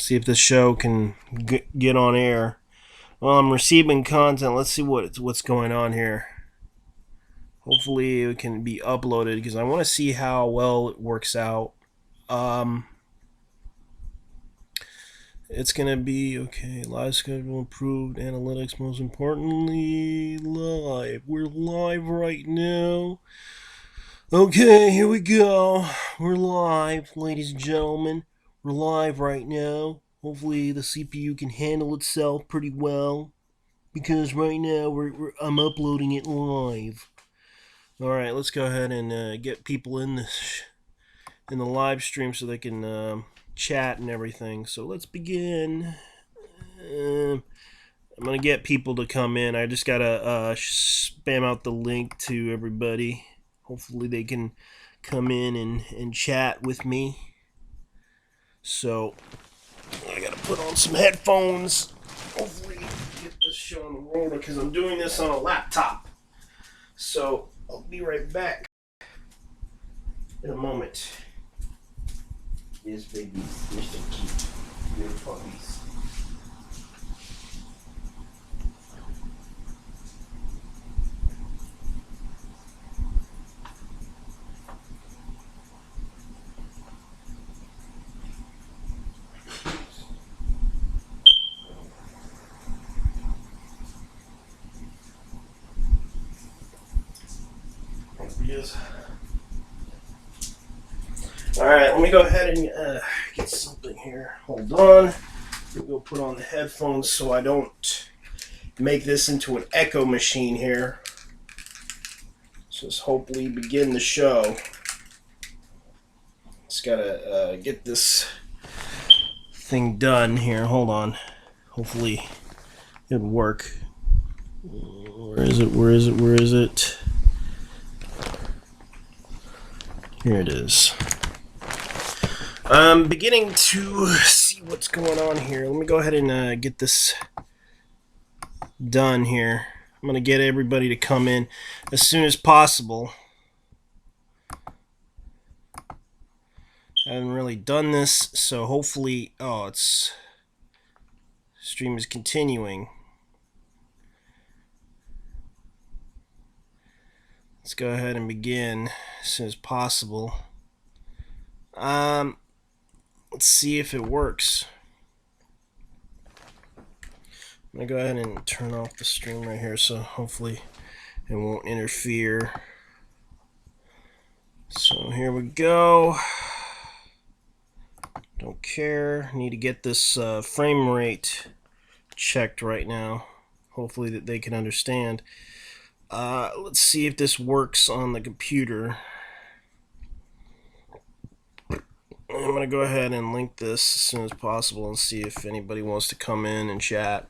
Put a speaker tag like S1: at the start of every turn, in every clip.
S1: See if this show can get on air. Well, I'm receiving content. Let's see what's going on here. Hopefully, it can be uploaded because I want to see how well it works out. Um, it's gonna be okay. Live schedule improved. Analytics, most importantly, live. We're live right now. Okay, here we go. We're live, ladies and gentlemen. We're live right now. Hopefully, the CPU can handle itself pretty well because right now I'm uploading it live. All right, let's go ahead and get people in the live stream so they can chat and everything. So let's begin. I'm gonna get people to come in. I just gotta spam out the link to everybody. Hopefully, they can come in and chat with me. So I gotta put on some headphones. Hopefully, get this show on the roller because I'm doing this on a laptop. So I'll be right back in a moment. Yes, babies. You're so cute. You're puppies. Yes. All right, let me go ahead and get something here. Hold on. We'll go put on the headphones so I don't make this into an echo machine here. So let's hopefully begin the show. Just gotta get this thing done here. Hold on. Hopefully it'll work. Where is it? Where is it? Where is it? Here it is. I'm beginning to see what's going on here. Let me go ahead and get this done here. I'm going to get everybody to come in as soon as possible. I haven't really done this, so hopefully... Oh, it's... Stream is continuing. Let's go ahead and begin as soon as possible. Let's see if it works. I'm going to go ahead and turn off the stream right here so hopefully it won't interfere. So here we go. Don't care. Need to get this frame rate checked right now. Hopefully that they can understand. Let's see if this works on the computer. I'm going to go ahead and link this as soon as possible and see if anybody wants to come in and chat.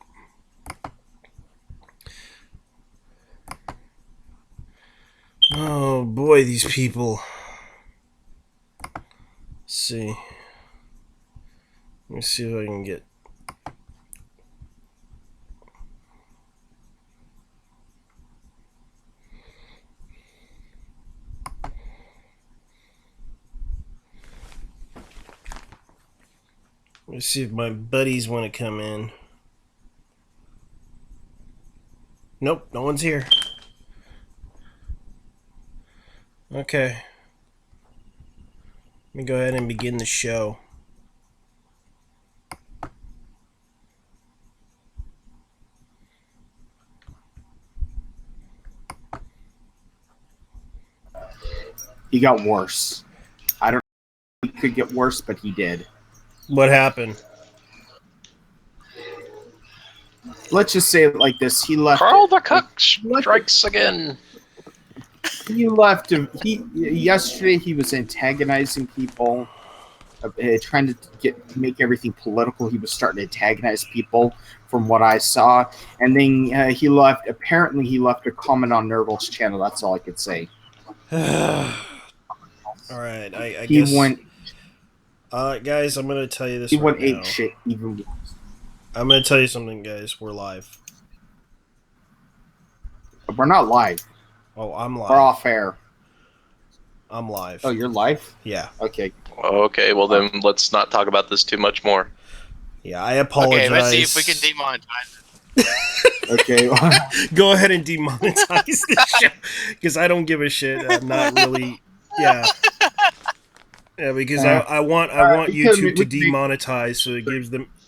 S1: Oh boy, these people. Let's see. Let me see if I can get... Let me see if my buddies want to come in. Nope, no one's here. Okay. Let me go ahead and begin the show.
S2: He got worse. I don't know if he could get worse, but he did.
S1: What happened?
S2: Let's just say it like this. He left.
S3: Carl the Cook strikes again.
S2: He left. Yesterday he was antagonizing people, trying to make everything political. He was starting to antagonize people from what I saw. And then he left. Apparently he left a comment on Nurgle's channel. That's all I could say.
S1: All right, I
S2: He
S1: guess...
S2: went...
S1: guys, I'm going to tell you this
S2: He
S1: right
S2: went
S1: now.
S2: ape shit even worse.
S1: I'm going to tell you something, guys. We're live.
S2: We're not live.
S1: Oh, I'm live.
S2: We're off air.
S1: I'm live.
S2: Oh, you're live?
S1: Yeah.
S2: Okay.
S3: Okay, well then let's not talk about this too much more.
S1: Yeah, I apologize.
S4: Okay, let's see if we can demonetize
S2: Okay.
S1: Go ahead and demonetize the show because I don't give a shit. I'm not really. Yeah. Yeah, because I want YouTube to demonetize so it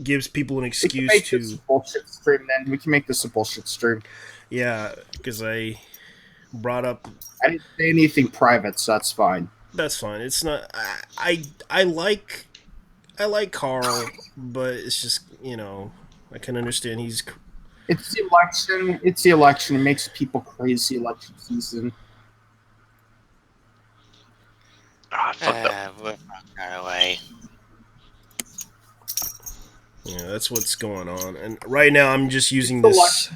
S1: gives people an
S2: We can
S1: excuse
S2: make this a
S1: to.
S2: bullshit stream then. We can make this a bullshit stream.
S1: Yeah, because I brought up.
S2: I didn't say anything private, so that's fine.
S1: That's fine. It's not. I like Carl, but it's just I can understand he's.
S2: It's the election. It's the election. It makes people crazy election season.
S3: Ah, fuck that.
S4: We're far away.
S1: Yeah, that's what's going on. And right now, I'm just using this.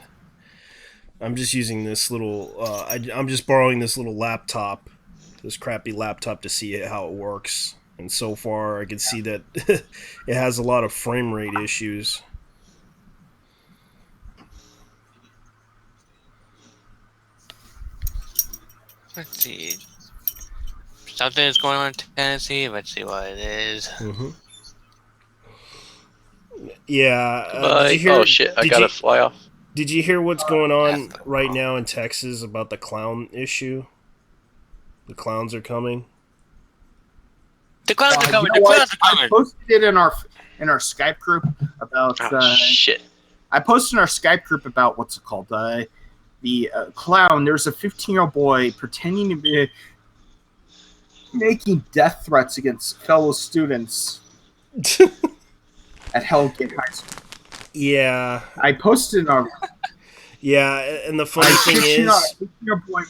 S1: I'm just using this little. I'm just borrowing this little laptop, this crappy laptop, to see how it works. And so far, I can see that it has a lot of frame rate issues.
S4: Let's see. Something is going on in Tennessee. Let's see what it is.
S1: Mm-hmm. Yeah.
S3: Bye. Oh shit! I gotta fly off.
S1: Did you hear what's going on right now in Texas about the clown issue? The clowns are coming.
S4: The clowns are coming.
S2: You know
S4: The clowns are
S2: I
S4: coming.
S2: posted it in our Skype group about.
S3: Shit.
S2: I posted in our Skype group about what's it called? The clown. There's a 15-year-old boy pretending to be making death threats against fellow students at Hellgate High School.
S1: Yeah.
S2: I posted in our.
S1: Yeah, and the funny thing is,
S2: boy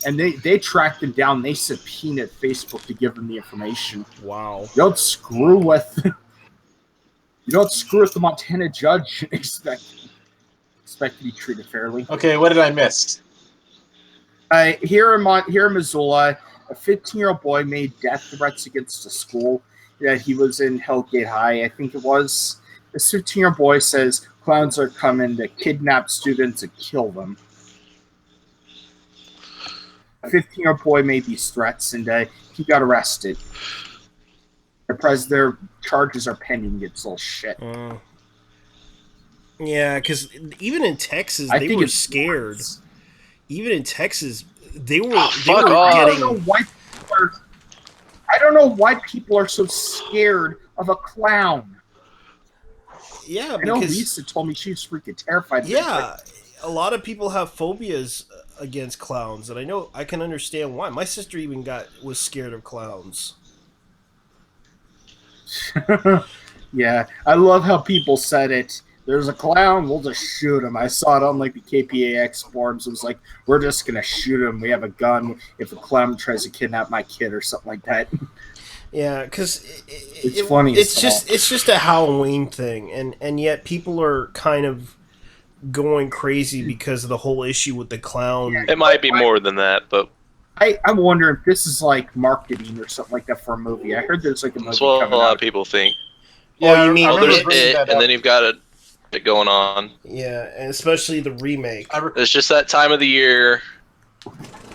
S2: and they tracked him down. They subpoenaed Facebook to give him the information.
S1: wow.
S2: You don't screw with the Montana judge and expect to be treated fairly.
S5: Okay, what did I miss?
S2: Here in Missoula, a 15-year-old boy made death threats against a school that he was in, Hellgate High, I think it was. This 15-year-old boy says clowns are coming to kidnap students and kill them. A 15-year-old boy made these threats, and he got arrested. Their charges are pending. It's all shit.
S1: Yeah, because even in Texas, they were scared. Even in Texas, they were
S3: fuck off.
S1: getting.
S2: I don't know why people are so scared of a clown.
S1: Yeah,
S2: I know
S1: because
S2: Lisa told me she was freaking terrified.
S1: yeah, a lot of people have phobias against clowns, and I can understand why. My sister even was scared of clowns.
S2: Yeah, I love how people said it. There's a clown, we'll just shoot him. I saw it on like the KPAX forums. It was like, we're just gonna shoot him. We have a gun if a clown tries to kidnap my kid or something like that.
S1: Yeah, because
S2: it's funny.
S1: It's just a Halloween thing, and yet people are kind of going crazy because of the whole issue with the clown.
S3: It might be more than that, but
S2: I'm wondering if this is like marketing or something like that for a movie. I heard there's like a movie
S3: that's what a
S2: coming
S3: lot
S2: out.
S3: of people think.
S1: Yeah, you mean
S3: Oh, there's
S1: it?
S3: and then you've got it going on.
S1: Yeah, and especially the remake.
S3: It's just that time of the year.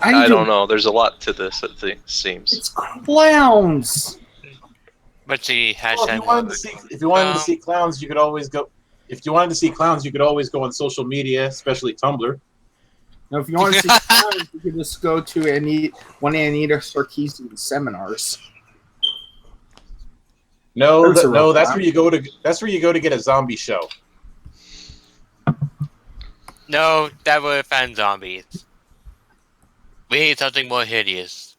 S3: I don't know. There's a lot to this, it seems.
S2: It's clowns.
S4: Let's see.
S5: Well, if you wanted to see clowns, you could always go. If you wanted to see clowns, you could always go on social media, especially Tumblr.
S2: Now, if you want to see clowns, you can just go to one of Anita Sarkeesian's seminars.
S5: No, that's where you go to. That's where you go to get a zombie show.
S4: No, that would offend zombies. We need something more hideous.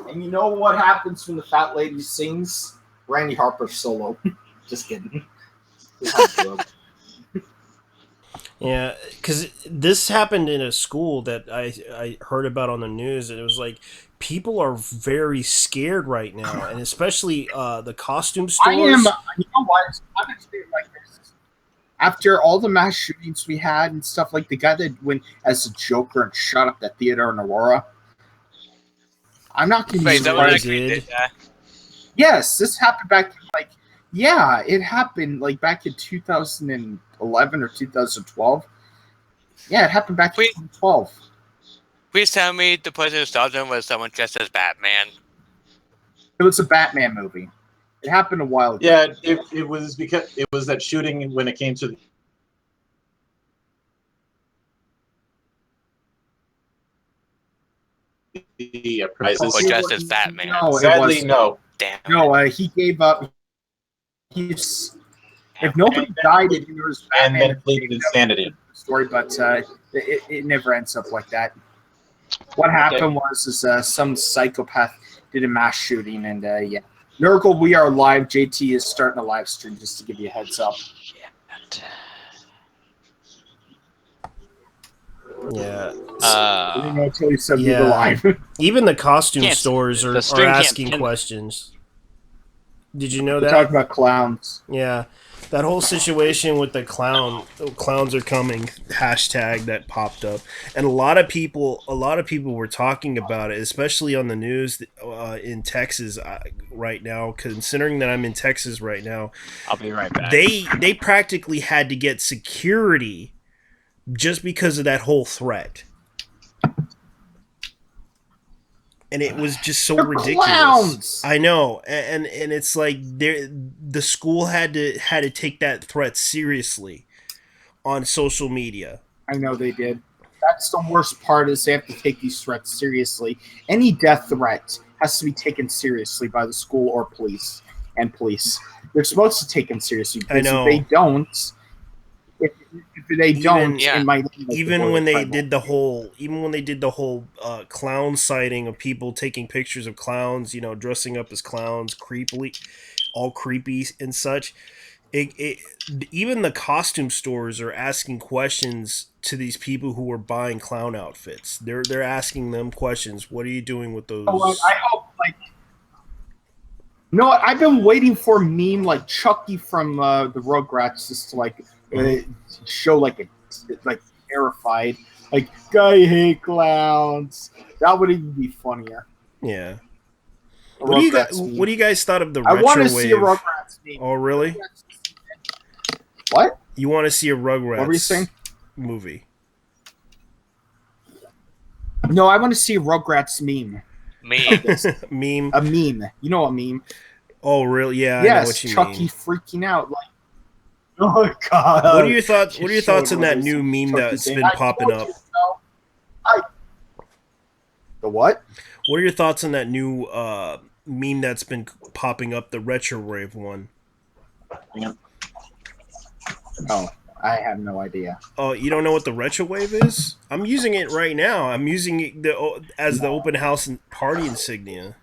S2: And you know what happens when the fat lady sings? Randy Harper solo. Just kidding.
S1: Yeah, because this happened in a school that I heard about on the news, and it was like people are very scared right now, and especially the costume stores.
S2: You know what? I'm experiencing like this. After all the mass shootings we had and stuff, like the guy that went as a Joker and shot up that theater in Aurora. I'm not going to be
S1: surprised.
S2: Yes, this happened back it happened like back in 2011 or 2012. Yeah, it happened back in 2012.
S4: Please tell me the person who stopped him was someone dressed as Batman.
S2: It was a Batman movie. It happened a while ago.
S5: Yeah, it was because it was that shooting when it came to the prizes.
S4: Or just as Batman.
S2: No,
S5: Sadly, no.
S4: Damn.
S2: No, he gave up. He's if nobody died in yours,
S5: And
S2: Batman
S5: then pleaded insanity.
S2: story, but it never ends up like that. What happened was some psychopath did a mass shooting, and yeah, Nurgle, we are live. JT is starting a live stream just to give you a heads up.
S1: Yeah.
S2: I didn't know tell you something
S1: Yeah.
S2: live.
S1: Even the costume
S4: Can't-
S1: stores
S4: the
S1: are
S4: stream can't
S1: asking
S4: pin-
S1: questions. Did you know
S2: We're
S1: that?
S2: talking about clowns.
S1: Yeah, that whole situation with the clowns are coming hashtag that popped up, and a lot of people were talking about it, especially on the news in Texas right now. Considering that I'm in Texas right now,
S4: I'll be right back.
S1: they practically had to get security just because of that whole threat. And it was just so
S2: They're
S1: ridiculous.
S2: clowns!
S1: I know, and it's like the school had to take that threat seriously on social media.
S2: I know they did. That's the worst part is they have to take these threats seriously. Any death threat has to be taken seriously by the school or police. They're supposed to take them seriously because
S1: I know.
S2: if they don't,
S4: yeah.
S2: it might
S1: Even when they did the whole clown sighting of people taking pictures of clowns, dressing up as clowns, all creepy and such. Even the costume stores are asking questions to these people who are buying clown outfits. They're asking them questions. What are you doing with those?
S2: Oh, I hope no, I've been waiting for a meme like Chucky from the Rugrats just to show like terrified, like I hate clowns. That would even be funnier.
S1: Yeah. What do you guys thought of the retro
S2: I want to
S1: wave?
S2: see a Rugrats meme.
S1: Oh, really?
S2: What?
S1: You want to see a Rugrats
S2: What were you saying?
S1: movie?
S2: No, I want to see a Rugrats meme.
S1: Meme.
S2: A meme. You know a meme.
S1: Oh, really? Yeah,
S2: Yes,
S1: I know what you
S2: Chucky
S1: mean.
S2: freaking out. Like, oh my god.
S1: What are your thoughts? What are your thoughts on that new meme that's been popping up?
S2: The what?
S1: What are your thoughts on that new meme that's been popping up, the retro wave one?
S2: Oh, I have no idea.
S1: Oh, you don't know what the retro wave is? I'm using it right now. I'm using it as the open house and party insignia.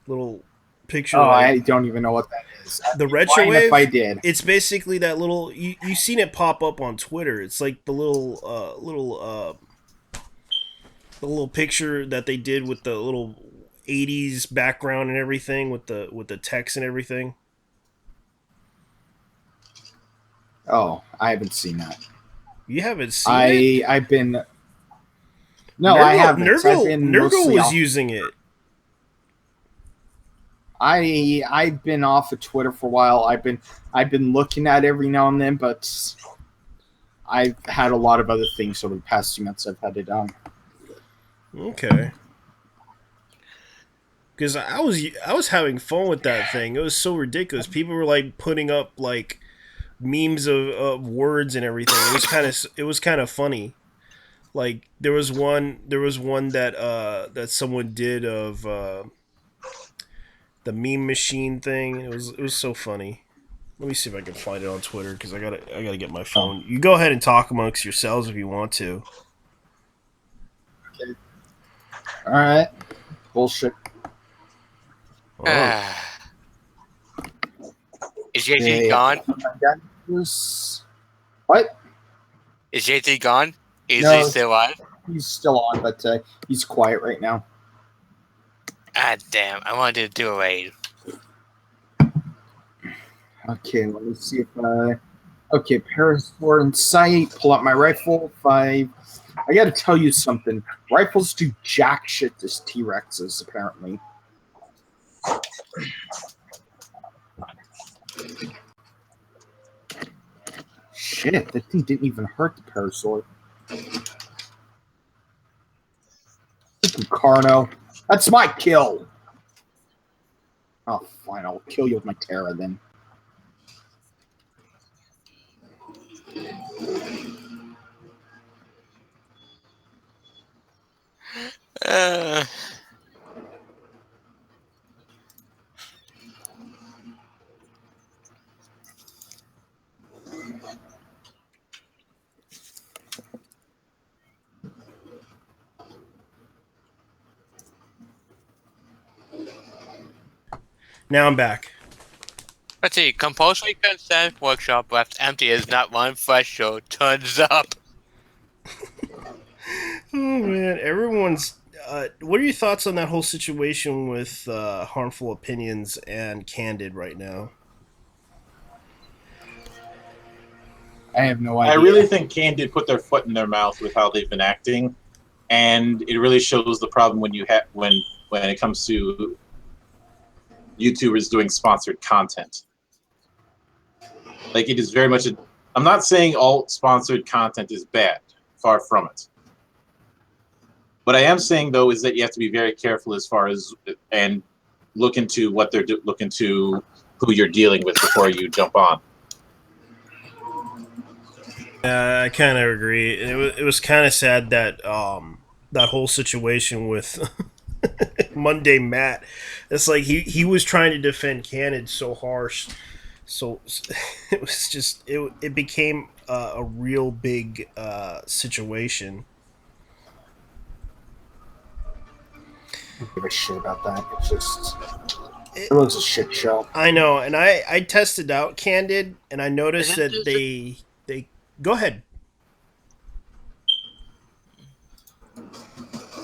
S1: Little picture.
S2: Oh, I don't even know what that is.
S1: The retro wave.
S2: If I did,
S1: it's basically that little. You've seen it pop up on Twitter. It's like the little picture that they did with the little 80s background and everything with the text and everything.
S2: Oh, I haven't seen that.
S1: You haven't seen it?
S2: I've been. No, I haven't.
S1: Nurgle was using it.
S2: I've been off of Twitter for a while. I've been looking at it every now and then, but I've had a lot of other things over the past 2 months. I've had it on.
S1: Okay. Because I was having fun with that thing. It was so ridiculous. People were like putting up like memes of words and everything. It was kind of funny. Like there was one that someone did of the meme machine thing. It was so funny. Let me see if I can find it on Twitter because I gotta get my phone. You go ahead and talk amongst yourselves if you want to.
S2: Okay. All right. Bullshit.
S1: Oh.
S4: Is JT gone?
S2: What?
S4: Is JT gone? Is
S2: No.
S4: he still on?
S2: He's still on, but he's quiet right now.
S4: Ah, damn. I wanted to do a raid.
S2: Okay, let me see if okay, Parasaur in sight. Pull out my rifle. 5. I got to tell you something. Rifles do jack shit to T-Rexes, apparently. Shit, that thing didn't even hurt the Parasaur. Carno. That's my kill. Oh, fine. I'll kill you with my Terra then.
S4: Uh,
S1: Now I'm back.
S4: let's see. Compulsory consent workshop left empty is not one fresh show. Turns up.
S1: Oh man, everyone's. What are your thoughts on that whole situation with harmful opinions and Candid right now?
S2: I have no
S5: I
S2: idea.
S5: really think Candid put their foot in their mouth with how they've been acting, and it really shows the problem when you have when it comes to YouTubers doing sponsored content. Like it is very much. I'm not saying all sponsored content is bad. Far from it. What I am saying though is that you have to be very careful as far as and look into what they're look into who you're dealing with before you jump on.
S1: I kind of agree. It was kind of sad that that whole situation with Monday Matt. It's like he was trying to defend Candid so harsh, so it was just it became a real big situation.
S2: I don't give a shit about that. It's just
S1: It,
S2: it was a shit show.
S1: I know, and I tested out Candid, and I noticed
S4: Isn't
S1: that
S4: this
S1: they go ahead.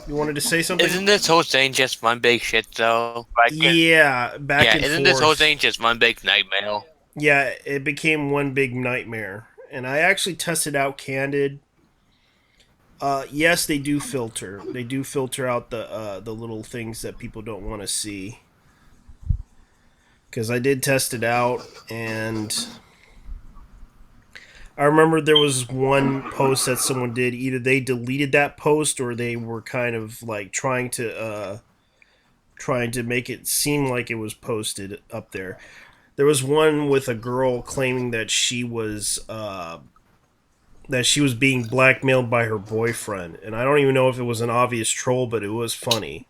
S1: You wanted to say something?
S4: Isn't this whole thing just one big shit though?
S1: Yeah, back and
S4: Isn't this whole
S1: forth.
S4: thing just one big nightmare?
S1: Yeah, it became one big nightmare. And I actually tested out Candid. Yes, they do filter. They do filter out the little things that people don't want to see. Because I did test it out, and I remember there was one post that someone did. Either they deleted that post, or they were kind of like trying to make it seem like it was posted up there. There was one with a girl claiming that she was being blackmailed by her boyfriend, and I don't even know if it was an obvious troll, but it was funny.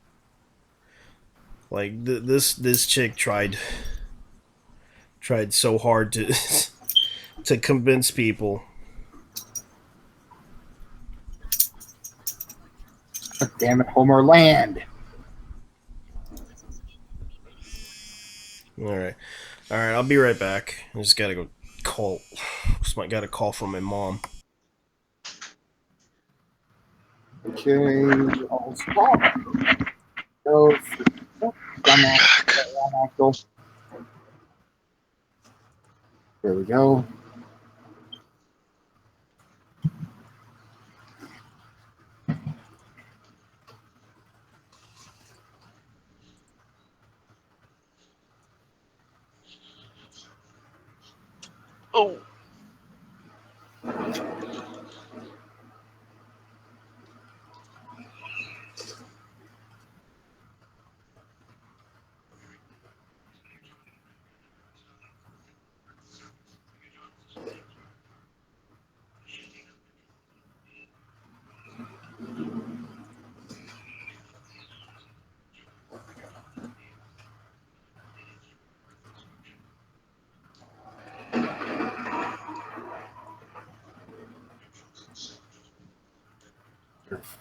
S1: Like this chick tried so hard to to convince people.
S2: Damn it, Homer Land.
S1: All right, all right. I'll be right back. I just gotta go call. Just got a call from my mom.
S2: Okay, I'll stop. Go. Dumbass. There we go.
S3: Oh.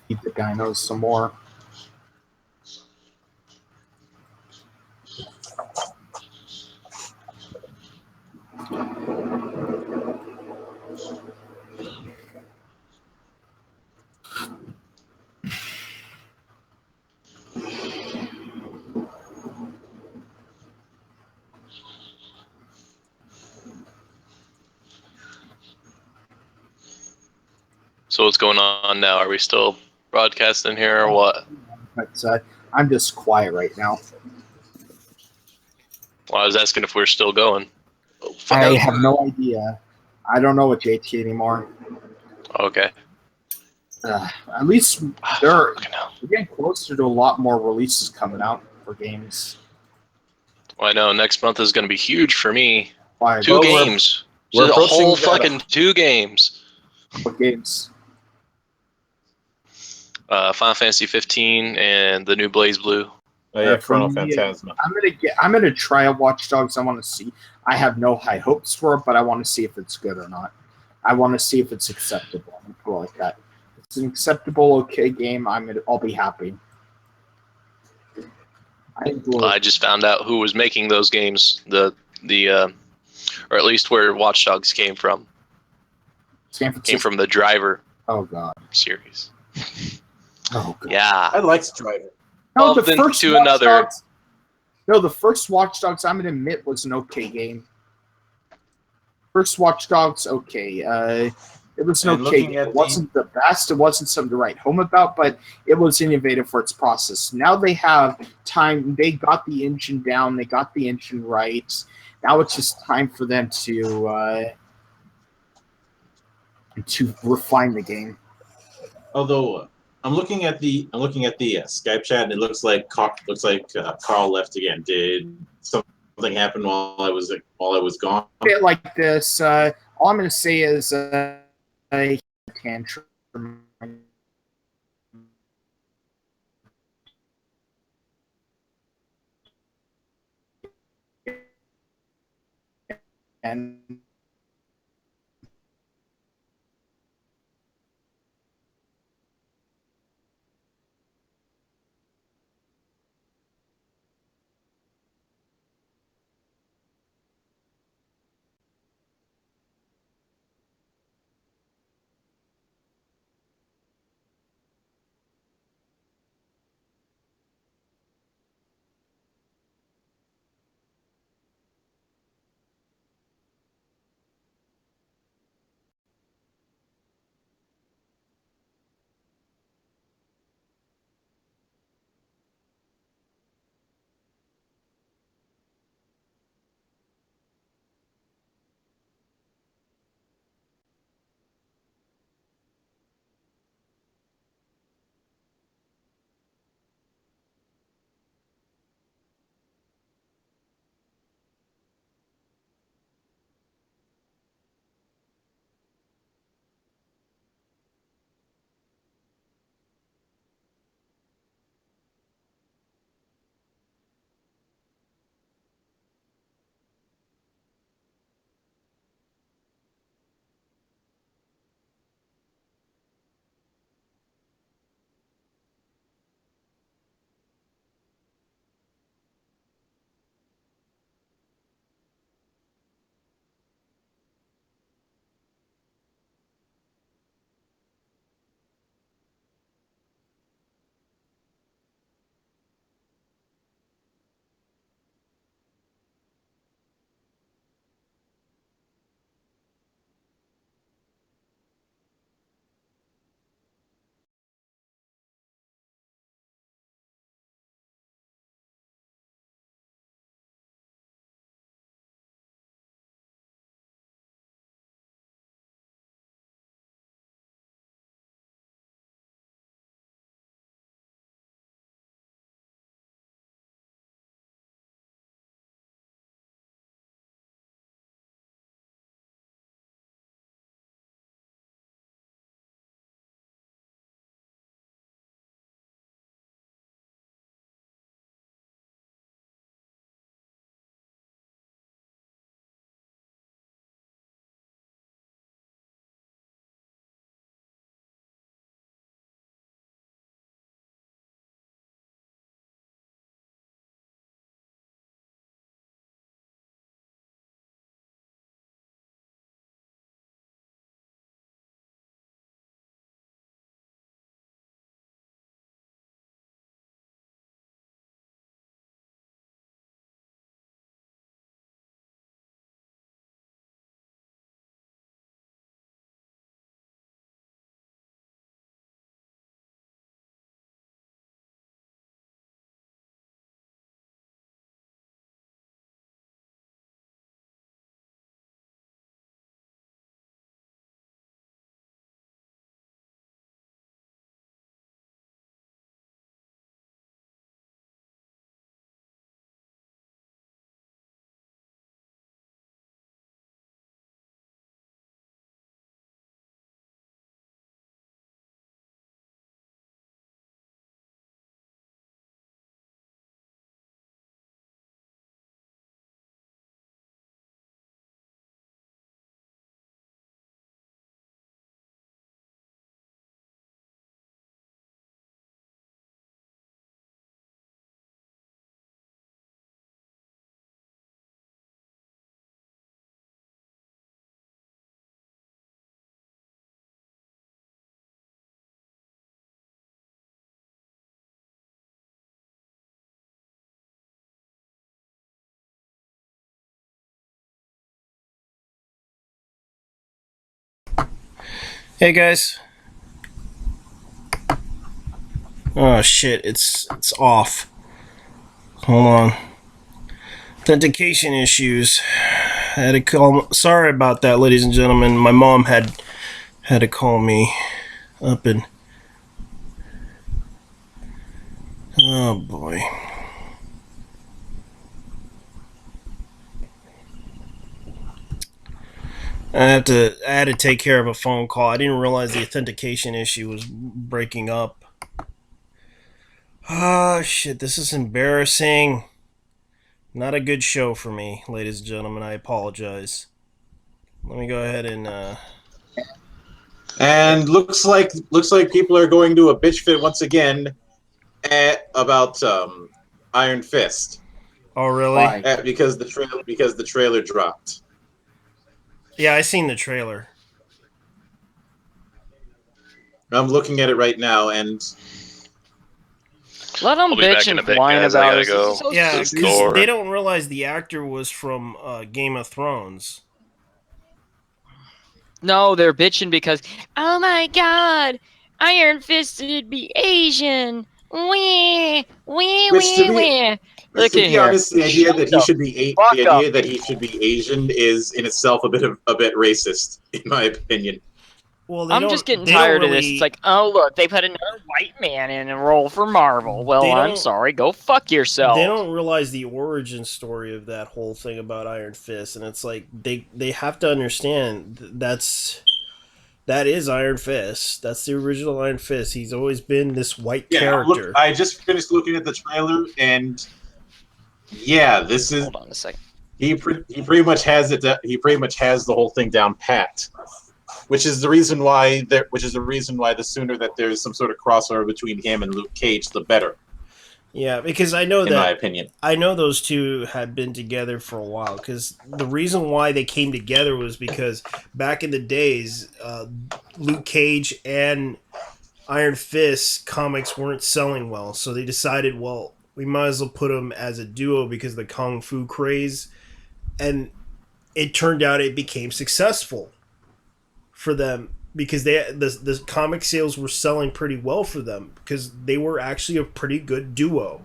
S2: Feed the dinos some more.
S3: So what's going on now? Are we still broadcasting here or what?
S2: But I'm just quiet right now.
S3: Well, I was asking if we're still going. Oh, fuck.
S2: I have no idea. I don't know what JT anymore.
S3: Okay.
S2: At least they're
S3: Fucking hell.
S2: getting closer to a lot more releases coming out for games.
S3: Well, I know next month is going to be huge for me.
S2: Why?
S3: Two
S5: Well,
S3: games.
S5: we're
S3: Just a
S5: approaching
S3: whole
S5: the-
S3: fucking 2 games.
S2: What games?
S3: Final Fantasy 15 and the new Blaze Blue.
S5: Oh yeah,
S2: For
S5: Chrono
S2: me,
S5: Phantasma.
S2: I'm gonna try a Watch Dogs. I want to see. I have no high hopes for it, but I want to see if it's good or not. I want to see if it's acceptable. I'm cool like that. If it's an acceptable, okay game. I'll be happy.
S3: I just found out who was making those games. The or at least where Watch Dogs came from.
S2: San
S3: Came
S2: Francisco.
S3: from the Driver
S2: Oh god.
S3: series.
S2: Oh god.
S3: Yeah.
S5: I liked Driver.
S2: No,
S3: Evolved
S2: the
S3: into
S2: first Watch
S3: another.
S2: Dogs. No, the first Watch Dogs. I'm gonna admit was an okay game. First Watch Dogs, okay. It was an
S5: And
S2: okay
S5: looking
S2: game.
S5: at
S2: It wasn't the best. It wasn't something to write home about, but it was innovative for its process. Now they have time. They got the engine down. They got the engine right. Now it's just time for them to refine the game.
S5: Although I'm looking at the Skype chat, and it looks like Carl left again. Did something happen while I was gone?
S2: A bit like this. All I'm going to say is a tantrum. And
S1: Hey guys. Oh shit, it's off. Hold on. Authentication issues. I had to call. Sorry about that, ladies and gentlemen. My mom had to call me up and. Oh boy. I had to take care of a phone call. I didn't realize the authentication issue was breaking up. Oh shit, this is embarrassing. Not a good show for me, ladies and gentlemen. I apologize. Let me go ahead and
S5: And looks like people are going to a bitch fit once again about Iron Fist.
S1: Oh really?
S2: Why?
S5: Because the trailer dropped.
S1: Yeah, I seen the trailer.
S5: I'm looking at it right now, and
S6: Let them
S3: I'll be back
S6: bitch
S3: in a
S6: and
S3: bit,
S6: whine
S3: guys. I
S6: about
S3: gotta
S6: it.
S3: go.
S6: It's so
S1: Yeah,
S3: This
S6: stupid.
S1: because
S3: door.
S1: they don't realize the actor was from Game of Thrones.
S6: No, they're bitching because, oh my god, Iron Fisted be Asian. Wee, wee,
S5: which to
S6: wee,
S5: be
S6: wee. Look
S5: to
S6: at
S5: be
S6: here.
S5: honest, the idea
S6: Shut
S5: that
S6: the fuck up.
S5: he should be Asian is in itself a bit racist, in my opinion.
S1: Well,
S6: I'm just getting
S1: they don't
S6: tired of
S1: really,
S6: this. It's like, oh look, they put another white man in a role for Marvel. Well,
S1: They
S6: I'm
S1: don't-
S6: sorry. Go fuck yourself.
S1: they don't realize the origin story of that whole thing about Iron Fist, and it's like they have to understand that is Iron Fist. That's the original Iron Fist. He's always been this white character.
S5: I just finished looking at the trailer, and yeah, this is
S6: Hold on a second.
S5: he pretty much has it. He pretty much has the whole thing down pat. Which is the reason why the sooner that there's some sort of crossover between him and Luke Cage, the better,
S1: Yeah, because I know
S5: in my opinion.
S1: I know those two had been together for a while. Because the reason why they came together was because back in the days, Luke Cage and Iron Fist comics weren't selling well, so they decided, well, we might as well put them as a duo because of the kung fu craze, and it turned out it became successful for them because the comic sales were selling pretty well for them because they were actually a pretty good duo.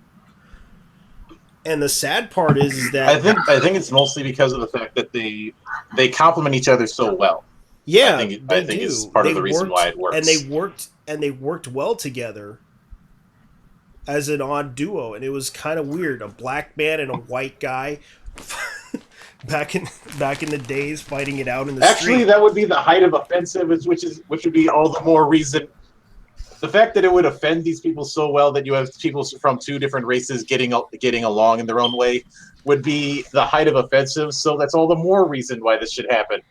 S1: And the sad part is that
S5: I think it's mostly because of the fact that they complement each other so well.
S1: yeah,
S5: I think is part of the reason why it works.
S1: And they worked well together as an odd duo, and it was kind of weird. A black man and a white guy back in the days fighting it out in the
S5: Actually,
S1: street.
S5: that would be the height of offensive, which would be all the more reason. The fact that it would offend these people so well that you have people from two different races getting along in their own way would be the height of offensive. So that's all the more reason why this should happen.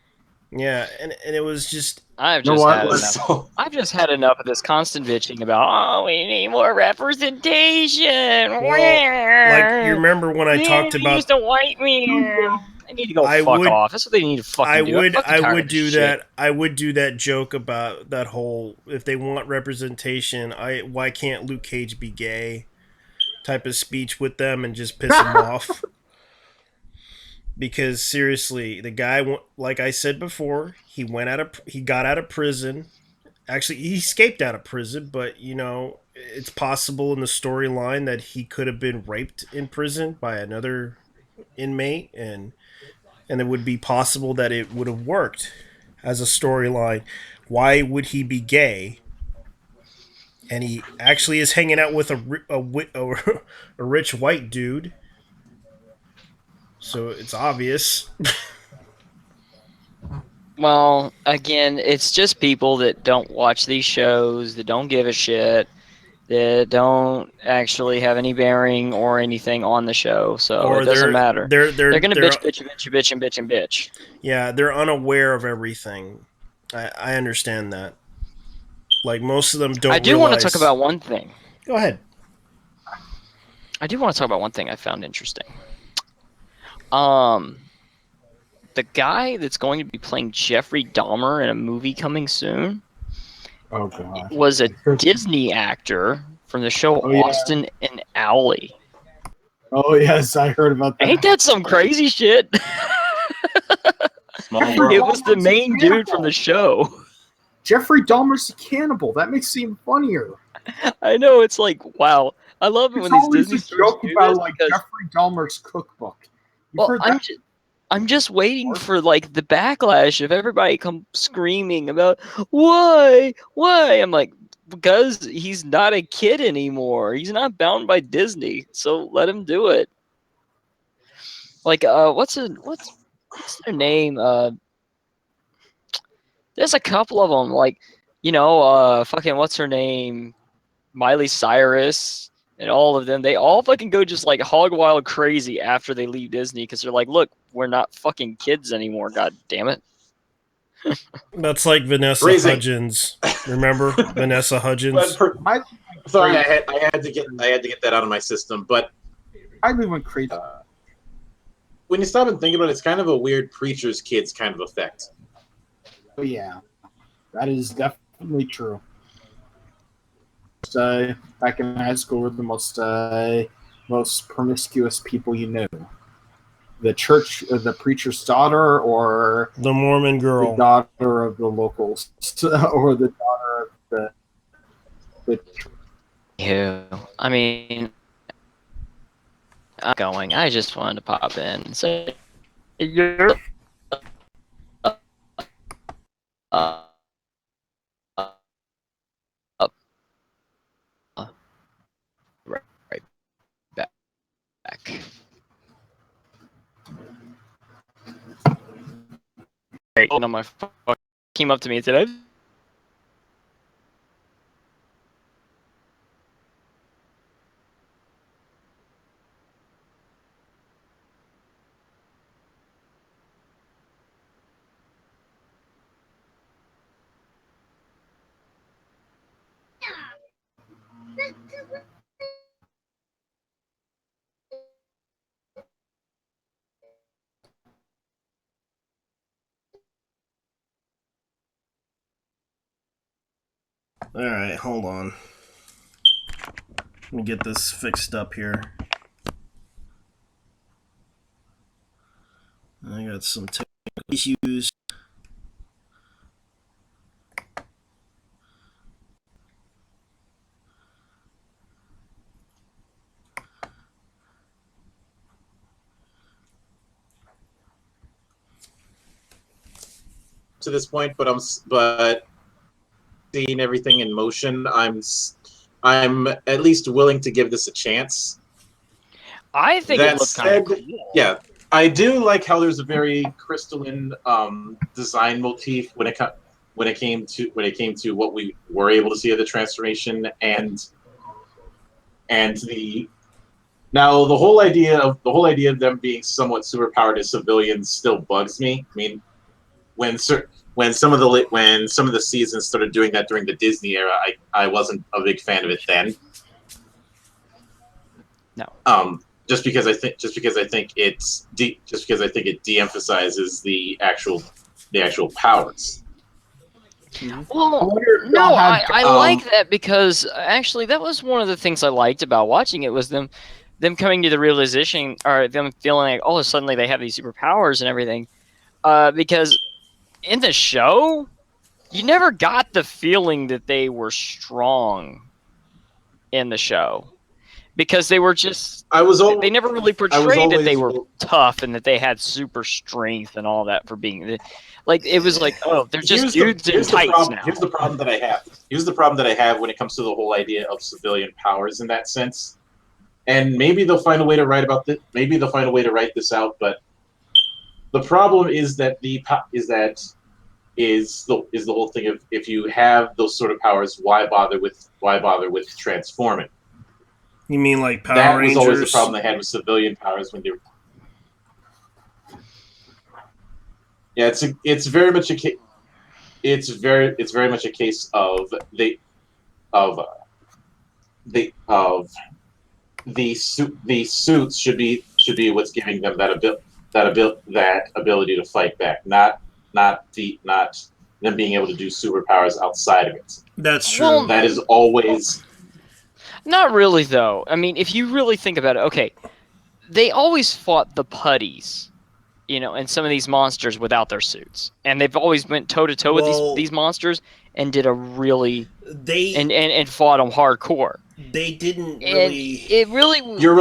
S1: Yeah, and it was just
S6: I've
S2: know
S6: just
S2: what?
S6: had enough.
S5: So,
S6: I've just had enough of this constant bitching about, oh, we need more representation.
S1: like you remember when I talked about
S6: Just a white man. They need to go
S1: I
S6: fuck
S1: would-
S6: off. That's what they need to fucking
S1: I
S6: do.
S1: would
S6: I'm fucking
S1: I
S6: tired
S1: would
S6: of
S1: do
S6: this shit.
S1: that. I would do that joke about that whole if they want representation, why can't Luke Cage be gay type of speech with them and just piss them off. Because seriously, the guy, like I said before, he got out of prison. Actually, he escaped out of prison, but you know, it's possible in the storyline that he could have been raped in prison by another inmate, and it would be possible that it would have worked as a storyline. Why would he be gay? And he actually is hanging out with a rich white dude, so it's obvious.
S6: Well, again, it's just people that don't watch these shows, that don't give a shit, that don't actually have any bearing or anything on the show, so
S1: Or
S6: it doesn't matter.
S1: They're
S6: They're gonna bitch.
S1: Yeah, they're unaware of everything. I understand that. Like most of them don't.
S6: I do want to talk about one thing.
S1: Go ahead.
S6: I do want to talk about one thing I found interesting. The guy that's going to be playing Jeffrey Dahmer in a movie coming soon
S2: Oh god.
S6: was a Disney actor from the show
S2: Oh, yeah.
S6: Austin and Owly.
S2: Oh yes, I heard about that.
S6: Ain't that some crazy shit?
S5: small world.
S6: It was the main dude from the show.
S2: Jeffrey Dahmer's a cannibal. That makes it even funnier.
S6: I know, it's like, wow. I love it
S2: It's
S6: when these
S2: always
S6: Disney
S2: a
S6: stores
S2: joke
S6: do
S2: about
S6: this
S2: like
S6: because,
S2: Jeffrey Dahmer's cookbook. You've
S6: well,
S2: heard that?
S6: I'm just waiting for like the backlash of everybody come screaming about why. I'm like, because he's not a kid anymore. He's not bound by Disney, so let him do it. Like, what's their name? There's a couple of them, like, fucking what's her name, Miley Cyrus, and all of them. They all fucking go just like hog wild crazy after they leave Disney because they're like, look, we're not fucking kids anymore. God damn it.
S1: That's like Vanessa
S5: Phrasing.
S1: Hudgens. Remember Vanessa
S5: But
S1: Hudgens?
S5: sorry, I had to get that out of my system. But
S2: I live in crazy.
S5: when you stop and think about it, it's kind of a weird preacher's kids kind of effect.
S2: Oh, yeah, that is definitely true. Back in high school, were the most promiscuous people you knew. The church, the preacher's daughter, or
S1: The Mormon
S2: the
S1: girl.
S2: daughter of the locals, or the daughter of the.
S6: Ew. I mean, I'm going. I just wanted to pop in and say, you're. Uh, right back. On my phone came up to me today.
S1: Alright, hold on. Let me get this fixed up here. I got some technical issues.
S5: To this point, but seeing everything in motion, I'm at least willing to give this a chance.
S6: I think
S5: That
S6: it looks kind
S5: said,
S6: of cool.
S5: yeah, I do like how there's a very crystalline design motif when it came to what we were able to see of the transformation and the now the whole idea of them being somewhat superpowered as civilians still bugs me. I mean, when some of the seasons started doing that during the Disney era, I wasn't a big fan of it then.
S6: No.
S5: Just because I think it de-emphasizes the actual powers.
S6: Well,
S2: wonder
S6: no,
S2: how-
S6: I like that because actually that was one of the things I liked about watching it was them coming to the realization or them feeling like, oh, suddenly they have these superpowers and everything. Because in the show, you never got the feeling that they were strong in the show. Because they were just they never really portrayed that they were tough and that they had super strength and all that for being like it was like, oh, they're just dudes in tights now.
S5: Here's the problem that I have. Here's the problem that I have when it comes to the whole idea of civilian powers in that sense. And maybe they'll find a way to write about this. Maybe they'll find a way to write this out. But the problem is that the whole thing of if you have those sort of powers, why bother with transforming?
S1: You mean like Power
S5: That
S1: Rangers?
S5: was always the problem they had with civilian powers when they were. Yeah, it's very much a case. It's very much a case of the suits should be what's giving them that ability to fight back, not them being able to do superpowers outside of it.
S1: That's true.
S6: Well,
S5: That is always.
S6: Not really, though. I mean, if you really think about it, okay, they always fought the putties, and some of these monsters without their suits, and they've always went toe to toe with these monsters, and did a really
S1: They
S6: and fought them hardcore.
S1: they didn't
S6: And
S1: really.
S6: it really,
S5: You're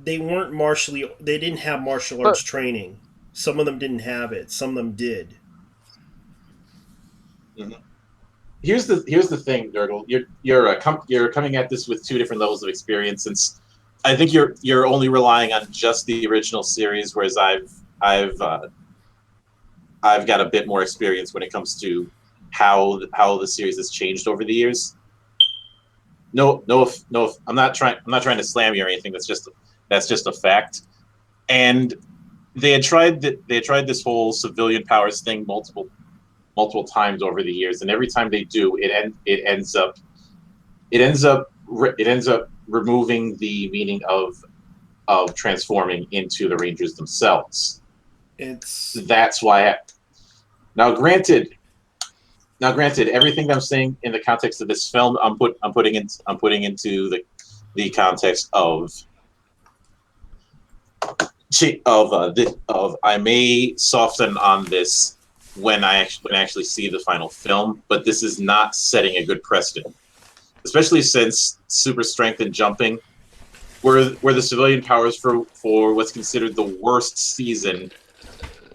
S1: They weren't martially. They didn't have martial
S6: but
S1: arts training. Some of them didn't have it. Some of them did.
S5: here's the thing, Durgle. You're coming at this with two different levels of experience, since I think you're only relying on just the original series, whereas I've got a bit more experience when it comes to how the series has changed over the years. No, I'm not trying to slam you or anything. That's just a fact. And they had tried this whole civilian powers thing multiple times over the years, and every time they do, it ends up removing the meaning of transforming into the Rangers themselves.
S1: It's
S5: That's why. Now, granted, everything I'm saying in the context of this film, I'm putting into the context of I may soften on this when I actually see the final film, but this is not setting a good precedent, especially since super strength and jumping were the civilian powers for what's considered the worst season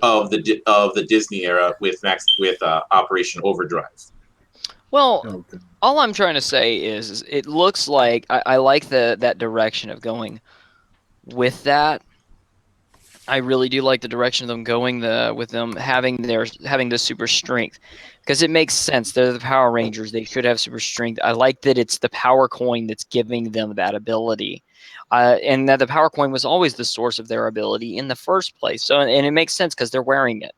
S5: of the Disney era with Operation Overdrive.
S6: well,
S2: Oh, good.
S6: all I'm trying to say is it looks like I like that direction of going with that. I really do like the direction of them going with them having the super strength, because it makes sense. They're the Power Rangers. They should have super strength. I like that it's the power coin that's giving them that ability, and that the power coin was always the source of their ability in the first place. So and it makes sense because they're wearing it.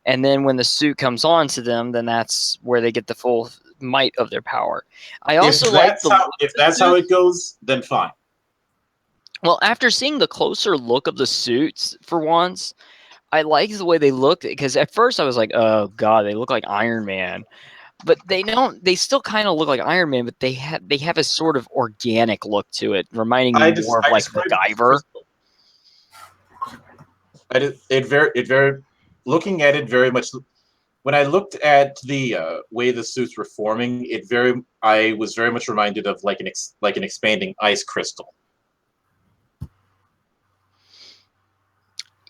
S6: And then when the suit comes on to them, then that's where they get the full might of their power. I also like the
S5: If that's how it goes, then fine.
S6: well, after seeing the closer look of the suits for once, I like the way they look, because at first I was like, "Oh God, they look like Iron Man," but they don't. They still kind of look like Iron Man, but they have a sort of organic look to it, reminding me more of
S5: I
S6: like
S5: described
S6: MacGyver.
S5: it very looking at it very much. When I looked at the way the suits were forming, I was very much reminded of like an expanding ice crystal.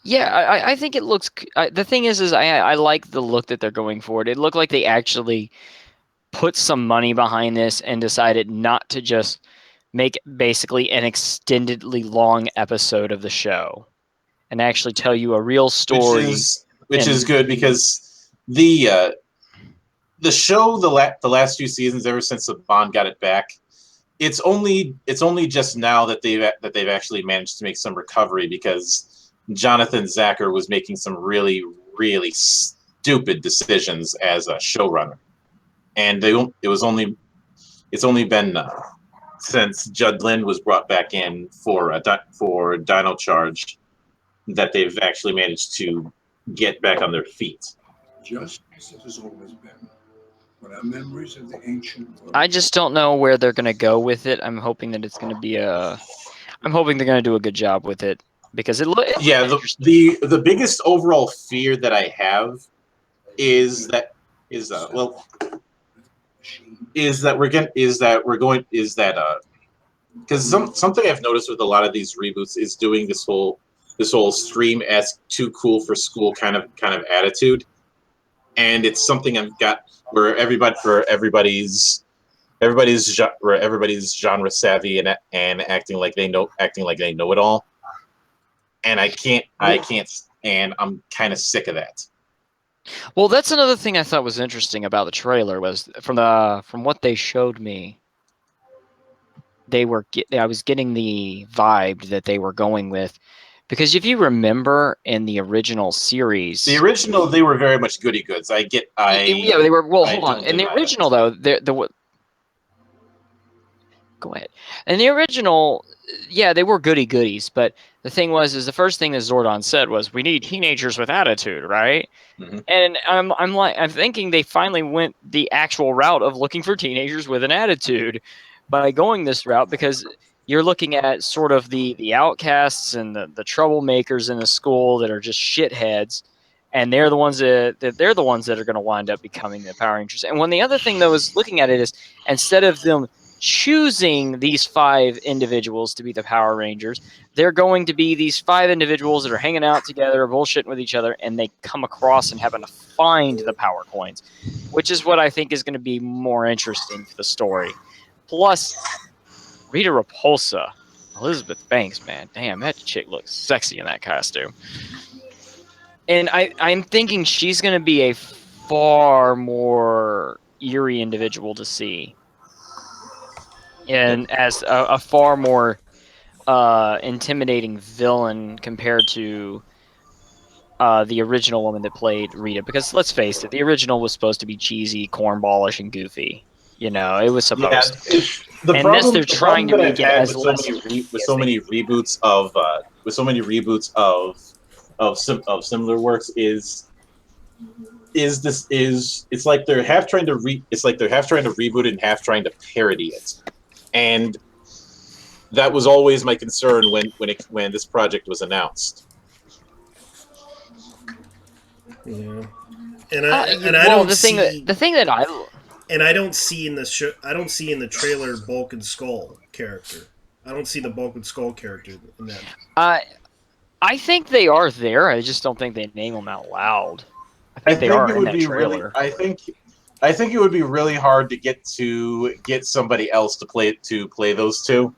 S6: Yeah, I think it looks. The thing is I like the look that they're going for. It looked like they actually put some money behind this and decided not to just make basically an extendedly long episode of the show and actually tell you a real story.
S5: Which is
S6: And
S5: good, because the show the last few seasons, ever since the Bond got it back, it's only just now that they've actually managed to make some recovery, because Jonathan Zacher was making some really stupid decisions as a showrunner, and it's only been since Judd Lind was brought back in for Dino Charge that they've actually managed to get back on their feet.
S7: Just as it has always been. But our memories of the ancient world.
S6: I just don't know where they're going to go with it. I'm hoping that it's going to be I'm hoping they're going to do a good job with it, because it looks interesting.
S5: The biggest overall fear that I have is that because something I've noticed with a lot of these reboots is doing this whole stream-esque too cool for school kind of attitude, and it's something I've got where everybody's genre savvy and acting like they know it all, and I can't, and I'm kind of sick of that.
S6: Well, that's another thing I thought was interesting about the trailer was from what they showed me. I was getting the vibe that they were going with, because if you remember in the original series,
S5: they were very much goody goods.
S6: yeah, they were. Well,
S5: I
S6: hold on.
S5: don't
S6: In the
S5: deny
S6: original,
S5: that.
S6: though, go ahead. In the original, yeah, they were goody goodies. But the thing is the first thing that Zordon said was, "We need teenagers with attitude," right?
S5: Mhm.
S6: And I'm thinking they finally went the actual route of looking for teenagers with an attitude by going this route, because you're looking at sort of the outcasts and the troublemakers in the school that are just shitheads, and they're the ones that are going to wind up becoming the Power Rangers. And one the other thing though is looking at it is instead of them choosing these 5 individuals to be the Power Rangers, they're going to be these 5 individuals that are hanging out together, bullshitting with each other, and they come across and having to find the power coins, which is what I think is going to be more interesting for the story. Plus, Rita Repulsa, Elizabeth Banks, man, damn, that chick looks sexy in that costume. And I'm thinking she's going to be a far more eerie individual to see, and as a far more intimidating villain compared to the original woman that played Rita. Because let's face it, the original was supposed to be cheesy, cornballish, and goofy. You know, it was
S5: Yeah,
S6: supposed to.
S5: it's the
S6: And this,
S5: problem.
S6: they're
S5: The
S6: trying
S5: problem
S6: to
S5: that I've
S6: make it
S5: had
S6: as less cheesy
S5: with
S6: as
S5: so
S6: they
S5: many
S6: can.
S5: reboots of similar works is it's like they're half trying to reboot it and half trying to parody it, and that was always my concern when this project was announced.
S1: Yeah. And I
S6: Well,
S1: don't see
S6: the thing that
S1: I don't see in the I don't see in the trailer Bulk and Skull character. I don't see the Bulk and Skull character in that.
S6: I I think they are there. I just don't think they name them out loud. I
S5: I
S6: think they
S5: think
S6: are
S5: it
S6: in
S5: would
S6: that
S5: be really.
S6: trailer.
S5: I think it would be really hard to get somebody else to play those two.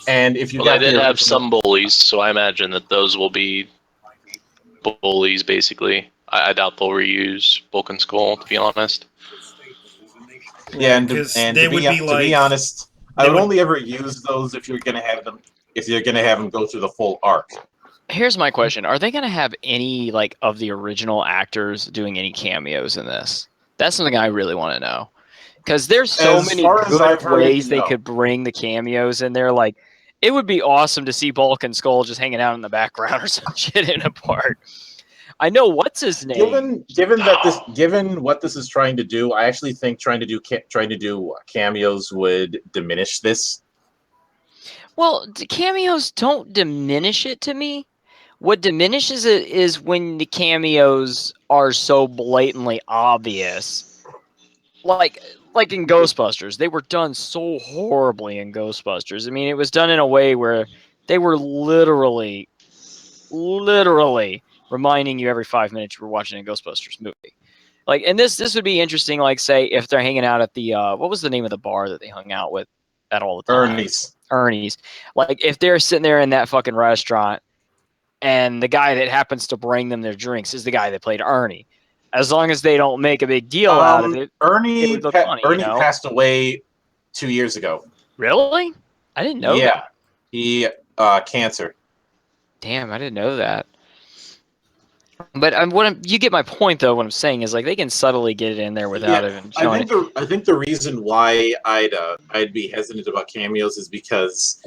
S5: And if you
S3: Well,
S5: got
S3: they did
S5: the
S3: have
S5: original,
S3: some bullies, so I imagine that those will be bullies, basically. I doubt they'll reuse Bulk and Skull, to be honest.
S5: yeah,
S1: Because
S5: and
S1: they would be
S5: to be
S1: like
S5: honest, I
S1: they
S5: would
S1: would.
S5: only ever use those if you're gonna have them go through the full arc.
S6: Here's my question: are they going to have any like of the original actors doing any cameos in this? That's something I really want to know. Because there's so
S5: As
S6: many
S5: far as
S6: good
S5: I've heard,
S6: ways they
S5: no.
S6: could bring the cameos in there. Like, it would be awesome to see Bulk and Skull just hanging out in the background or some shit in a part. I know what's his name.
S5: Given what this is trying to do, I actually think trying to do cameos would diminish this.
S6: Well, the cameos don't diminish it to me. What diminishes it is when the cameos are so blatantly obvious. Like in Ghostbusters, they were done so horribly in Ghostbusters. I mean, it was done in a way where they were literally reminding you every 5 minutes you were watching a Ghostbusters movie. Like, and this would be interesting. Like, say if they're hanging out at the what was the name of the bar that they hung out with at all the time? Ernie's. Like, if they're sitting there in that fucking restaurant, and the guy that happens to bring them their drinks is the guy that played Ernie. As long as they don't make a big deal out of it, it would look funny. You
S5: Ernie
S6: know?
S5: passed away 2 years ago.
S6: Really? I didn't know
S5: Yeah,
S6: that.
S5: he cancer.
S6: Damn, I didn't know that. But you get my point though. What I'm saying is like they can subtly get it in there without
S5: Yeah,
S6: even showing it.
S5: I think the reason why I'd be hesitant about cameos is because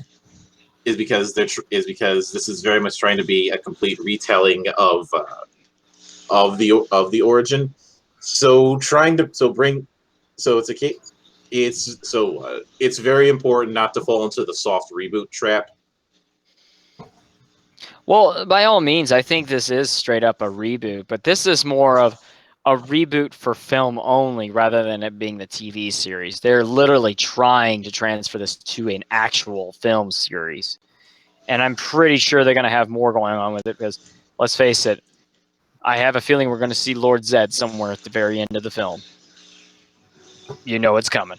S5: this is very much trying to be a complete retelling of the origin. So trying to bring so it's a it's very important not to fall into the soft reboot trap.
S6: Well, by all means, I think this is straight up a reboot, but this is more of a reboot for film only rather than it being the TV series. They're literally trying to transfer this to an actual film series. And I'm pretty sure they're going to have more going on with it because, let's face it, I have a feeling we're going to see Lord Zed somewhere at the very end of the film. You know it's coming.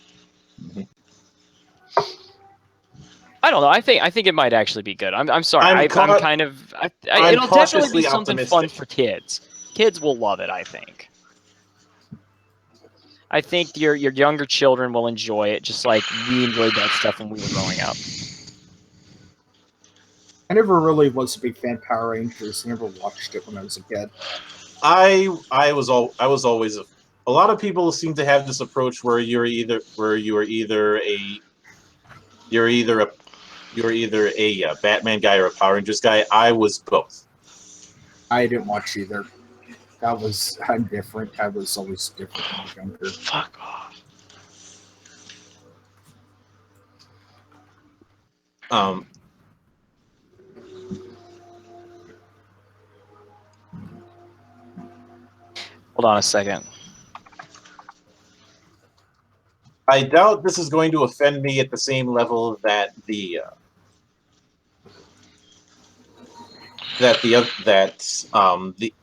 S6: I don't know. I think it might actually be good. I'm sorry.
S5: I'm
S6: It'll definitely be
S5: cautiously
S6: something fun
S5: optimistic.
S6: for kids. Kids will love it. I think. I think your younger children will enjoy it, just like we enjoyed that stuff when we were growing up.
S2: I never really was a big fan of Power Rangers. I never watched it when I was a kid.
S5: I was always a lot of people seem to have this approach where you're either a Batman guy or a Power Rangers guy. I was both.
S2: I didn't watch either. I'm different. I was always different when I was younger.
S3: Fuck off.
S6: Hold on a second.
S5: I doubt this is going to offend me at the same level that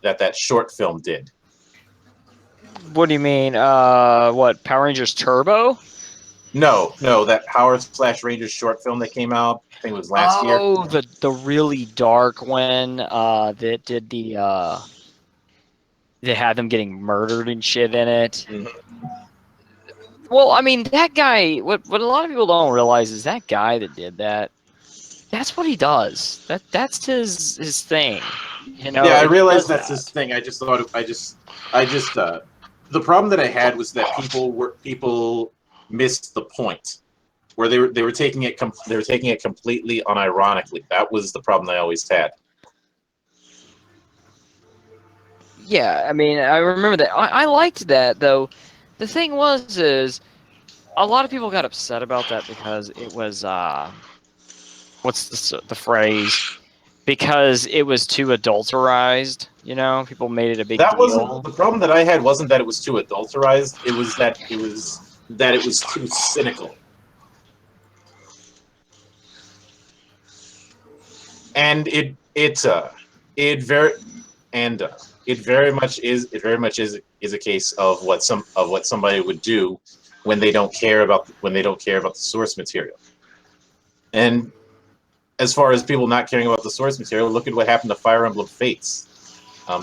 S5: that short film did.
S6: What do you mean? What, Power Rangers Turbo?
S5: No, that Power/Rangers short film that came out, I think it was last year.
S6: Oh, the really dark one that did they had them getting murdered and shit in it.
S5: Mhm.
S6: Well, I mean, that guy, what a lot of people don't realize is that guy that did that, that's what he does. That's his thing. You know,
S5: Yeah, I
S6: he
S5: realize
S6: does
S5: that's
S6: that.
S5: his thing. I just thought the problem that I had was that people missed the point where they were taking it completely unironically. That was the problem I always had.
S6: Yeah, I mean, I remember that. I liked that though. The thing is a lot of people got upset about that because it was what's the phrase? Because it was too adulterized. You know, people made it a big
S5: That wasn't
S6: deal.
S5: the problem that I had. Wasn't that it was too adulterized? It was that it was too cynical. And it very much is a case of what somebody would do when they don't care about the source material. And as far as people not caring about the source material, look at what happened to Fire Emblem Fates.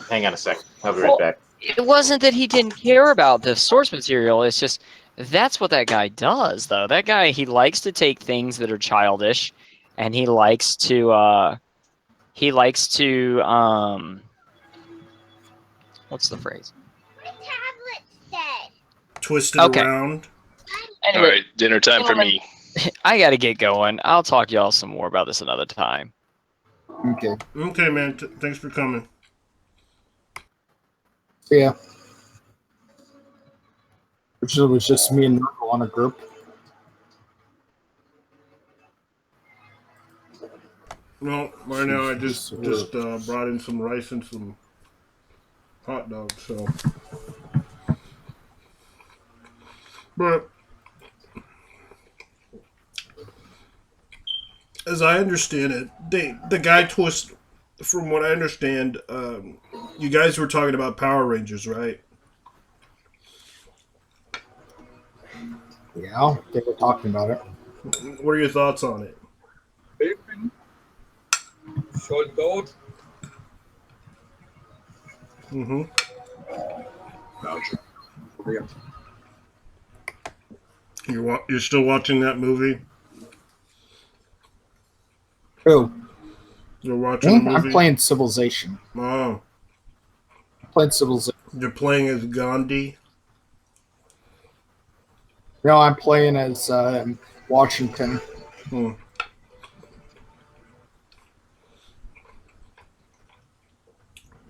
S5: Hang on a second, I'll be right
S6: Well,
S5: back.
S6: it wasn't that he didn't care about the source material. It's just that's what that guy does, though. That guy, he likes to take things that are childish, and he likes to what's the phrase?
S1: Twist it
S6: Okay.
S1: around.
S3: All
S6: Anyway,
S3: right, dinner time for
S6: gentlemen,
S3: me.
S6: I gotta get going. I'll talk to y'all some more about this another time.
S2: Okay.
S1: Okay, man. Thanks for coming.
S2: Yeah. Which was just me and Marco on a group.
S1: Well, right now I just brought in some rice and some hot dogs. So, but as I understand it, the guy twist. From what I understand, you guys were talking about Power Rangers, right?
S2: Yeah, they were talking about it.
S1: What are your thoughts on it? Mm-hmm. You're still watching that movie?
S2: Oh,
S1: You're watching the movie?
S2: I'm playing Civilization.
S1: Oh,
S2: I'm playing Civilization.
S1: you're playing as Gandhi.
S2: No, I'm playing as Washington.
S1: Hmm.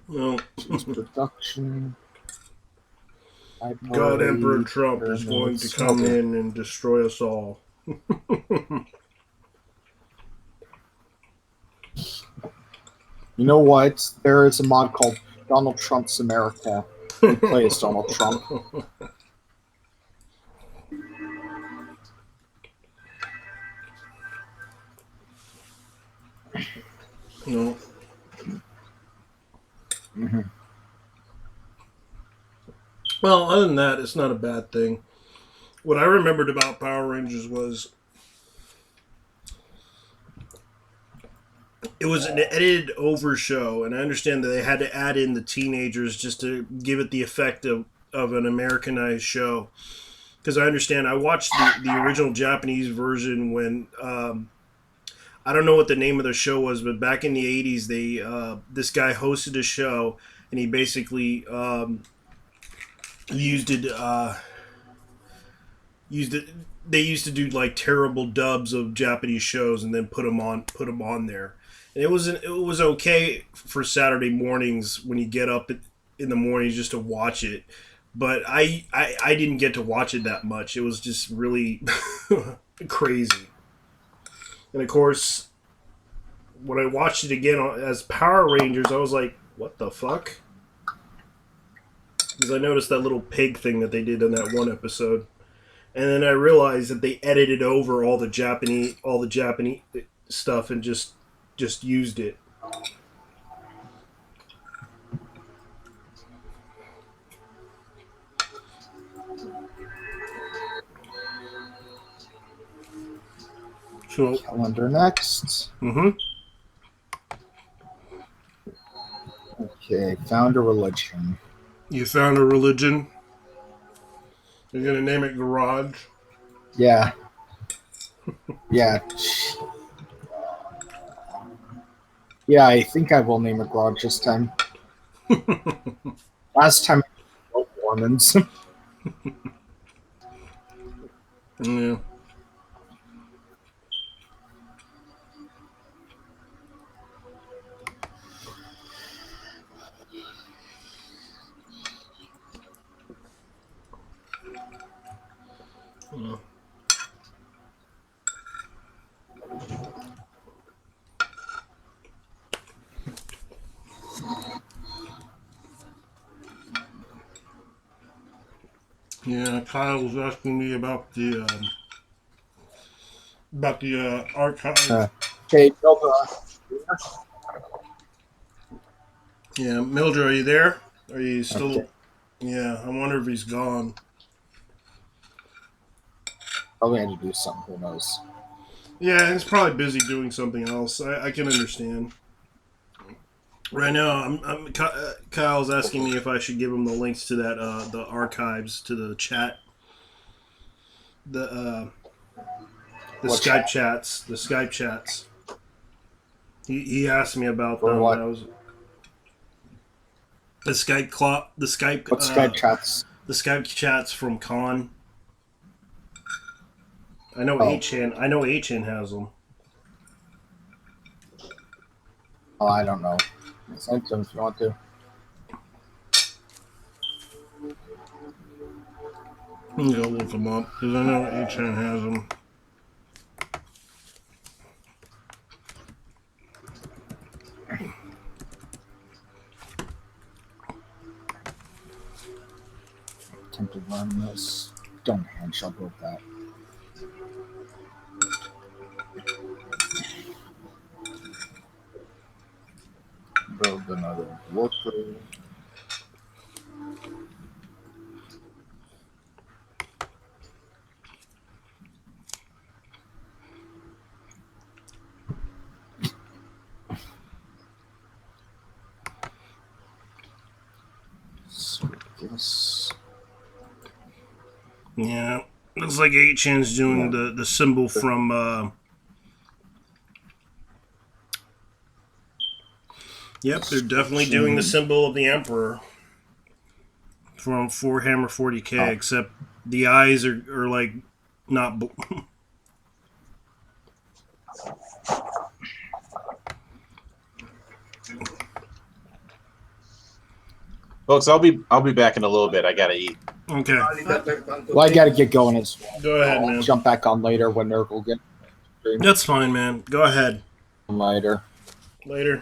S1: Well,
S2: Production.
S1: God Emperor
S2: Library,
S1: Trump is going to
S2: pyramids.
S1: come
S2: Okay.
S1: in and destroy us all.
S2: You know what? There is a mod called Donald Trump's America. You play as Donald Trump.
S1: No.
S2: Mm-hmm.
S1: Well, other than that, it's not a bad thing. What I remembered about Power Rangers was it was an edited over show, and I understand that they had to add in the teenagers just to give it the effect of an Americanized show. Because I understand, I watched the original Japanese version when I don't know what the name of the show was, but back in the '80s, they this guy hosted a show, and he basically used it. Used it. They used to do like terrible dubs of Japanese shows and then put them on there. And it was okay for Saturday mornings when you get up in the mornings just to watch it. But I didn't get to watch it that much. It was just really crazy. And of course, when I watched it again as Power Rangers, I was like, "What the fuck?" because I noticed that little pig thing that they did in that one episode, and then I realized that they edited over all the Japanese stuff and just used it. So,
S2: Calendar next.
S1: mm-hmm.
S2: Okay, found a religion.
S1: You found a religion. You're gonna name it Garage.
S2: Yeah. Yeah. Yeah, I think I will name it Garage this time. Last time I wrote Mormons.
S1: Yeah. Yeah, Kyle was asking me about the archives.
S2: Okay,
S1: Yeah, Mildred, are you there? Are you still?
S2: Okay.
S1: Yeah, I wonder if he's gone.
S2: Probably had to do something. Who knows?
S1: Yeah, he's probably busy doing something else. I can understand. Right now, Kyle's asking me if I should give him the links to that the archives to the chat, the
S2: What
S1: Skype
S2: chat?
S1: chats, the Skype chats. He asked me about
S2: For
S1: them.
S2: what?
S1: And I was the Skype
S2: What Skype chats?
S1: the Skype chats from Con. I know
S2: Oh.
S1: I know HN has them.
S2: Oh, I don't know. Send them if you want to.
S1: I'm gonna look them up because I know HN has them.
S2: Attempted run this. Don't hand shovel that. Build another worker. So this.
S1: Yeah, looks like HN's doing the symbol from. Yep, they're definitely doing the symbol of the Emperor from Warhammer 40k,
S2: Oh.
S1: except the eyes are like not.
S5: Folks, I'll be back in a little bit. I gotta eat.
S1: Okay,
S2: Well, I gotta get going as well.
S1: go ahead,
S2: I'll
S1: man.
S2: jump back on later when Nurgle will get
S1: That's fine, man. Go ahead.
S2: on later.
S1: Later.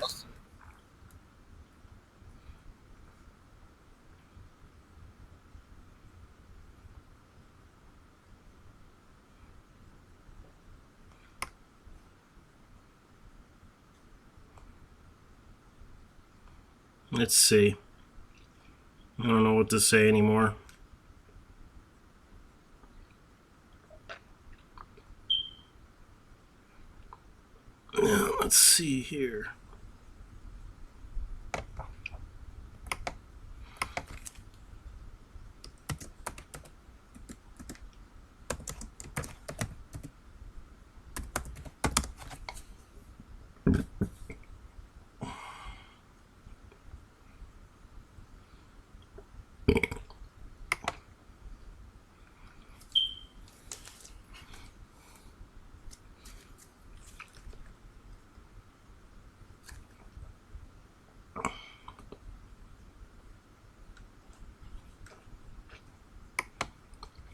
S1: Let's see. I don't know what to say anymore. Let's see here.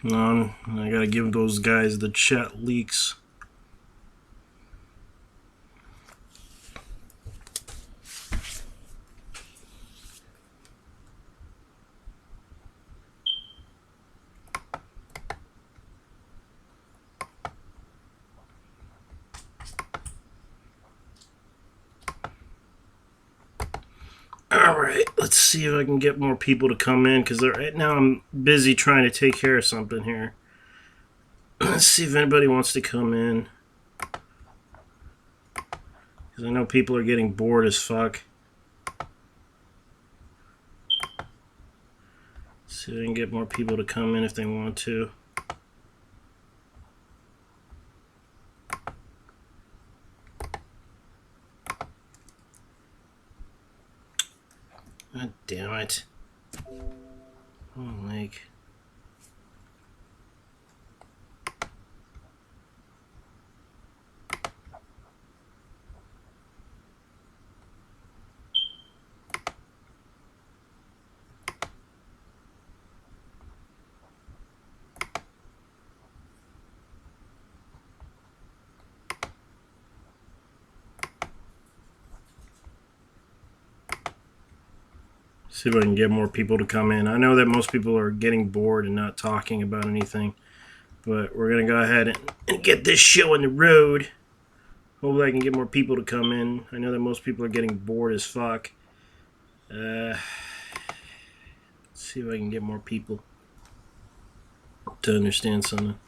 S1: I gotta give those guys the chat leaks. Alright, let's see if I can get more people to come in, because right now I'm busy trying to take care of something here. Let's see if anybody wants to come in. Because I know people are getting bored as fuck. See if I can get more people to come in if they want to. God damn it. Oh, like. See if I can get more people to come in. I know that most people are getting bored and not talking about anything, but we're going to go ahead and get this show on the road. Hopefully I can get more people to come in. I know that most people are getting bored as fuck. Let's see if I can get more people to understand something.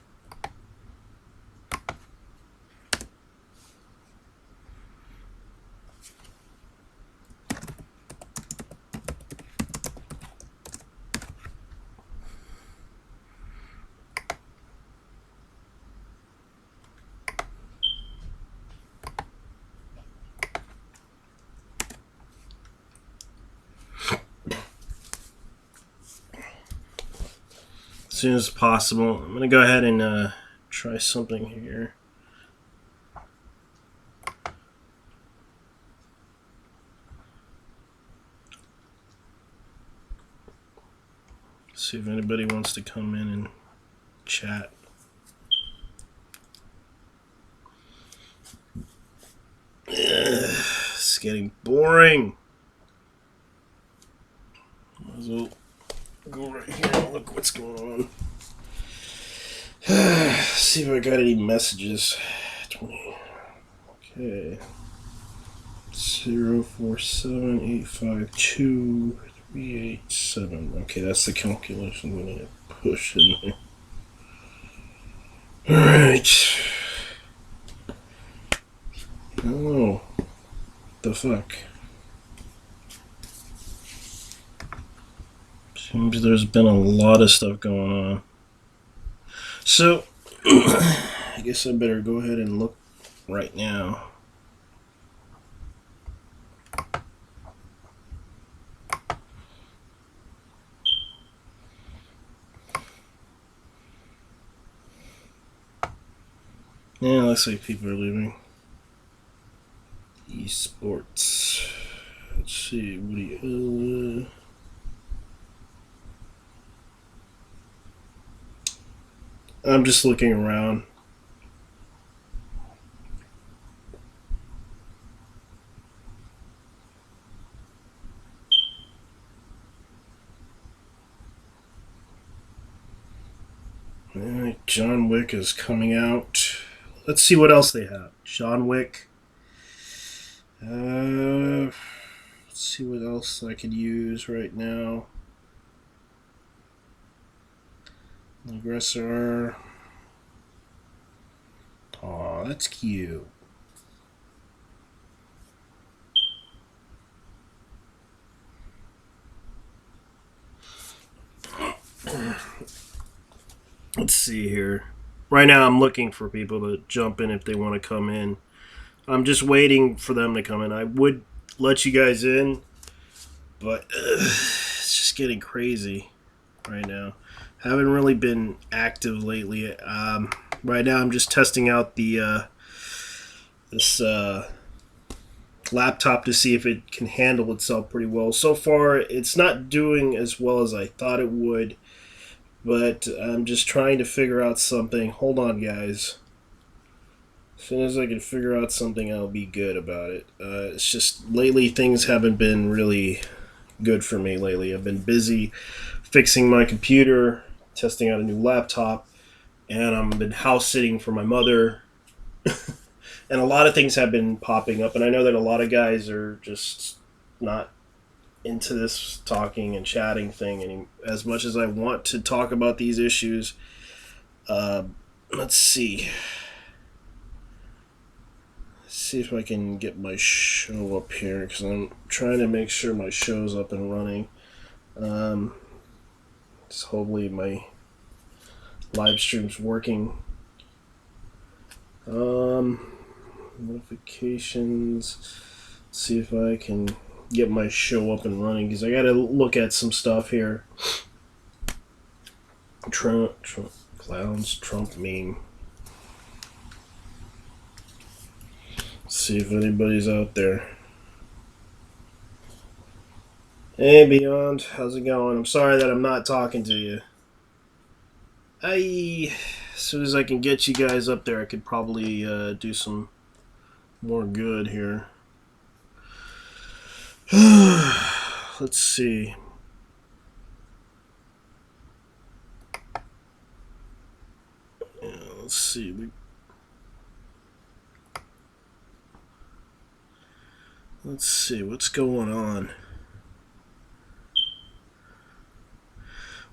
S1: As soon as possible. I'm going to go ahead and try something here. See if anybody wants to come in and chat. It's getting boring. Might as well go right here and look what's going on. See if I got any messages. 20. Okay. 047852387. Okay, that's the calculation I'm going to push in there. Alright. Oh. The fuck? Seems there's been a lot of stuff going on. So, I guess I better go ahead and look right now. Yeah, looks like people are leaving. Esports. Let's see, Woody. I'm just looking around. Alright, John Wick is coming out. Let's see what else they have. John Wick. Let's see what else I could use right now. Aggressor. Aw, that's cute. Let's see here. Right now I'm looking for people to jump in if they want to come in. I'm just waiting for them to come in. I would let you guys in, but it's just getting crazy right now. Haven't really been active lately. Right now I'm just testing out the this laptop to see if it can handle itself pretty well. So far, it's not doing as well as I thought it would, but I'm just trying to figure out something. Hold on, guys. As soon as I can figure out something, I'll be good about it. It's just lately things haven't been really good for me lately. I've been busy fixing my computer, testing out a new laptop, and I've been house sitting for my mother. And a lot of things have been popping up, and I know that a lot of guys are just not into this talking and chatting thing any as much as I want to talk about these issues. Uh, let's see. See if I can get my show up here because I'm trying to make sure my show's up and running. So hopefully my live stream's working. Notifications. Let's see if I can get my show up and running because I got to look at some stuff here. Trump clowns, Trump meme. See if anybody's out there. Hey, Beyond, how's it going? I'm sorry that I'm not talking to you. As soon as I can get you guys up there, I could probably do some more good here. Let's see. Let's see. Let's see what's going on.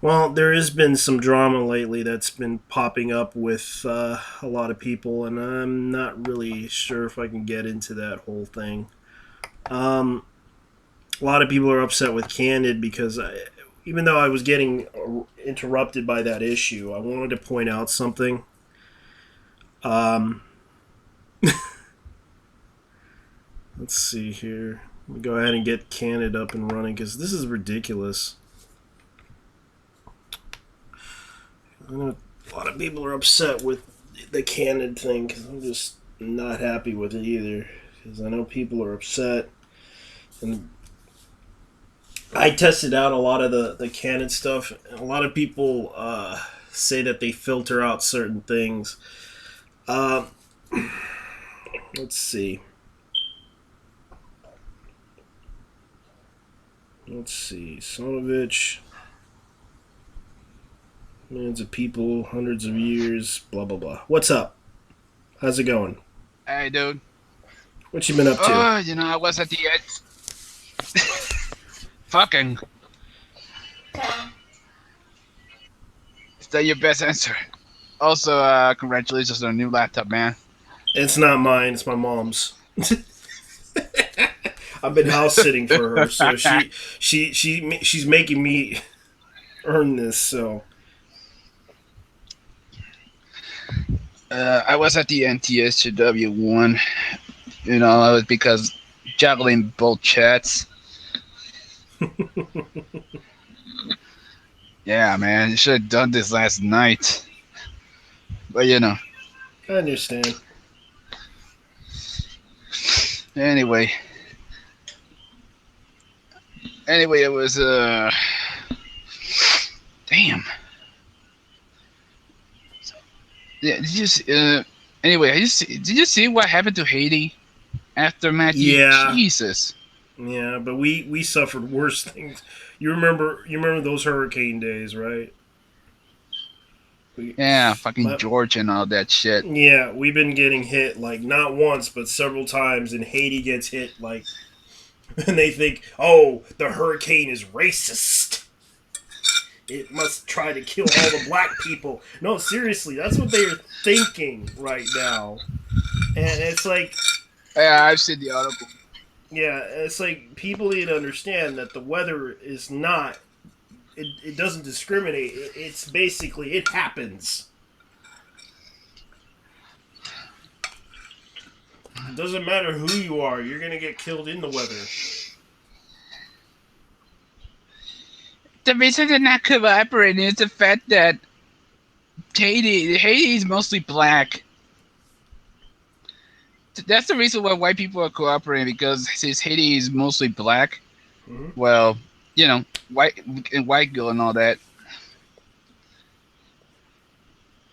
S1: Well, there has been some drama lately that's been popping up with a lot of people, and I'm not really sure if I can get into that whole thing. A lot of people are upset with Candid because even though I was getting interrupted by that issue, I wanted to point out something. Let's see here. Let me go ahead and get Candid up and running because this is ridiculous. I know a lot of people are upset with the Candid thing because I'm just not happy with it either. Because I know people are upset. And I tested out a lot of the Candid stuff. And a lot of people say that they filter out certain things. Let's see. Sonovich. Millions of people, hundreds of years, blah, blah, blah. What's up? How's it going?
S8: Hey, dude.
S1: What you been up to?
S8: I was at the edge. Fucking. Is that your best answer? Also, congratulations on a new laptop, man.
S1: It's not mine. It's my mom's. I've been house sitting for her, so she's making me earn this. So
S8: I was at the NTSW one. It was because juggling both chats. Yeah, man, you should have done this last night. But
S1: I understand.
S8: Anyway, it was damn. Yeah, did you see what happened to Haiti after Matthew?
S1: Yeah.
S8: Jesus.
S1: Yeah, but we suffered worse things. You remember those hurricane days, right?
S8: Yeah, fucking George and all that shit.
S1: Yeah, we've been getting hit like not once but several times, and Haiti gets hit like, and they think, oh, the hurricane is racist. It must try to kill all the black people. No, seriously, that's what they're thinking right now, and it's like,
S8: yeah, I've seen the article.
S1: Yeah, it's like people need to understand that the weather is not. It doesn't discriminate. It's basically it happens. It doesn't matter who you are. You're gonna get killed in the weather.
S8: The reason they're not cooperating is the fact that Haiti is mostly black. That's the reason why white people are cooperating, because since Haiti is mostly black, well, white girl and all that.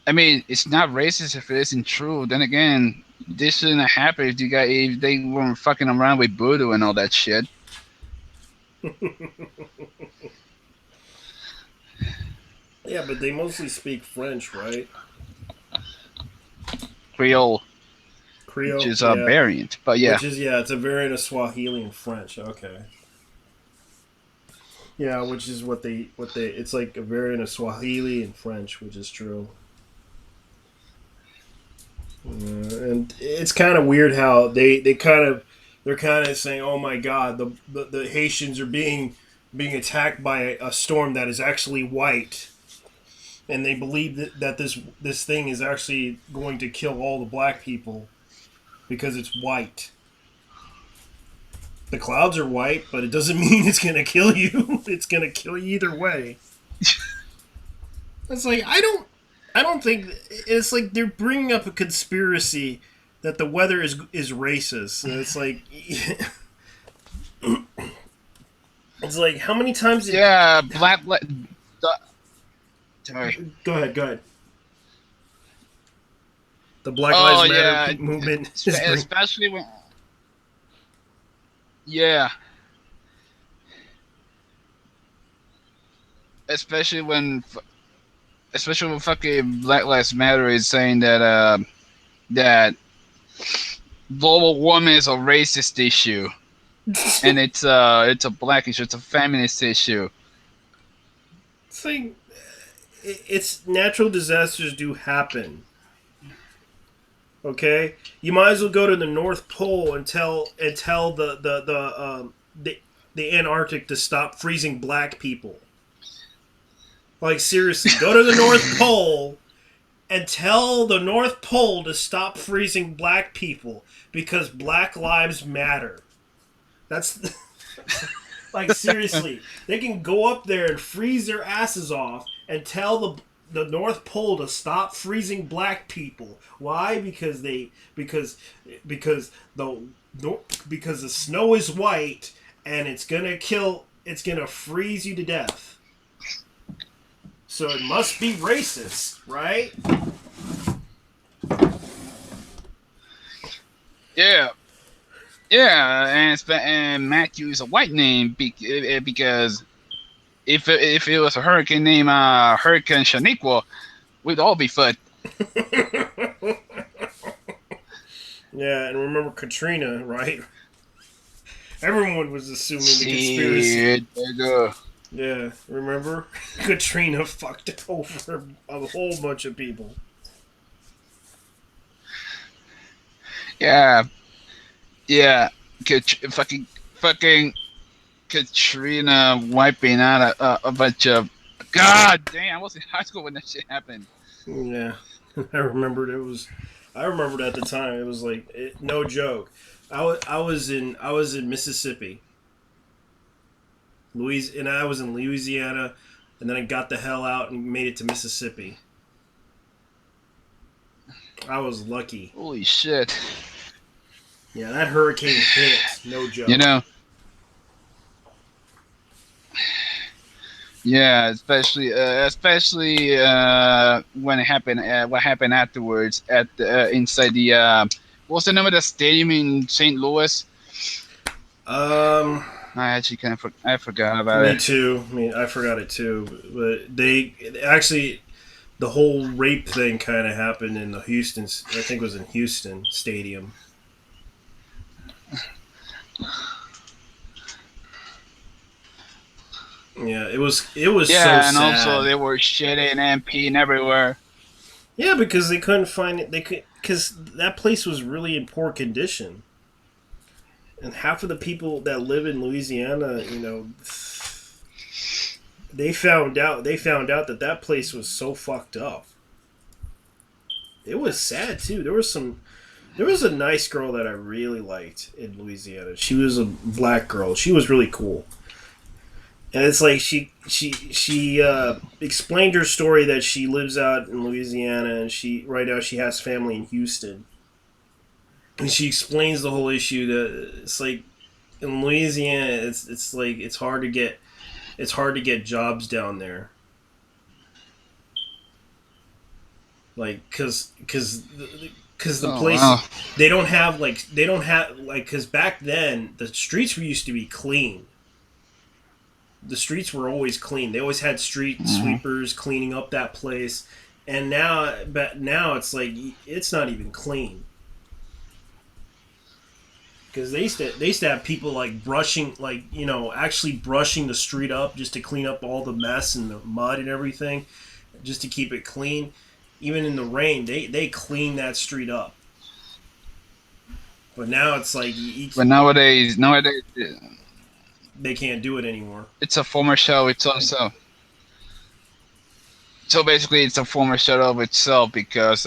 S8: I mean, it's not racist if it isn't true. Then again, this shouldn't have happened if they weren't fucking around with voodoo and all that shit.
S1: Yeah, but they mostly speak French, right?
S8: Creole,
S1: which
S8: is a variant, but yeah.
S1: It's a variant of Swahili and French. Okay. Yeah, which is what they it's like a variant of Swahili and French, which is true. And it's kind of weird how they're kind of saying, "Oh my God, the Haitians are being attacked by a storm that is actually white," and they believe that this thing is actually going to kill all the black people because it's white. The clouds are white, but it doesn't mean it's going to kill you. It's going to kill you either way. It's like I don't think it's like they're bringing up a conspiracy that the weather is racist. And it's like it's like how many times did
S8: Yeah, black. Sorry.
S1: Go ahead, go ahead. The Black
S8: Oh
S1: Lives Matter
S8: yeah,
S1: movement is
S8: especially when. Yeah, especially when, especially when fucking Black Lives Matter is saying that that global warming is a racist issue, and it's a black issue, it's a feminist issue.
S1: it's like it's natural disasters do happen. Okay, you might as well go to the North Pole and tell the Antarctic to stop freezing black people. Like seriously, go to the North Pole and tell the North Pole to stop freezing black people because Black Lives Matter. That's like seriously, they can go up there and freeze their asses off and tell the North Pole to stop freezing black people. Why? Because because the snow is white and it's gonna freeze you to death. So it must be racist, right?
S8: Yeah, yeah, and Matthew is a white name because if it was a hurricane named Hurricane Shaniqua, we'd all be fucked.
S1: Yeah, and remember Katrina, right? Everyone was assuming the conspiracy.
S8: Shit, nigga.
S1: Yeah, remember? Katrina fucked over a whole bunch of people.
S8: Yeah, yeah, fucking Katrina wiping out a bunch of. God damn! I was in high school when that shit happened.
S1: Yeah, I remembered it was. I remembered at the time it was like no joke. I was in Mississippi, and I was in Louisiana, and then I got the hell out and made it to Mississippi. I was lucky.
S8: Holy shit!
S1: Yeah, that hurricane hit. No joke.
S8: You know. Yeah, especially when it happened. What happened afterwards at inside the what's the name of the stadium in St. Louis?
S1: Um,
S8: I actually I forgot about
S1: me
S8: it.
S1: too. I mean, I forgot it too. But they actually the whole rape thing kind of happened in the Houston. I think it was in Houston Stadium. Yeah, it was. It was
S8: Yeah,
S1: so
S8: and
S1: sad.
S8: also they were shitting and peeing everywhere.
S1: Yeah, because they couldn't find it. They could because that place was really in poor condition, and half of the people that live in Louisiana, they found out. They found out that that place was so fucked up. It was sad too. There was some. There was a nice girl that I really liked in Louisiana. She was a black girl. She was really cool. And it's like she explained her story that she lives out in Louisiana and she right now she has family in Houston. And she explains the whole issue that it's like in Louisiana it's like it's hard to get jobs down there. Like cuz the
S8: Oh
S1: place
S8: wow.
S1: they don't have cuz back then the streets used to be clean. The streets were always clean. They always had street sweepers cleaning up that place, and now it's like it's not even clean Because they used to have people like brushing, like, actually brushing the street up just to clean up all the mess and the mud and everything, just to keep it clean. Even in the rain, they clean that street up. But now it's like
S8: But nowadays,
S1: they can't do it anymore.
S8: it's a former show. It's also so basically it's a former show of itself because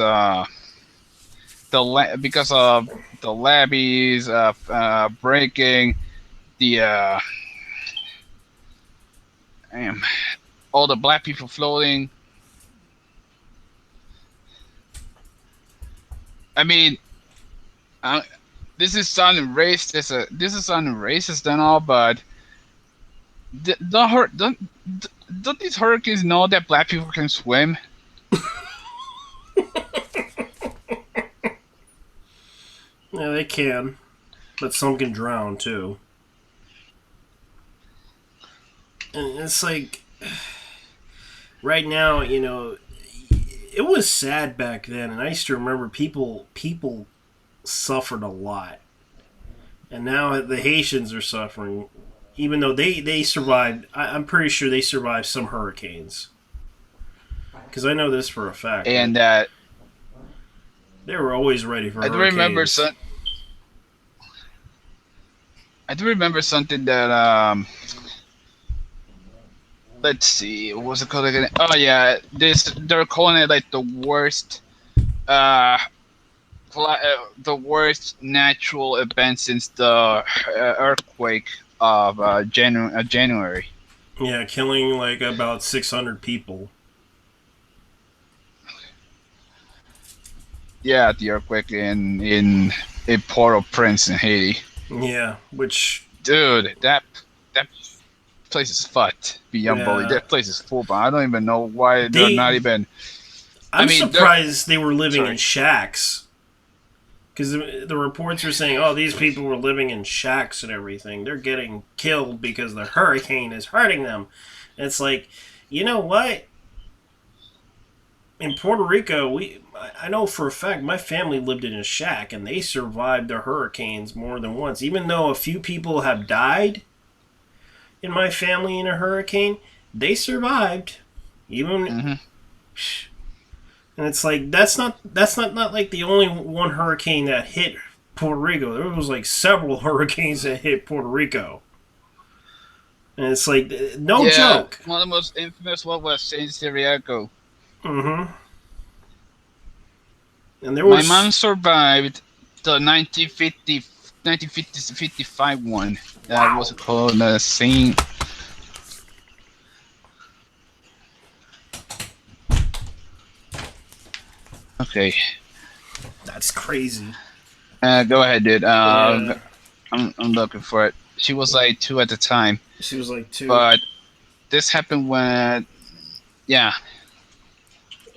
S8: because of the levees breaking the damn, all the black people floating. I mean, uh, this is sounding racist. This is sounding racist and all, but don't these hurricanes know that black people can swim?
S1: Yeah, they can, but some can drown too. And it's like, right now, it was sad back then, and I used to remember people suffered a lot, and now the Haitians are suffering, even though they survived. I'm pretty sure they survived some hurricanes, because I know this for a fact.
S8: And
S1: they were always ready for
S8: I do
S1: hurricanes.
S8: remember I do remember something that let's see, what was it called again? Oh yeah, they're calling it like the worst natural event since the earthquake of January.
S1: Yeah, killing like about 600 people.
S8: Yeah, the earthquake in Port-au-Prince in Haiti.
S1: Yeah, which,
S8: Dude, that place is fucked beyond belief.
S1: yeah,
S8: That place is full, but I don't even know why they're not even.
S1: I'm
S8: I mean,
S1: surprised they were living
S8: sorry.
S1: in shacks. Because the reports are saying, oh, these people were living in shacks and everything. They're getting killed because the hurricane is hurting them. And it's like, you know what? In Puerto Rico, I know for a fact my family lived in a shack and they survived the hurricanes more than once. Even though a few people have died in my family in a hurricane, they survived. Even
S8: Mm-hmm.
S1: And it's like that's not like the only one hurricane that hit Puerto Rico. There was like several hurricanes that hit Puerto Rico. And it's like no joke.
S8: One of the most infamous one was Saint Cyriaco.
S1: Mm-hmm. And there
S8: My
S1: was
S8: mom survived the 1955 one. That was called Saint. Okay.
S1: that's crazy.
S8: Go ahead, dude.
S1: Yeah.
S8: I'm looking for it. She was like 2 at the time,
S1: She was like 2.
S8: but this happened when, yeah.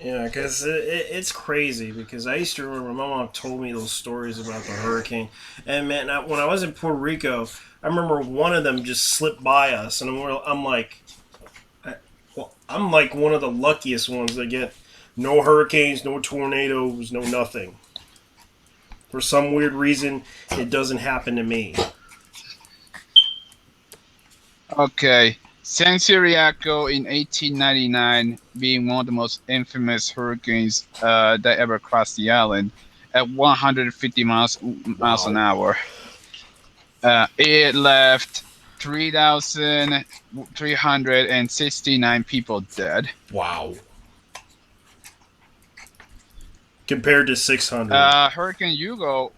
S1: Yeah, because it's crazy. Because I used to remember my mom told me those stories about the hurricane, and man, when I was in Puerto Rico, I remember one of them just slipped by us, and I'm like, I'm like one of the luckiest ones that get no hurricanes, no tornadoes, no nothing. For some weird reason, it doesn't happen to me.
S8: Okay. San Cyriaco in 1899 being one of the most infamous hurricanes that ever crossed the island at 150 miles an hour. It left 3,369 people dead.
S1: Wow. Compared to 600.
S8: Hurricane Hugo,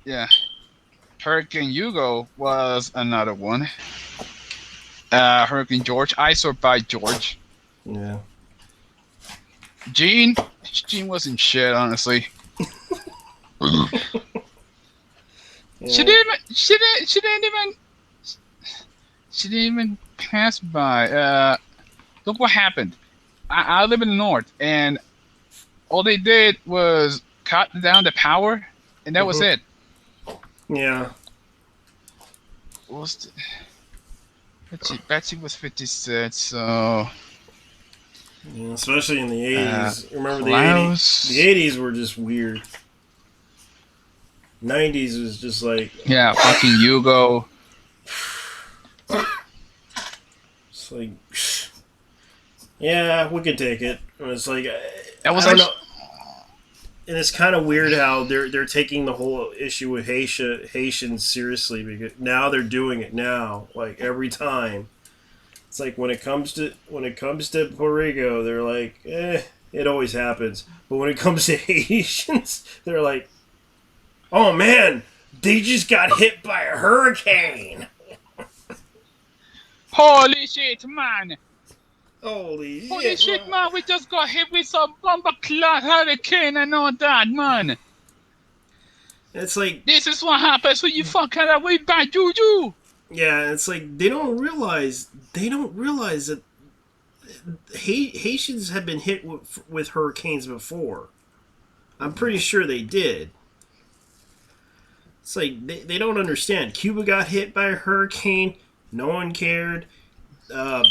S8: yeah. Hurricane Hugo was another one. Hurricane George, I survived George.
S1: Yeah.
S8: Gene wasn't shit, honestly.
S1: Yeah.
S8: She didn't even pass by. Look what happened. I live in the north, and all they did was cut down the power, and that was it.
S1: Yeah.
S8: What was Betsy was 56, so
S1: Yeah, especially in the 80s. Remember the
S8: Klaus.
S1: 80s? The 80s were just weird. 90s was just like
S8: Yeah, fucking Hugo.
S1: it's like yeah, we could take it. It's like
S8: That was
S1: I don't
S8: actually,
S1: know. And it's kind of weird how they're taking the whole issue with Haitians seriously because now they're doing it now, like every time. It's like when it comes to Puerto Rico, they're like, it always happens. But when it comes to Haitians, they're like, oh man, they just got hit by a hurricane.
S8: holy shit, man!
S1: Holy
S8: Holy
S1: shit,
S8: shit, man! We just got hit with some bomber clot hurricane and all that, man.
S1: It's like
S8: This is what happens when you fuck out with bad juju.
S1: yeah, it's like they don't realize that Haitians have been hit with hurricanes before. I'm pretty sure they did. It's like they don't understand. Cuba got hit by a hurricane. No one cared. What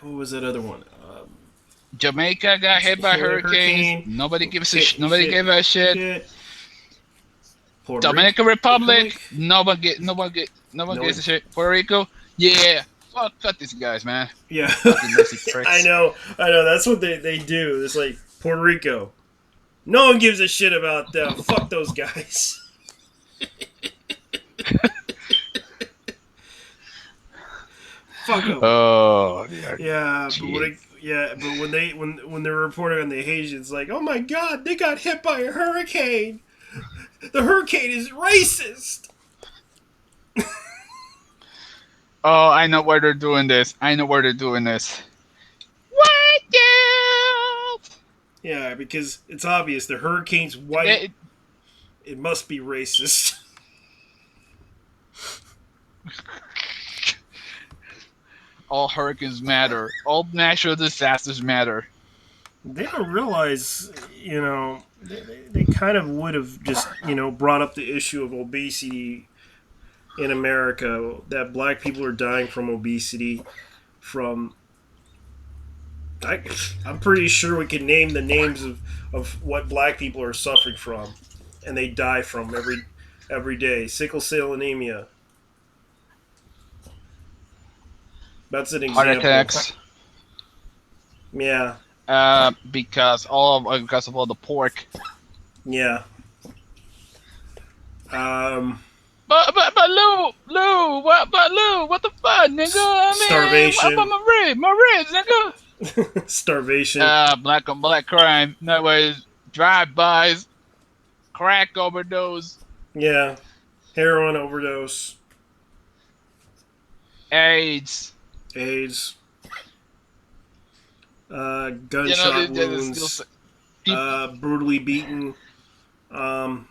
S1: was that other one?
S8: Jamaica got hit by hurricanes. Nobody gives a nobody gave a shit. Dominican Republic, nobody gives a shit. Puerto Rico, yeah, fuck, cut these guys, man.
S1: Yeah,
S8: Fucking messy pricks.
S1: I know. That's what they do. It's like Puerto Rico. No one gives a shit about them. Fuck those guys. Fuck them.
S8: Oh,
S1: yeah, but when they're reporting on the Haitians, like, oh my god, they got hit by a hurricane. The hurricane is racist.
S8: Oh, I know where they're doing this. What out!
S1: Yeah, because it's obvious the hurricane's white. It must be racist.
S8: All hurricanes matter. All natural disasters matter.
S1: They don't realize, they kind of would have just, brought up the issue of obesity in America, that black people are dying from obesity from... I'm pretty sure we can name the names of what black people are suffering from, and they die from every day. Sickle cell anemia. That's an example.
S8: Heart attacks.
S1: Yeah.
S8: Because of all the pork.
S1: Yeah.
S8: But Lou, what the fuck, nigga? I mean,
S1: Starvation.
S8: My ribs, nigga.
S1: Starvation.
S8: Black on black crime. That was drive-bys, crack overdose.
S1: Yeah. Heroin overdose.
S8: AIDS.
S1: Gunshot wounds. Brutally beaten.
S8: Put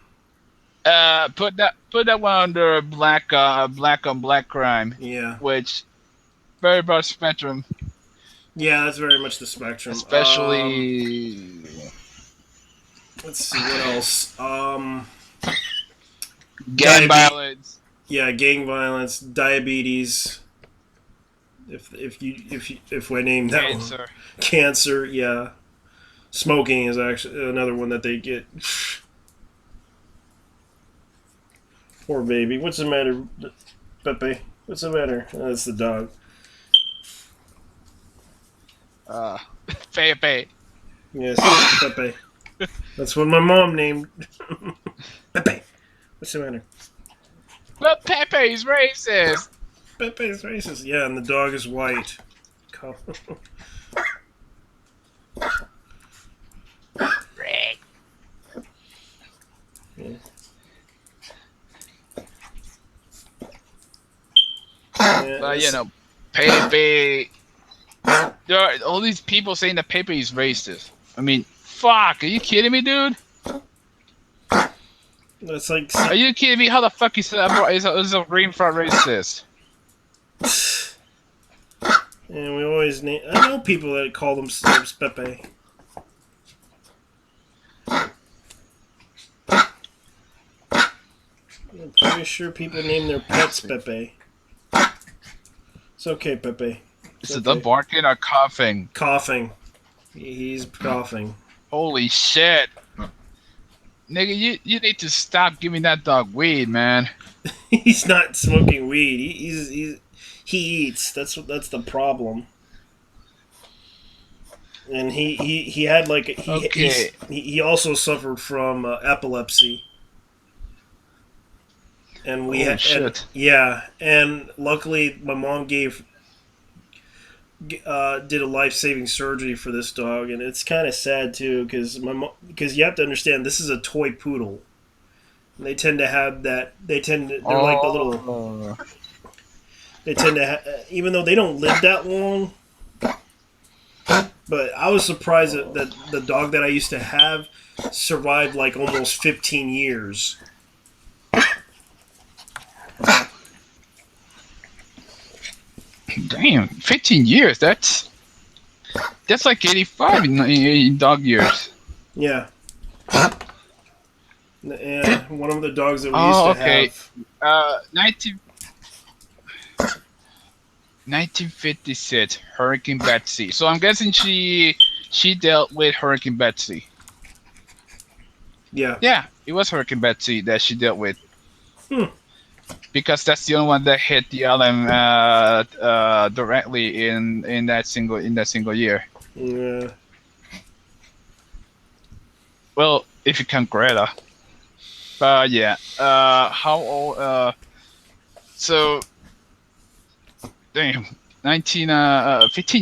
S8: that one under black on black crime.
S1: Yeah.
S8: Which very broad spectrum.
S1: Yeah, that's very much the spectrum.
S8: Especially.
S1: Let's see what else.
S8: Gang violence.
S1: Yeah, gang violence, diabetes. If I name that
S8: Cancer.
S1: one. Cancer, yeah. Smoking is actually another one that they get. Poor baby. What's the matter, Pepe? What's the matter? Oh, that's the dog.
S8: Pepe.
S1: Yes, Pepe. That's what my mom named. Pepe. What's the matter?
S8: But Pepe's racist.
S1: Pepe's racist. Yeah, and the dog is white. Yeah.
S8: But Pepe. There are all these people saying that Pepe is racist. I mean, fuck, are you kidding me, dude?
S1: That's like.
S8: Are you kidding me? How the fuck is a green front racist?
S1: And we always name. I know people that call themselves Pepe. I'm pretty sure people name their pets Pepe. It's okay, Pepe.
S8: Is it the barking or coughing?
S1: Coughing. He's coughing.
S8: Holy shit. nigga, you need to stop giving that dog weed, man.
S1: He's not smoking weed. He eats. That's the problem. And he had like
S8: Okay.
S1: he also suffered from epilepsy. And we
S8: Oh
S1: had and
S8: shit.
S1: yeah, and luckily my mom did a life saving surgery for this dog, and it's kind of sad too because you have to understand this is a toy poodle. And they tend to have that. They're like the little.
S8: Oh.
S1: They tend to even though they don't live that long. But I was surprised that the dog that I used to have survived like almost 15 years.
S8: Damn, 15 years. That's like 85 in dog years.
S1: Yeah. Yeah, one of the dogs that we used
S8: Oh,
S1: to
S8: okay.
S1: have.
S8: 1956, Hurricane Betsy. So I'm guessing she dealt with Hurricane Betsy.
S1: Yeah.
S8: Yeah, it was Hurricane Betsy that she dealt with.
S1: Hmm.
S8: Because that's the only one that hit the island directly in that single year.
S1: Yeah.
S8: Well, if you count Greta. But yeah, how old? So damn, 15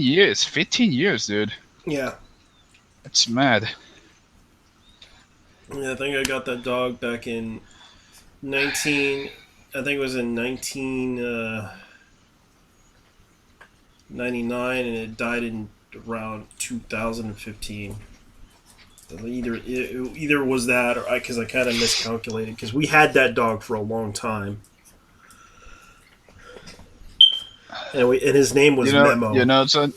S8: years, 15 years, dude.
S1: Yeah.
S8: That's mad.
S1: Yeah, I think I got that dog back in 19. I think it was in 1999, and it died in around 2015. Either was that, or because I kind of miscalculated because we had that dog for a long time, and his name was
S8: You
S1: Memo.
S8: know. So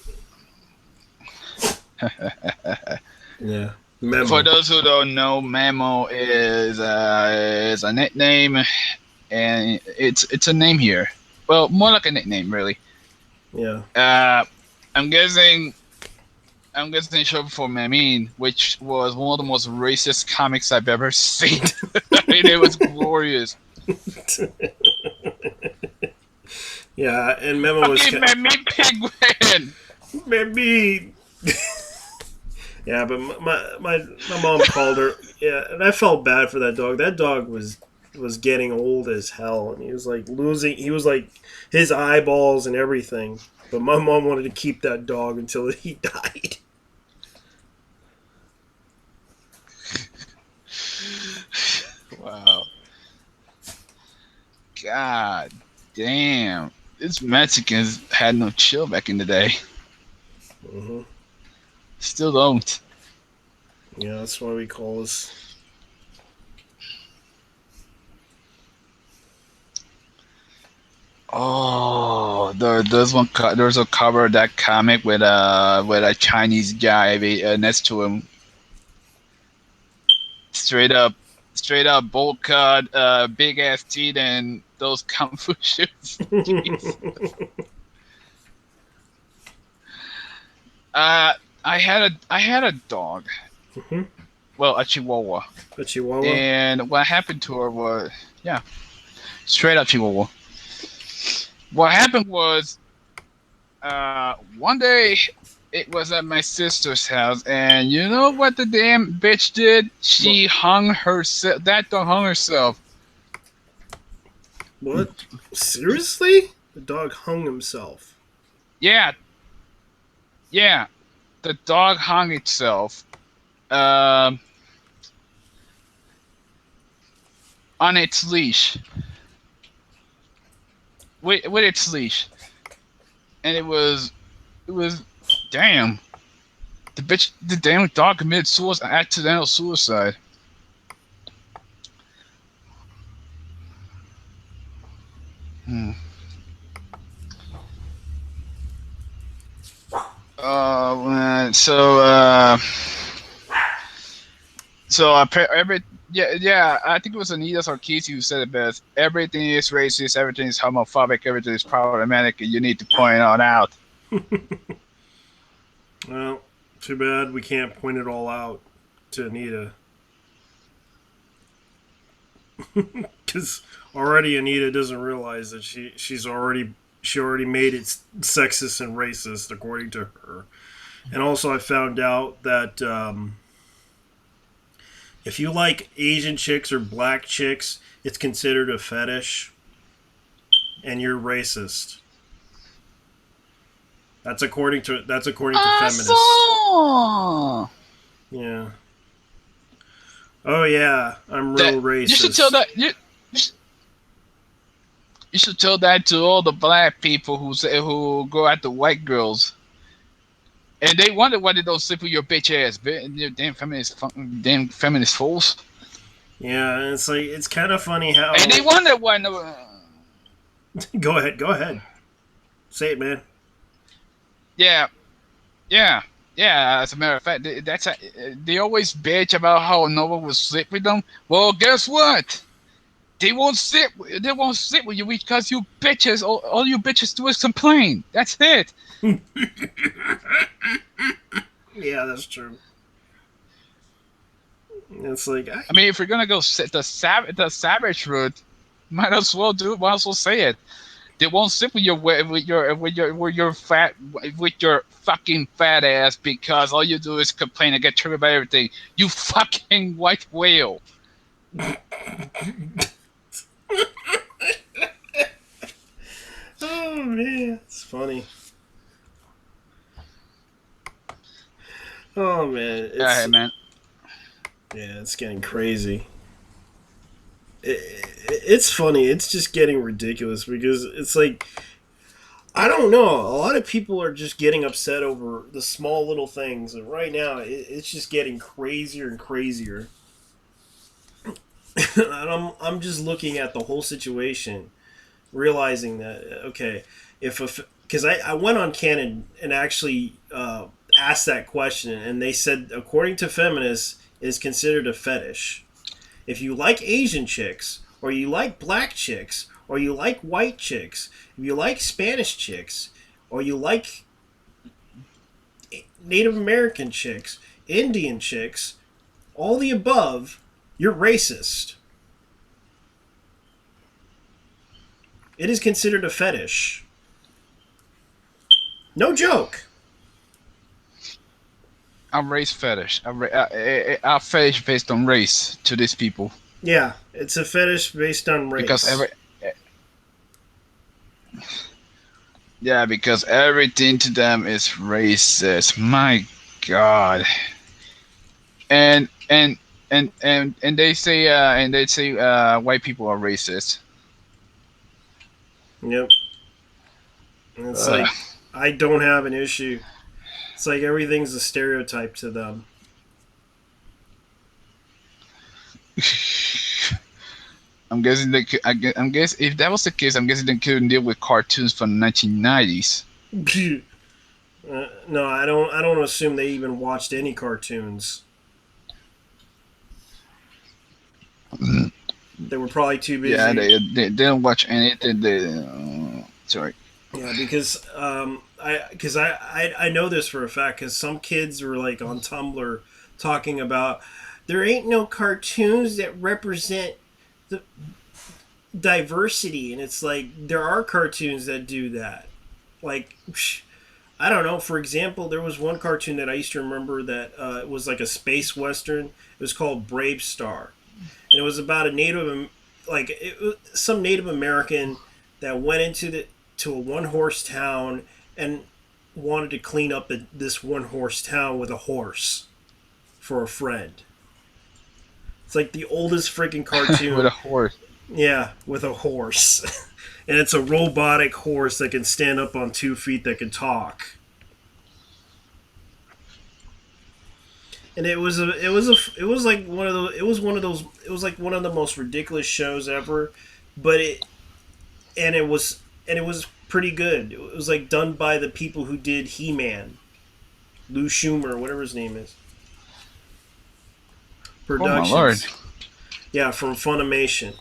S1: Yeah,
S8: for
S1: Memo.
S8: those who don't know, Memo is a nickname, and it's a name here. Well, more like a nickname, really.
S1: Yeah.
S8: I'm guessing. I'm guessing short for Memin, which was one of the most racist comics I've ever seen. I mean, it was glorious.
S1: Yeah, and Memo was
S8: Fucking Memin Penguin!
S1: maybe. Yeah, but my mom called her. Yeah, and I felt bad for that dog. That dog was getting old as hell, and he was like losing. He was like his eyeballs and everything. But my mom wanted to keep that dog until he died.
S8: Wow. God damn. These Mexicans had no chill back in the day.
S1: Hmm.
S8: Still don't.
S1: Yeah, that's why we call this.
S8: Oh, there's a cover of that comic with a Chinese guy next to him. Straight up, straight up bowl cut, big ass teeth, and those kung fu shoes. Jeez. I had a dog.
S1: Hmm.
S8: Well, a Chihuahua.
S1: A Chihuahua.
S8: And what happened to her was, yeah, straight up Chihuahua. What happened was, one day it was at my sister's house, and you know what the damn bitch did? She hung herself. That dog hung herself.
S1: What? Seriously? The dog hung himself.
S8: Yeah, yeah. The dog hung itself. Um, on its leash. With its leash, and it was, damn. The damn dog committed suicide, accidental suicide. Hmm. Man, every yeah, I think it was Anita Sarkeesian who said it best. Everything is racist, everything is homophobic, everything is problematic, and you need to point it out.
S1: Well, too bad we can't point it all out to Anita. Because already Anita doesn't realize that she already made it sexist and racist according to her. And also, I found out that if you like Asian chicks or black chicks, it's considered a fetish, and you're racist. That's according to feminists.
S8: Awesome.
S1: Yeah. Oh yeah, I'm
S8: That
S1: real
S8: you should tell
S1: racist.
S8: that you should tell that to all the black people who go after white girls, and they wonder why they don't sleep with your bitch ass, you damn feminist fools,
S1: Yeah, and it's kind of funny
S8: and they
S1: how.
S8: wonder why no.
S1: Go ahead, say it, man.
S8: Yeah, yeah, yeah. As a matter of fact, they always bitch about how no one will sleep with them. Well, guess what? They won't sit. They won't sit with you because you bitches. All you bitches do is complain. That's it.
S1: Yeah, that's true. It's like
S8: I mean, if you're gonna go the savage route, might as well say it. They won't sit with your fat with your fucking fat ass because all you do is complain and get triggered by everything. You fucking white whale.
S1: oh man, it's funny. Oh man,
S8: Hey man.
S1: yeah, it's getting crazy. It's funny. It's just getting ridiculous because it's like I don't know. A lot of people are just getting upset over the small little things, and right now it's just getting crazier and crazier. and I'm just looking at the whole situation, realizing that okay, if because I went on Canon and actually asked that question, and they said according to feminists is considered a fetish. If you like Asian chicks, or you like black chicks, or you like white chicks, if you like Spanish chicks, or you like Native American chicks, Indian chicks, all the above, you're racist. It is considered a fetish. No joke.
S8: I'm race fetish. I fetish based on race to these people
S1: Yeah, it's a fetish based on
S8: because
S1: race.
S8: because everything to them is racist. My God. And they say white people are racist.
S1: Yep. And it's
S8: Ugh.
S1: like I don't have an issue. It's like everything's a stereotype to them.
S8: I'm guessing I'm guess if that was the case, I'm guessing they couldn't deal with cartoons from the 1990s.
S1: No, I don't. I don't assume they even watched any cartoons. They were probably too
S8: Yeah,
S1: busy.
S8: they didn't watch anything. Sorry.
S1: Yeah, because I know this for a fact because some kids were like on Tumblr talking about there ain't no cartoons that represent the diversity, and it's like there are cartoons that do that. Like I don't know. For example, there was one cartoon that I used to remember that was like a space western. It was called Brave Star, and it was about a some Native American that went to a one horse town and wanted to clean up this one horse town with a horse for a friend. It's like the oldest freaking
S8: With a
S1: cartoon.
S8: horse.
S1: Yeah, with a horse. and it's a robotic horse that can stand up on 2 feet that can talk. And it was like one of those it was like one of the most ridiculous shows ever, but it was pretty good. It was like done by the people who did He-Man, Lou Schumer, whatever his name is.
S8: Oh my lord.
S1: Productions. Yeah, from Filmation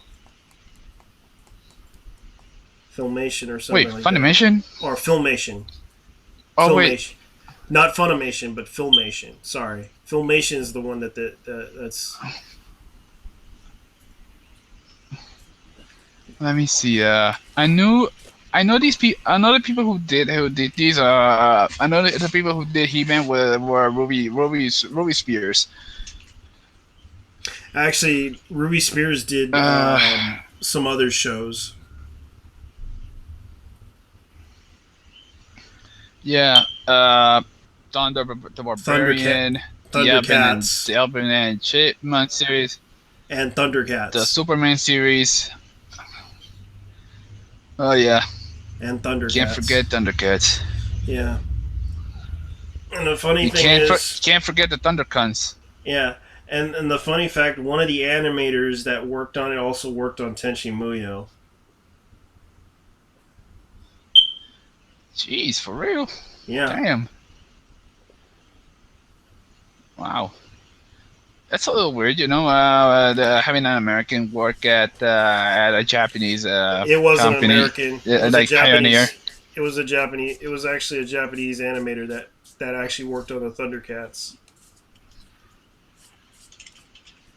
S1: or something
S8: Wait,
S1: like that.
S8: Funimation?
S1: Or Filmation.
S8: Oh wait.
S1: Filmation. Not Funimation, but Filmation. Sorry. Filmation is the one that's
S8: Let me see. I know these people. I know the people who did these. I know the people who did He-Man were Ruby Spears.
S1: Actually, Ruby Spears did
S8: Uh,
S1: some other shows.
S8: yeah. Thunder the
S1: Thundercat,
S8: Barbarian,
S1: Thundercats,
S8: the Alvin and Chipmunk series,
S1: and
S8: the
S1: Thundercats,
S8: Superman series. Oh yeah,
S1: and
S8: can't
S1: Thundercats.
S8: forget Thundercats.
S1: Yeah. And the funny thing
S8: You
S1: is,
S8: can't forget the Thundercons.
S1: yeah, and the funny fact, one of the animators that worked on it also worked on Tenchi Muyo.
S8: Jeez, for real?
S1: Yeah,
S8: Damn. Wow. That's a little weird, having an American work at a Japanese
S1: it was an
S8: company,
S1: American. It was a
S8: like Pioneer.
S1: Japanese. It was a Japanese. It was actually a Japanese animator that actually worked on the Thundercats.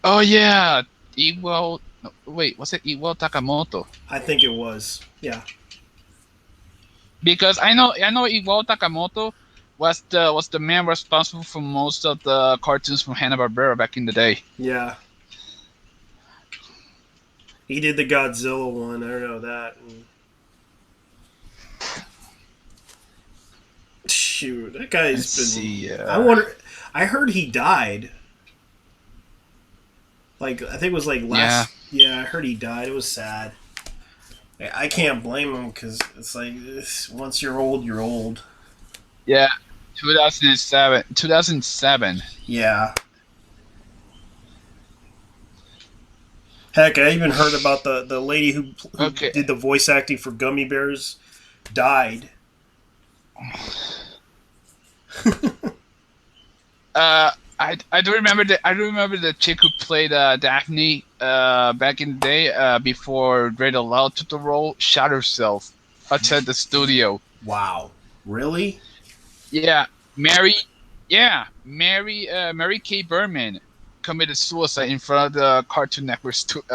S8: Oh yeah, Iwo. No, wait, was it Iwo Takamoto?
S1: I think it was. Yeah.
S8: Because I know Iwo Takamoto was the man responsible for most of the cartoons from Hanna-Barbera back in the day.
S1: Yeah. He did the Godzilla one. I don't know that. And shoot, that guy's
S8: Let's
S1: been.
S8: see.
S1: I wonder. I heard he died. Like I think it was like
S8: Yeah,
S1: last. Yeah, I heard he died. It was sad. I can't blame him because it's like once you're old, you're old.
S8: yeah, 2007, 2007.
S1: Yeah. Heck, I even heard about the lady who
S8: Okay.
S1: did the voice acting for Gummy Bears died.
S8: I do remember the chick who played Daphne back in the day before Greta Lau took the role shot herself outside the studio.
S1: Wow. Really?
S8: Yeah, Mary. Yeah, Mary Kay Berman committed suicide in front of the Cartoon Network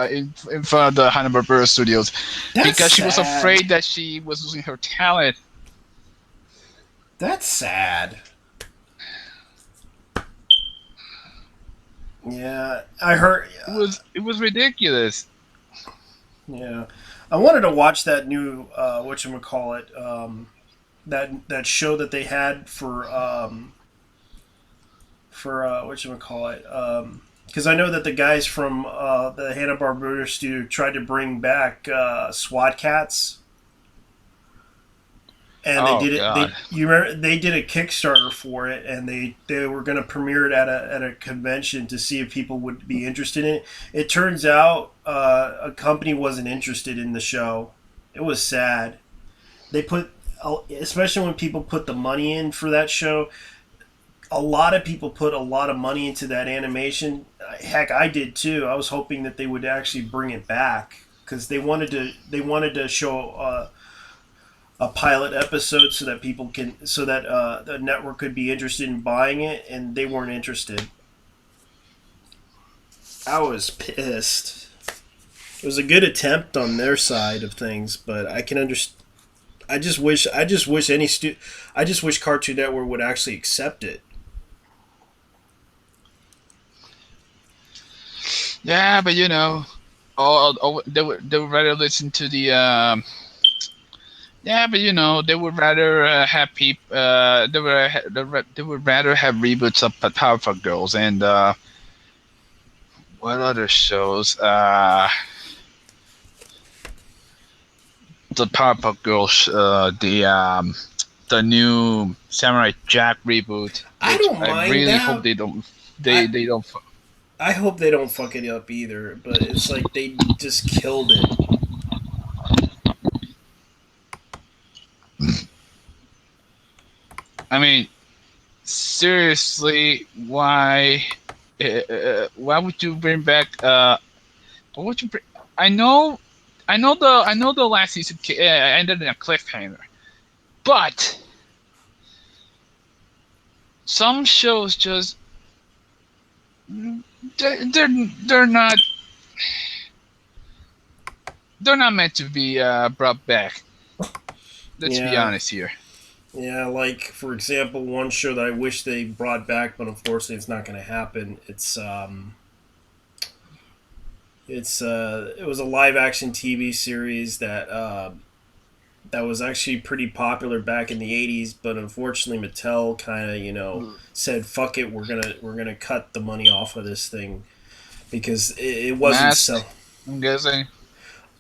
S8: in front of the Hanna-Barbera studios
S1: That's
S8: because she was
S1: sad.
S8: afraid that she was losing her talent.
S1: That's sad. Yeah, I heard.
S8: It was ridiculous.
S1: Yeah, I wanted to watch that new whatchamacallit, that show that they had for whatchamacallit, because I know that the guys from the Hanna Barbera studio tried to bring back SWAT cats. And they
S8: Oh
S1: did it.
S8: God.
S1: You remember they did a Kickstarter for it, and they were going to premiere it at a convention to see if people would be interested in it. It turns out a company wasn't interested in the show. It was sad. They put, especially when people put the money in for that show. A lot of people put a lot of money into that animation. Heck, I did too. I was hoping that they would actually bring it back because they wanted to show. A pilot episode so that people can so that the network could be interested in buying it, and they weren't interested. I was pissed. It was a good attempt on their side of things, but I can understand. I just wish Cartoon Network would actually accept it.
S8: Yeah, but they would rather listen to the. Yeah, but they would rather have people. They would rather have reboots of Powerpuff Girls and what other shows? The Powerpuff Girls, the new Samurai Jack reboot,
S1: I
S8: which
S1: don't
S8: I
S1: mind
S8: really hope
S1: that.
S8: they don't.
S1: I
S8: They don't.
S1: I hope they don't fuck it up either. But it's like they just killed it.
S8: I mean, seriously, why? Why would you bring back? What would you bring? I know, I know the last season ended in a cliffhanger, but some shows just they're not. they're not meant to be brought back. Let's be
S1: Yeah.
S8: honest here.
S1: Yeah, like for example, one show that I wish they brought back, but unfortunately, it's not going to happen. It was a live action TV series that was actually pretty popular back in the '80s, but unfortunately, Mattel kind of said, "Fuck it, we're gonna cut the money off of this thing because it wasn't
S8: Mask,
S1: so."
S8: I'm guessing.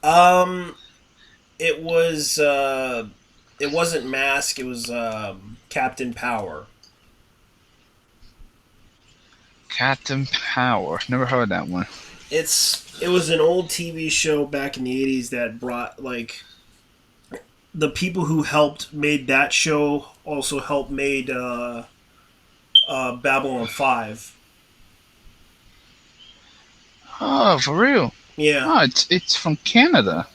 S1: Um, it was it wasn't Mask. It was Captain Power.
S8: Captain Power. Never heard that one.
S1: It was an old TV show back in the '80s that brought like the people who helped made that show also helped made Babylon 5.
S8: Oh, for real?
S1: Yeah.
S8: Oh, it's from Canada.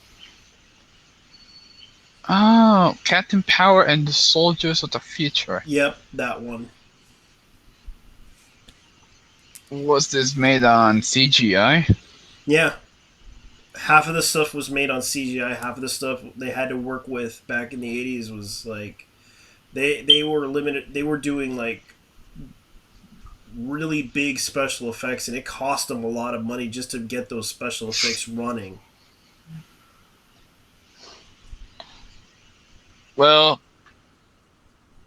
S8: Oh, Captain Power and the Soldiers of the Future.
S1: Yep, that one.
S8: Was this made on CGI?
S1: Yeah. Half of the stuff was made on CGI. Half of the stuff they had to work with back in the '80s was like they were limited. They were doing like really big special effects, and it cost them a lot of money just to get those special effects running.
S8: Well,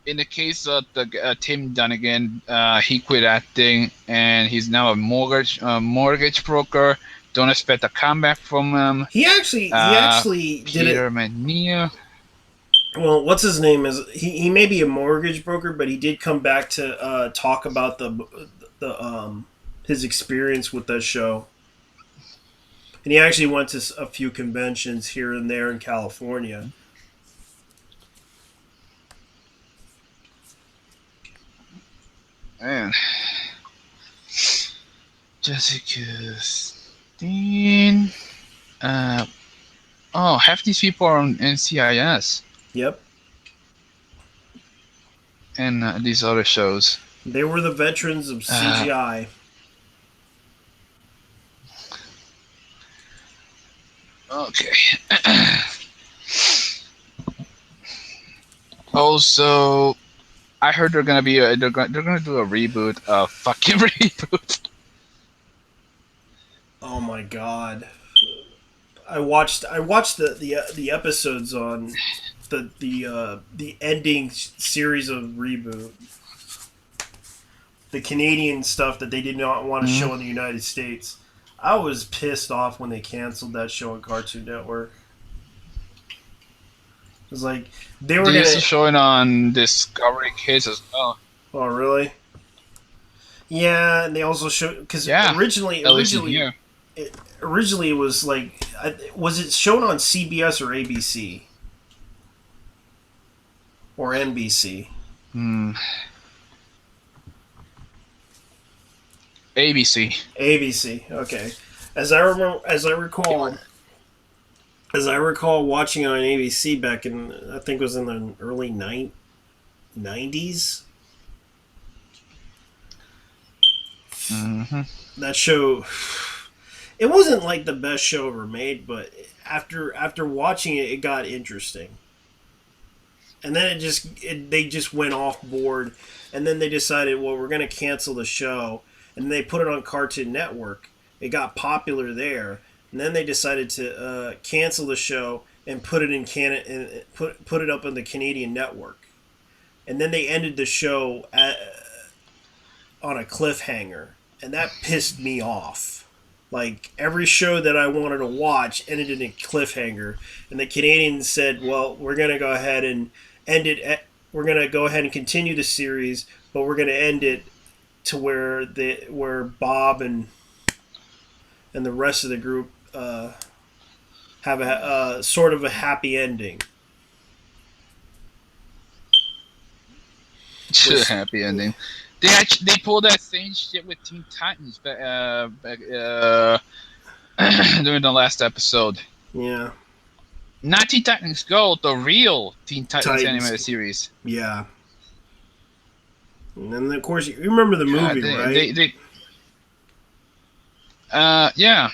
S8: in the case of the Tim Dunnigan, he quit acting and he's now a mortgage broker. Don't expect a comeback from him.
S1: He actually did it.
S8: Peter Mania.
S1: Well, what's his name is he may be a mortgage broker, but he did come back to talk about the his experience with that show, and he actually went to a few conventions here and there in California.
S8: Man. Jessica Steen. Half these people are on NCIS
S1: Yep,
S8: and these other shows.
S1: they were the veterans of CGI.
S8: Okay. Also, I heard they're gonna be they're gonna do a reboot. A fucking reboot.
S1: Oh my god! I watched the episodes on the ending series of Reboot. The Canadian stuff that they did not want to show in the United States. I was pissed off when they canceled that show on Cartoon Network. It was like they were
S8: They
S1: gonna.
S8: used to show it on Discovery Kids as well.
S1: Oh really? Yeah, and they also showed because
S8: Yeah,
S1: originally
S8: at least in here.
S1: originally it was like was it shown on CBS or ABC or NBC?
S8: ABC.
S1: ABC. Okay. As I recall watching it on ABC back in I think it was in the early 90s. That show it wasn't like the best show ever made, but after watching it, it got interesting. And then they just went off board, and then they decided, well, we're going to cancel the show, and they put it on Cartoon Network. It got popular there, and then they decided to cancel the show and put it in Canada and put it up on the Canadian network, and then they ended the show on a cliffhanger, and that pissed me off. Like every show that I wanted to watch ended in a cliffhanger, and the Canadians said, "Well, we're going to go ahead and end it. We're going to go ahead and continue the series, but we're going to end it to where Bob and the rest of the group have a sort of a happy ending."
S8: Happy ending. They pulled that same shit with Teen Titans back during the last episode.
S1: Yeah.
S8: Not Teen Titans Go, the real Teen Titans
S1: Titans.
S8: animated series.
S1: Yeah. And then of course you remember the movie, right?
S8: Yeah.
S1: Yeah.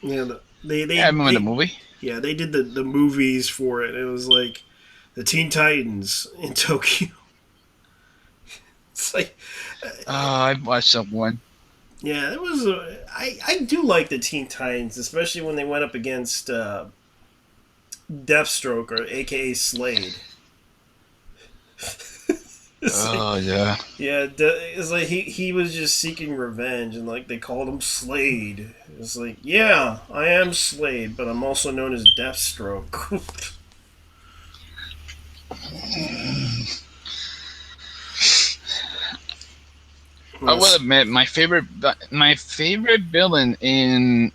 S8: I remember the movie.
S1: Yeah, they did the movies for it. It was like the Teen Titans in Tokyo. It's like,
S8: Oh, I watched that one.
S1: yeah, it was. I do like the Teen Titans, especially when they went up against Deathstroke, or AKA Slade. It's like,
S8: Oh yeah.
S1: yeah, it's like he was just seeking revenge, and like they called him Slade. It's like, yeah, I am Slade, but I'm also known as Deathstroke.
S8: I will
S1: Yes,
S8: admit my favorite villain in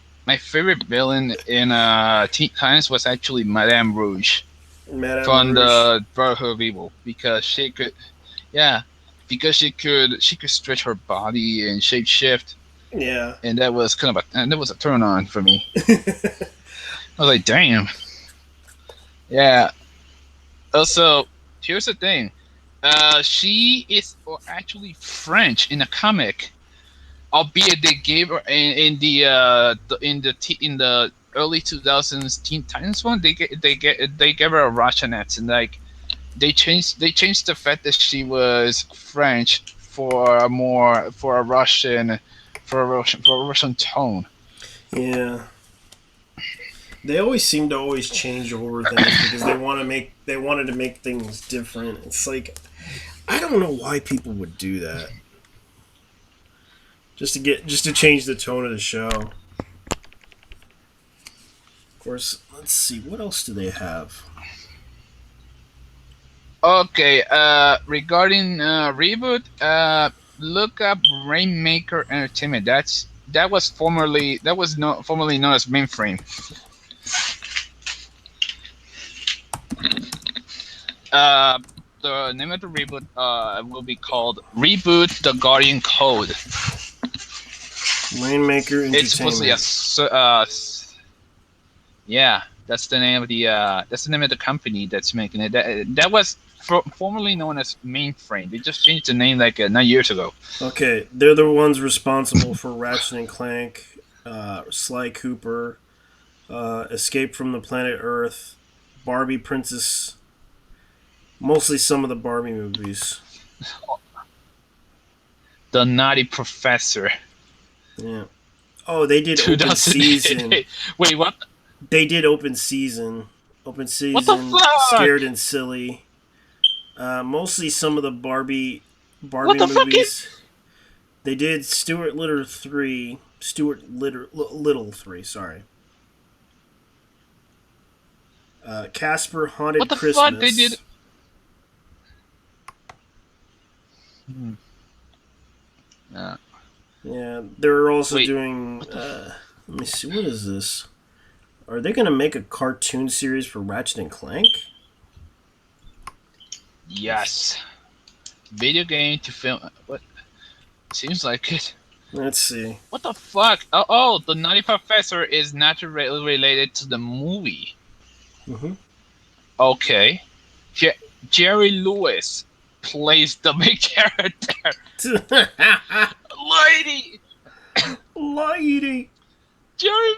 S8: Teen Titans was actually Madame Rouge
S1: Madame
S8: from
S1: Rouge.
S8: the Brotherhood of Evil because she could, yeah, because she could stretch her body and shapeshift,
S1: Yeah.
S8: and that was a turn on for me. I was like, damn, yeah. Also, here's the thing, she is actually French in the comic, albeit they gave her in the early 2000s Teen Titans one, they gave her a Russianette, and like they changed the fact that she was French for a Russian tone.
S1: Yeah. They always seem to always change over things because they wanted to make things different. It's like, I don't know why people would do that. Just to change the tone of the show. Of course, let's see, what else do they have?
S8: Okay, regarding reboot, look up Rainmaker Entertainment. That was not formerly known as Mainframe. Uh, the name of the reboot will be called Reboot the Guardian Code.
S1: Rainmaker
S8: It's supposedly
S1: Entertainment.
S8: yeah, that's the name of the company that's making it. That was formerly known as Mainframe. They just changed the name like 9 years ago.
S1: Okay, they're the ones responsible for Ratchet and Clank, Sly Cooper, Escape from the Planet Earth, Barbie Princess, mostly some of the Barbie movies.
S8: The Naughty Professor.
S1: Yeah. Oh, they did Open Season.
S8: 2008. Wait, what?
S1: They did Open Season. Open
S8: What the
S1: Season,
S8: fuck?
S1: Scared and Silly. Mostly some of the
S8: What
S1: Barbie
S8: the fuck is?
S1: movies. They did Stuart Little 3. Little 3, sorry. Casper
S8: What
S1: Haunted
S8: the fuck they did?
S1: Christmas.
S8: Uh,
S1: Yeah, they're also
S8: Wait,
S1: doing.
S8: what the?
S1: Let me see. What is this? Are they going to make a cartoon series for Ratchet and Clank?
S8: Yes. Video game to film. What? Seems like it.
S1: Let's see.
S8: What the fuck? Oh, the Naughty Professor is not related to the movie.
S1: Mm-hmm.
S8: Okay. Jerry Lewis plays the main character. Lady!
S1: Lady.
S8: Jerry.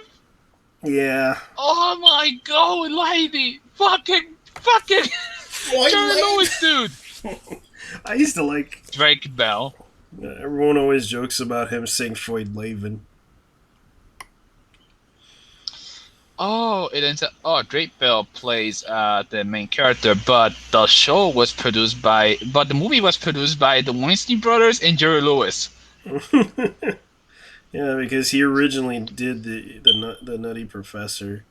S1: Yeah.
S8: Oh my god, lady! Fucking.
S1: White
S8: Jerry
S1: lady.
S8: Lewis, dude!
S1: I used to like.
S8: Drake Bell.
S1: Everyone always jokes about him saying Floyd Laven.
S8: Oh, it ends up. Oh, Drake Bell plays the main character, but the movie was produced by the Weinstein brothers and Jerry Lewis.
S1: Yeah, because he originally did the Nutty Professor.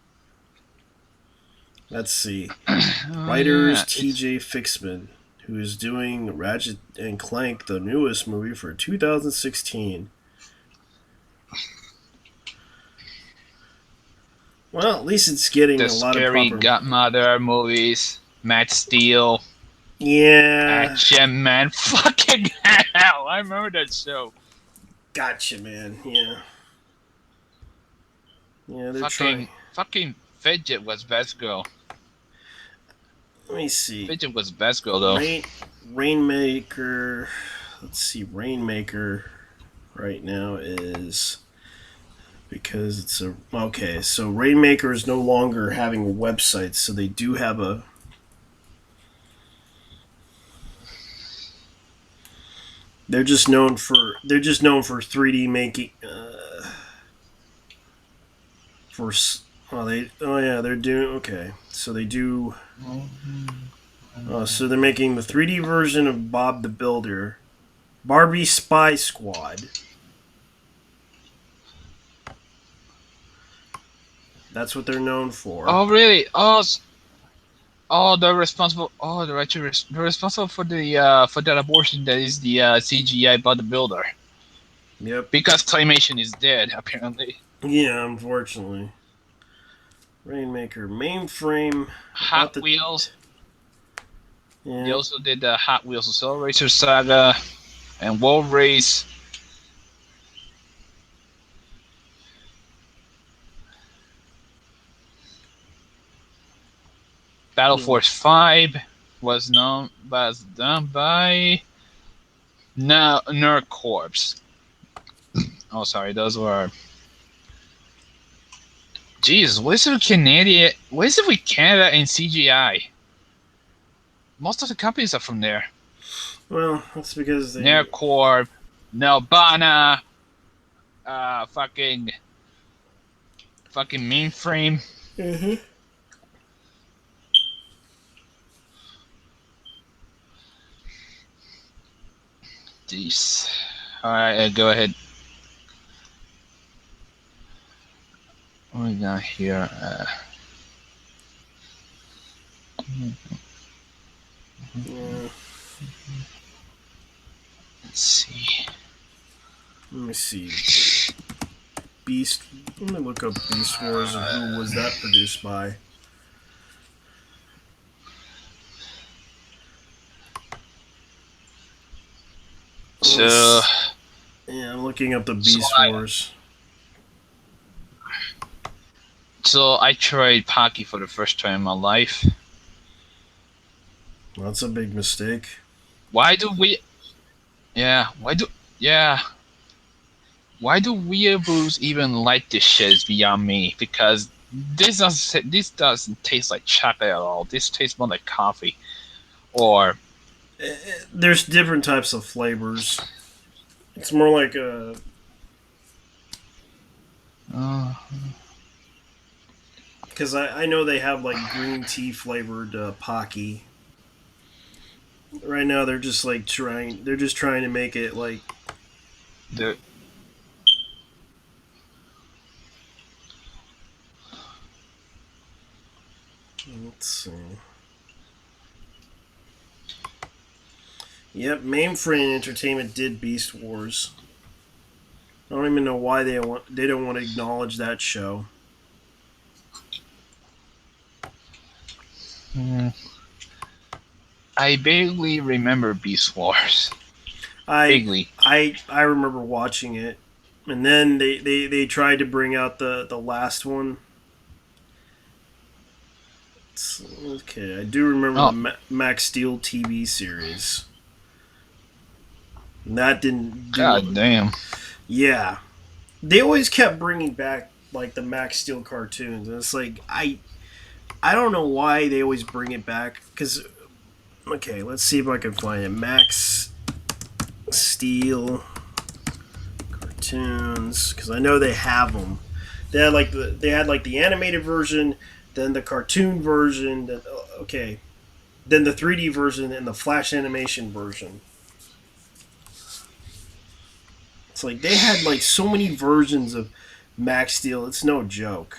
S1: Let's see. Writers
S8: Yeah,
S1: T.J. Fixman, who is doing Ratchet and Clank, the newest movie for 2016. Well, at least it's getting
S8: the
S1: a lot of
S8: Scary
S1: proper.
S8: Godmother movies, Matt Steele,
S1: Yeah,
S8: Action Man. Fucking hell! I remember that show.
S1: gotcha, man. Yeah, yeah, they're trying.
S8: Fucking Fidget was best girl.
S1: Let me see.
S8: Fidget was best girl though.
S1: Rainmaker. Let's see. Rainmaker right now is because it's a okay. So Rainmaker is no longer having a website, so they do have a. They're just known for 3D making. For they're doing okay. So they do. So they're making the 3D version of Bob the Builder, Barbie Spy Squad. That's what they're known for.
S8: Oh, really? Oh, they're responsible. Oh, they're actually they're responsible for that abortion that is the CGI bodybuilder.
S1: Yep.
S8: Because claymation is dead, apparently.
S1: Yeah, unfortunately. Rainmaker mainframe about
S8: Hot
S1: the
S8: Wheels. They
S1: yeah.
S8: also did the Hot Wheels Accelerator Saga and World Race. Battle Force 5 was done by Nerd Corps. Oh, sorry, those were. Jeez, what is it with Canada? What is it with Canada and CGI? Most of the companies are from there.
S1: Well, that's because they.
S8: Nerd Corp, Nelbana, fucking mainframe.
S1: Mm-hmm.
S8: Jeez. Alright, go ahead. What we got here?
S1: Yeah.
S8: Let's see.
S1: Let me see. Beast. Let me look up Beast Wars and who was that produced by.
S8: So,
S1: Yeah, I'm looking up the
S8: So
S1: Beast
S8: I-
S1: Wars.
S8: so I tried Pocky for the first time in my life.
S1: That's a big mistake.
S8: Why do we? Yeah. Yeah. Why do weeaboos even like this shit is beyond me. Because this doesn't taste like chocolate at all. This tastes more like coffee. Or
S1: There's different types of flavors. It's more like a. Because I know they have like green tea flavored Pocky. Right now they're just like trying. They're just trying to make it like.
S8: the
S1: Let's see. Yep, Mainframe Entertainment did Beast Wars. I don't even know why they don't want to acknowledge that show.
S8: I vaguely remember Beast Wars.
S1: I
S8: Vaguely.
S1: I remember watching it, and then they tried to bring out the last one. Okay, I do remember
S8: Oh.
S1: the Max Steel TV series. And that didn't do.
S8: God damn.
S1: Yeah, they always kept bringing back like the Max Steel cartoons, and it's like I don't know why they always bring it back. Because okay, let's see if I can find it. Max Steel cartoons, because I know they have them. They had like the animated version, then the cartoon version, then the 3D version and the flash animation version. It's like they had like so many versions of Max Steel. It's no joke.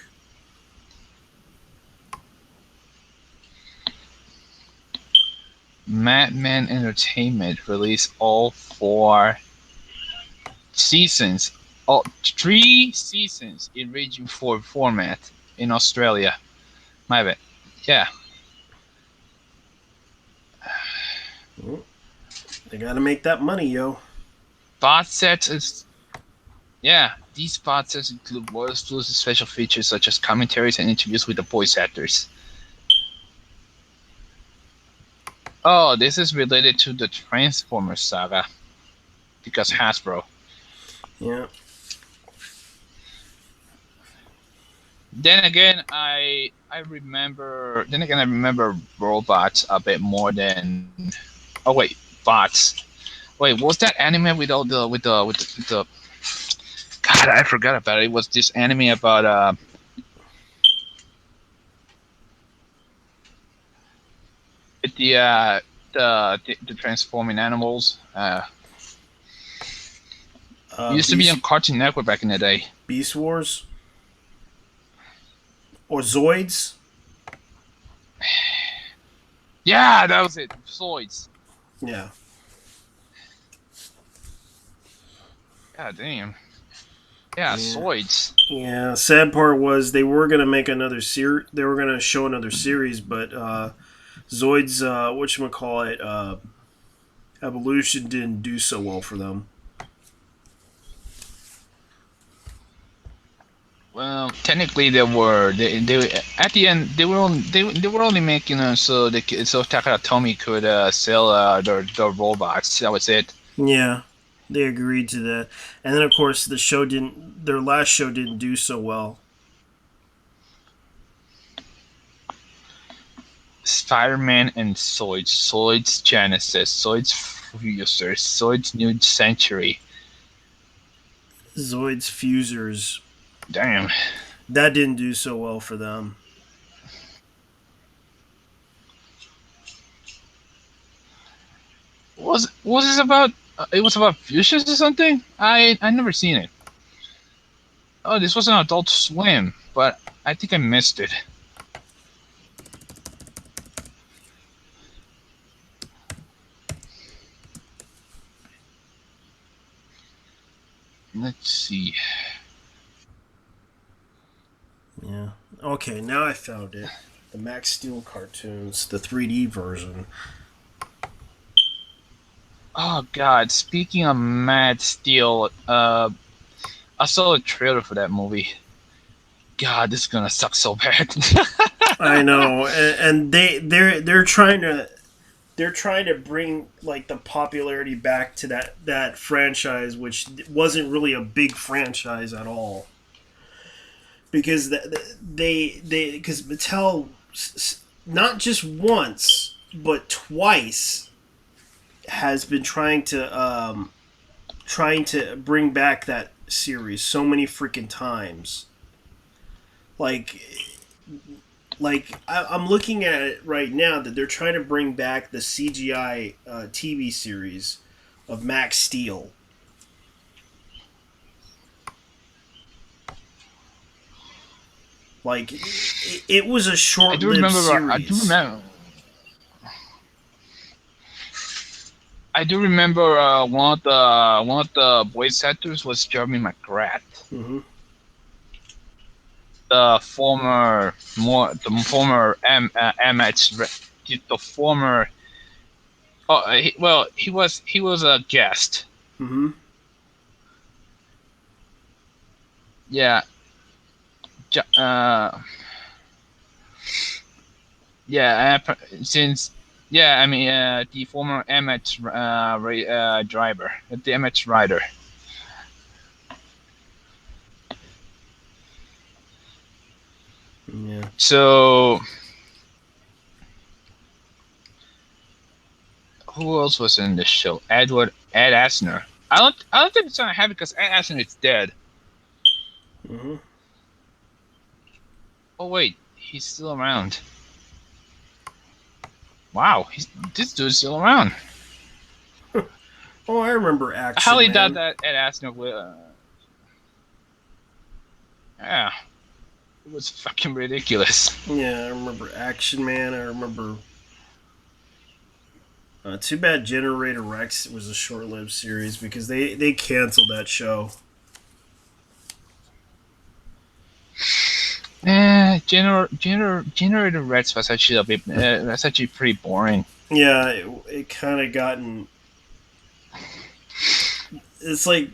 S8: Madman Entertainment released all 4 seasons. All 3 seasons in Region 4 format in Australia. My bad. Yeah.
S1: They gotta make that money, yo.
S8: Bot sets is. Yeah, these bot sets include more exclusive special features such as commentaries and interviews with the voice actors. Oh, this is related to the Transformers saga. Because Hasbro.
S1: Yeah.
S8: then again, I remember. Then again, I remember robots a bit more than. Oh wait, bots. Wait, was that anime with all the with the God, I forgot about it. It was this anime about the the transforming animals. It used to be on
S1: Beast
S8: Cartoon Network back in the day.
S1: Beast Wars or Zoids.
S8: Yeah, that was it. Zoids.
S1: Yeah.
S8: God damn. Yeah,
S1: Yeah.
S8: Zoids.
S1: Yeah, sad part was they were gonna make another series. They were gonna show another series, but Zoid's whatchamacallit, Evolution didn't do so well for them.
S8: Well, technically they at the end they were only making so so Takatomi could sell their robots. That was it.
S1: Yeah, they agreed to that, and then of course the show didn't. Their last show didn't do so well.
S8: Spider-Man and Zoids, Zoids Genesis, Zoids Fusers, Zoids New Century.
S1: Zoid's Fusers,
S8: Damn.
S1: that didn't do so well for them.
S8: Was this about? It was about fusions or something. I never seen it. Oh, this was an Adult Swim, but I think I missed it. Let's see.
S1: Yeah. Okay, now I found it. The Max Steel cartoons, the 3D version.
S8: Oh God! Speaking of Mad Steel, I saw a trailer for that movie. God, this is gonna suck so bad.
S1: I know, and they're trying to bring like the popularity back to that franchise, which wasn't really a big franchise at all. Because they because Mattel not just once but twice has been trying to bring back that series so many freaking times. Like I'm looking at it right now that they're trying to bring back the CGI TV series of Max Steel. Like it was a short-lived series.
S8: I do remember. I do remember one of the voice actors was Jeremy McGrath,
S1: Mm-hmm.
S8: the former MH, the former. Oh, well, he was a guest.
S1: Mm-hmm.
S8: Yeah. Yeah. Since yeah, I mean the former MH driver, the MH rider.
S1: Yeah.
S8: So who else was in this show? Ed Asner. I don't think it's gonna happen because Ed Asner is dead.
S1: Mm-hmm.
S8: Oh wait, he's still around. Wow, this dude's still around.
S1: Oh, I remember
S8: I
S1: Action
S8: highly doubt
S1: Man.
S8: that Ed Asner will. Yeah, it was fucking ridiculous.
S1: Yeah, I remember Action Man. I remember. Too bad Generator Rex was a short-lived series because they canceled that show.
S8: Generator Reds was actually a bit. That's actually pretty boring.
S1: Yeah, it kind of gotten. It's like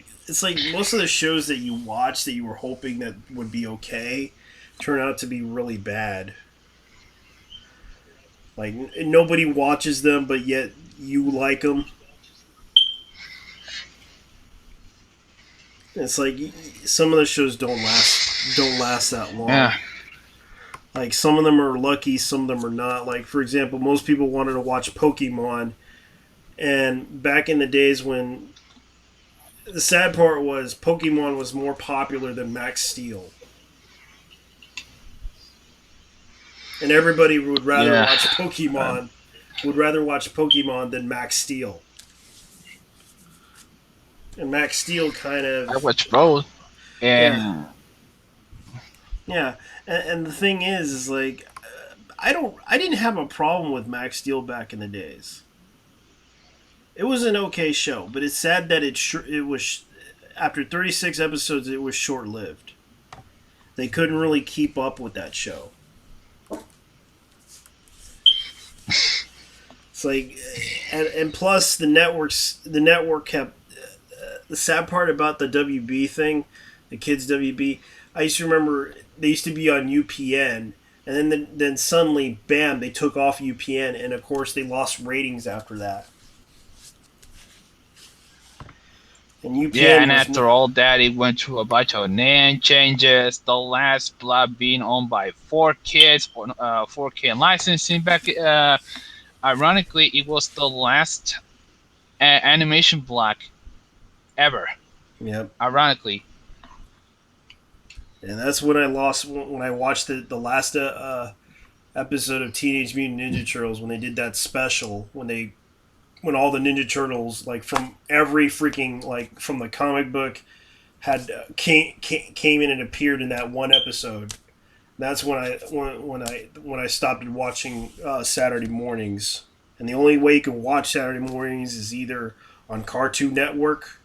S1: most of the shows that you watch that you were hoping that would be okay turn out to be really bad. Like nobody watches them, but yet you like them. It's like some of the shows don't last that long.
S8: Yeah.
S1: Like some of them are lucky, some of them are not. Like for example, most people wanted to watch Pokemon, and back in the days when the sad part was Pokemon was more popular than Max Steel, and everybody would rather
S8: Yeah.
S1: watch Pokemon than Max Steel. And Max Steel kind
S8: I
S1: of
S8: watch both,
S1: yeah
S8: and
S1: yeah, and the thing is like I didn't have a problem with Max Steel back in the days. It was an okay show, but it's sad that it was after 36 episodes it was short lived. They couldn't really keep up with that show. It's like, and plus the network kept the sad part about the WB thing, the kids WB. I used to remember they used to be on UPN, and then suddenly, bam, they took off UPN, and of course they lost ratings after that. And
S8: yeah,
S1: UPN
S8: and
S1: was
S8: after all that, it went through a bunch of name changes. The last block being owned by 4Kids, 4K licensing back. Ironically, it was the last animation block ever.
S1: yep.
S8: Ironically,
S1: And that's when I lost when I watched the last episode of Teenage Mutant Ninja Turtles when they did that special when all the Ninja Turtles like from every freaking like from the comic book had came in and appeared in that one episode. That's when I stopped watching Saturday mornings, and the only way you can watch Saturday mornings is either on Cartoon Network,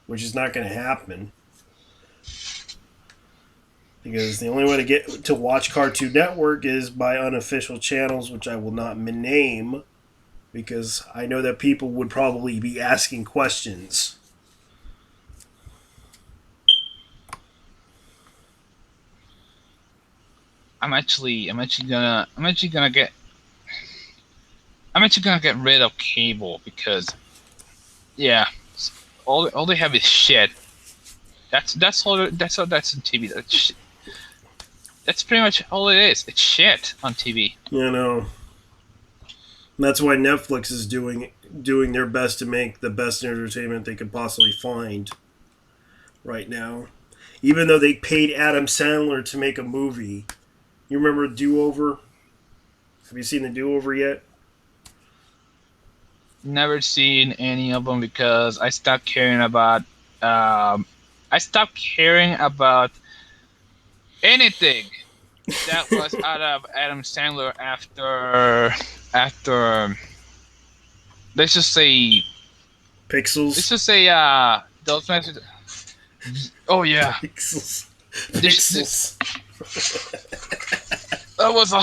S1: which is not going to happen because the only way to get to watch Cartoon Network is by unofficial channels, which I will not name because I know that people would probably be asking questions.
S8: I'm actually gonna get rid of cable because yeah, all they have is shit. That's on TV. That's pretty much all it is. It's shit on TV.
S1: You know, that's why Netflix is doing their best to make the best entertainment they could possibly find right now. Even though they paid Adam Sandler to make a movie. You remember Do Over? Have you seen the Do Over yet?
S8: Never seen any of them because I stopped caring about. I stopped caring about anything that was out of Adam Sandler after let's just say let's
S1: Pixels.
S8: just say those messages. Oh yeah,
S1: Pixels.
S8: this
S1: Pixels.
S8: that was a.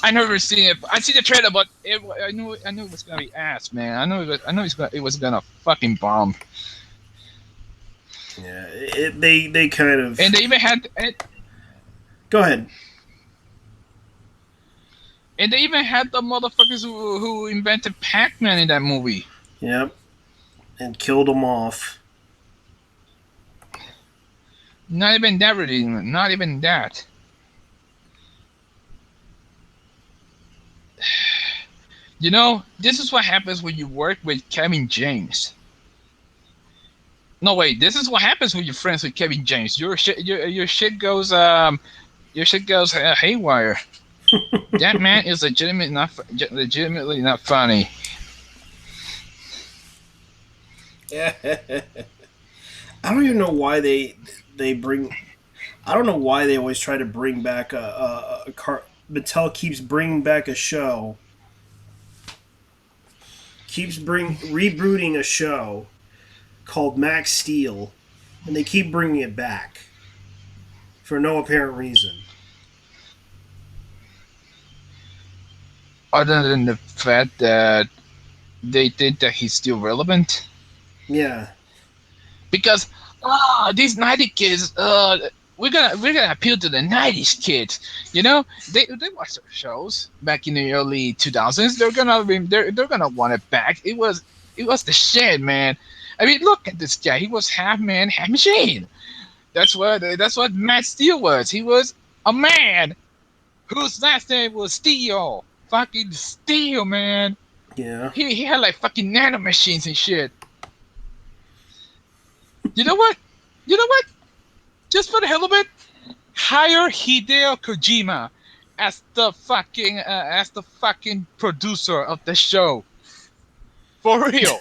S8: I never seen it. I see the trailer, but I knew it was gonna be ass, man. I know it was gonna fucking bomb.
S1: Yeah, they kind of.
S8: And they even had and,
S1: Go ahead.
S8: and they even had the motherfuckers who invented Pac-Man in that movie.
S1: Yep. And killed them off.
S8: Not even that, really. Not even that. You know, this is what happens when you work with Kevin James. No, wait. This is what happens when you're friends with Kevin James. Your shit goes haywire. That man is legitimately not funny.
S1: I don't even know why they bring. I don't know why they always try to bring back a car. Mattel keeps bringing back a show. Keeps rebooting a show called Max Steel, and they keep bringing it back for no apparent reason.
S8: Other than the fact that they think that he's still relevant.
S1: Yeah,
S8: Because these 90 kids, we're gonna appeal to the 90s kids. You know, they watched our shows back in the early 2000s. They're gonna want it back. It was the shit, man. I mean, look at this guy. He was half man, half machine. That's what Matt Steele was. He was a man whose last name was Steel. Fucking Steel, man.
S1: Yeah.
S8: He had like fucking nanomachines and shit. You know what? You know what? Just for the hell of it, hire Hideo Kojima as the fucking producer of the show. For real.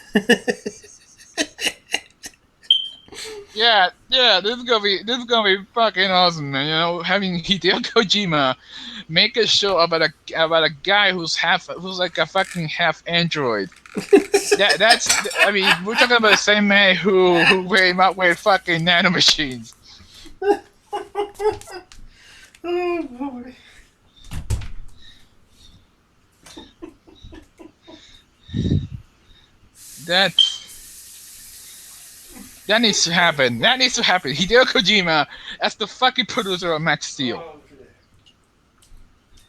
S8: Yeah, this is gonna be fucking awesome, man. You know, having Hideo Kojima make a show about a guy who's like a fucking half android. That's I mean, we're talking about the same man who came up with fucking nanomachines.
S1: Oh boy.
S8: That needs to happen. That needs to happen. Hideo Kojima as the fucking producer of Max Steel.
S1: Okay.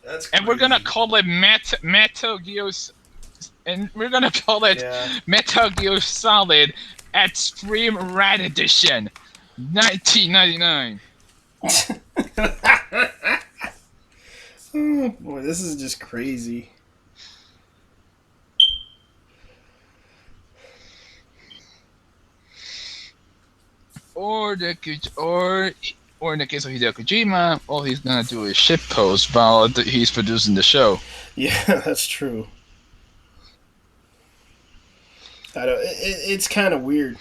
S1: That's
S8: And we're gonna
S1: crazy.
S8: call it Metal Gear, and we're gonna call it
S1: Yeah.
S8: Metal Gear Solid Extreme Rad Edition, 1999.
S1: Oh boy, this is just crazy.
S8: Or in the case of Hideo Kojima, all he's gonna do is shit post while he's producing the show.
S1: Yeah, that's true. I don't. It's kind of weird.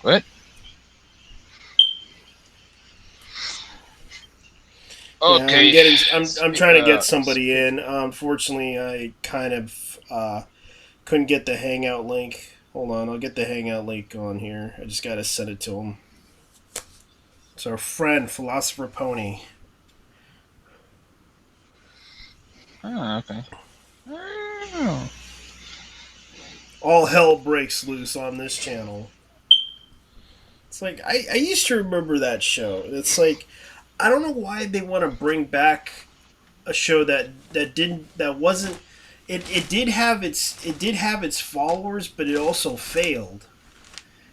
S8: What?
S1: Yeah,
S8: Okay.
S1: I'm trying to get somebody in. Unfortunately, I kind of couldn't get the Hangout link. Hold on, I'll get the Hangout link on here. I just gotta send it to him. It's our friend Philosopher Pony.
S8: Oh, okay. Oh.
S1: All hell breaks loose on this channel. It's like I used to remember that show. It's like I don't know why they want to bring back a show that wasn't it did have its followers, but it also failed.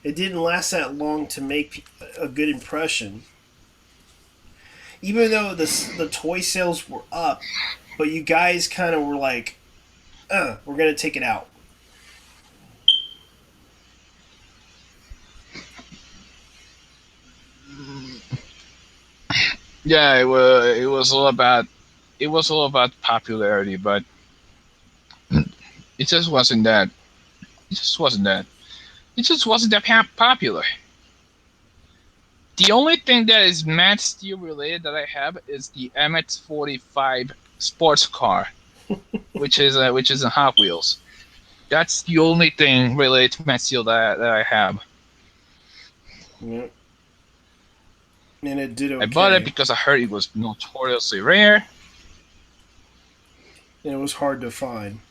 S1: It didn't last that long to make a good impression. Even though the toy sales were up, but you guys kind of were like, we're gonna take it out.
S8: Yeah, it was all about popularity, but it just wasn't that. It just wasn't that. It just wasn't that popular. The only thing that is Man Steel related that I have is the MX-45 sports car, which is a Hot Wheels. That's the only thing related to Man Steel that I have.
S1: Yep. And it did
S8: I bought it
S1: okay.
S8: because I heard it was notoriously rare.
S1: And it was hard to find.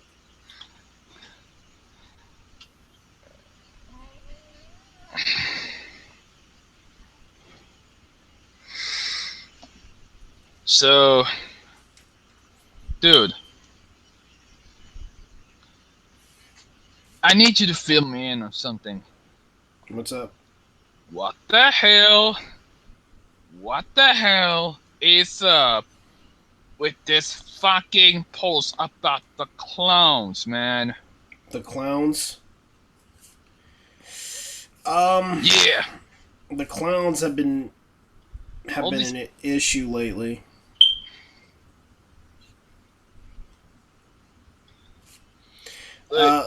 S8: So, dude, I need you to fill me in on something.
S1: What's up?
S8: What the hell? What the hell is up with this fucking post about the clowns, man?
S1: The clowns?
S8: Yeah.
S1: The clowns have been
S8: All these-
S1: an issue lately.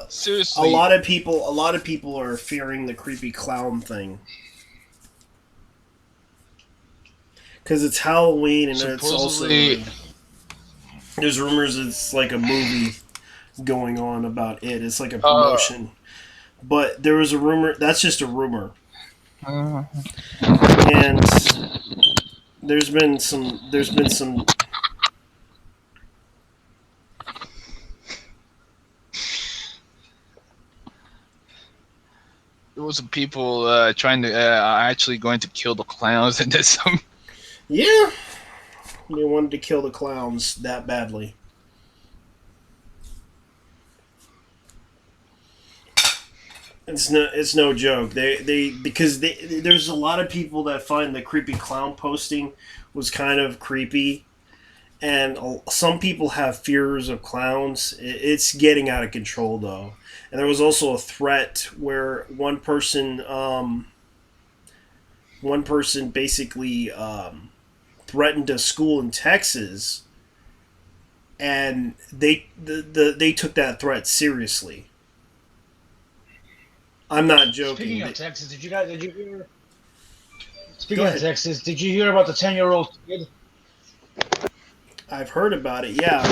S8: Seriously.
S1: A lot of people are fearing the creepy clown thing because it's Halloween and it's also
S8: Supposedly,
S1: there's rumors it's like a movie going on about it. It's like a promotion, but there was a rumor. That's just a rumor, and there's been some.
S8: there was some people trying to actually going to kill the clowns, and there's some.
S1: Yeah, they wanted to kill the clowns that badly. It's no joke. There's a lot of people that find the creepy clown posting was kind of creepy, and some people have fears of clowns. It's getting out of control though, and there was also a threat where one person basically threatened a school in Texas, and they took that threat seriously. I'm not joking.
S9: Speaking of Texas, did you hear?
S1: Go
S9: Speaking of
S1: ahead.
S9: Texas, did you hear about the 10-year-old kid?
S1: I've heard about it. Yeah,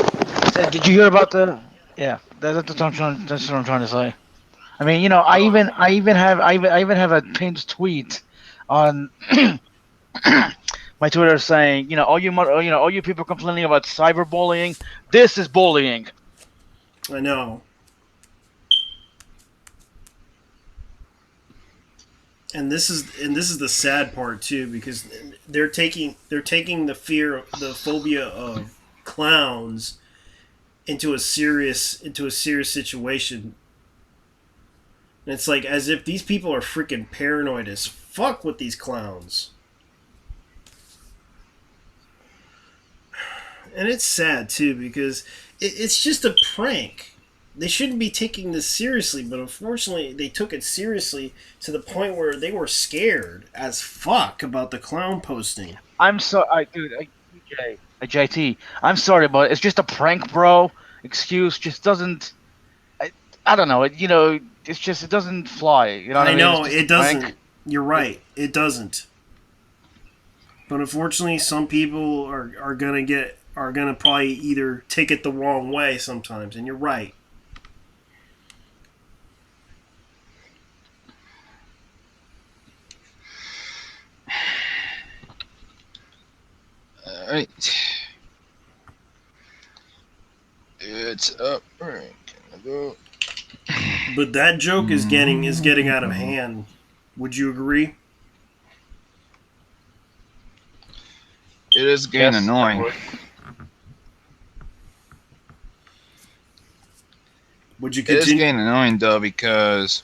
S9: Did you hear about the? Yeah, that's what I'm trying to say. I mean, I even have a pinned tweet on my Twitter saying, all you people complaining about cyberbullying, this is bullying.
S1: I know. And this is the sad part too, because they're taking the phobia of clowns into a serious situation. And it's like as if these people are freaking paranoid as fuck with these clowns. And it's sad too, because it's just a prank. They shouldn't be taking this seriously, but unfortunately they took it seriously to the point where they were scared as fuck about the clown posting.
S9: I'm so, dude, JT, I'm sorry, but it's just a prank, bro. Excuse just doesn't. I, I don't know. It doesn't fly. You know what I
S1: I
S9: mean? It's
S1: know
S9: just a
S1: it
S9: prank.
S1: doesn't. You're right. It doesn't. But unfortunately, some people are gonna probably either take it the wrong way sometimes, and you're right.
S8: All right. It's up. All right. Can I go?
S1: But that joke is getting out of hand. Would you agree?
S8: It is getting
S9: Yes, I
S8: annoying.
S9: would.
S1: Would you
S8: It is
S1: continue?
S8: getting annoying though because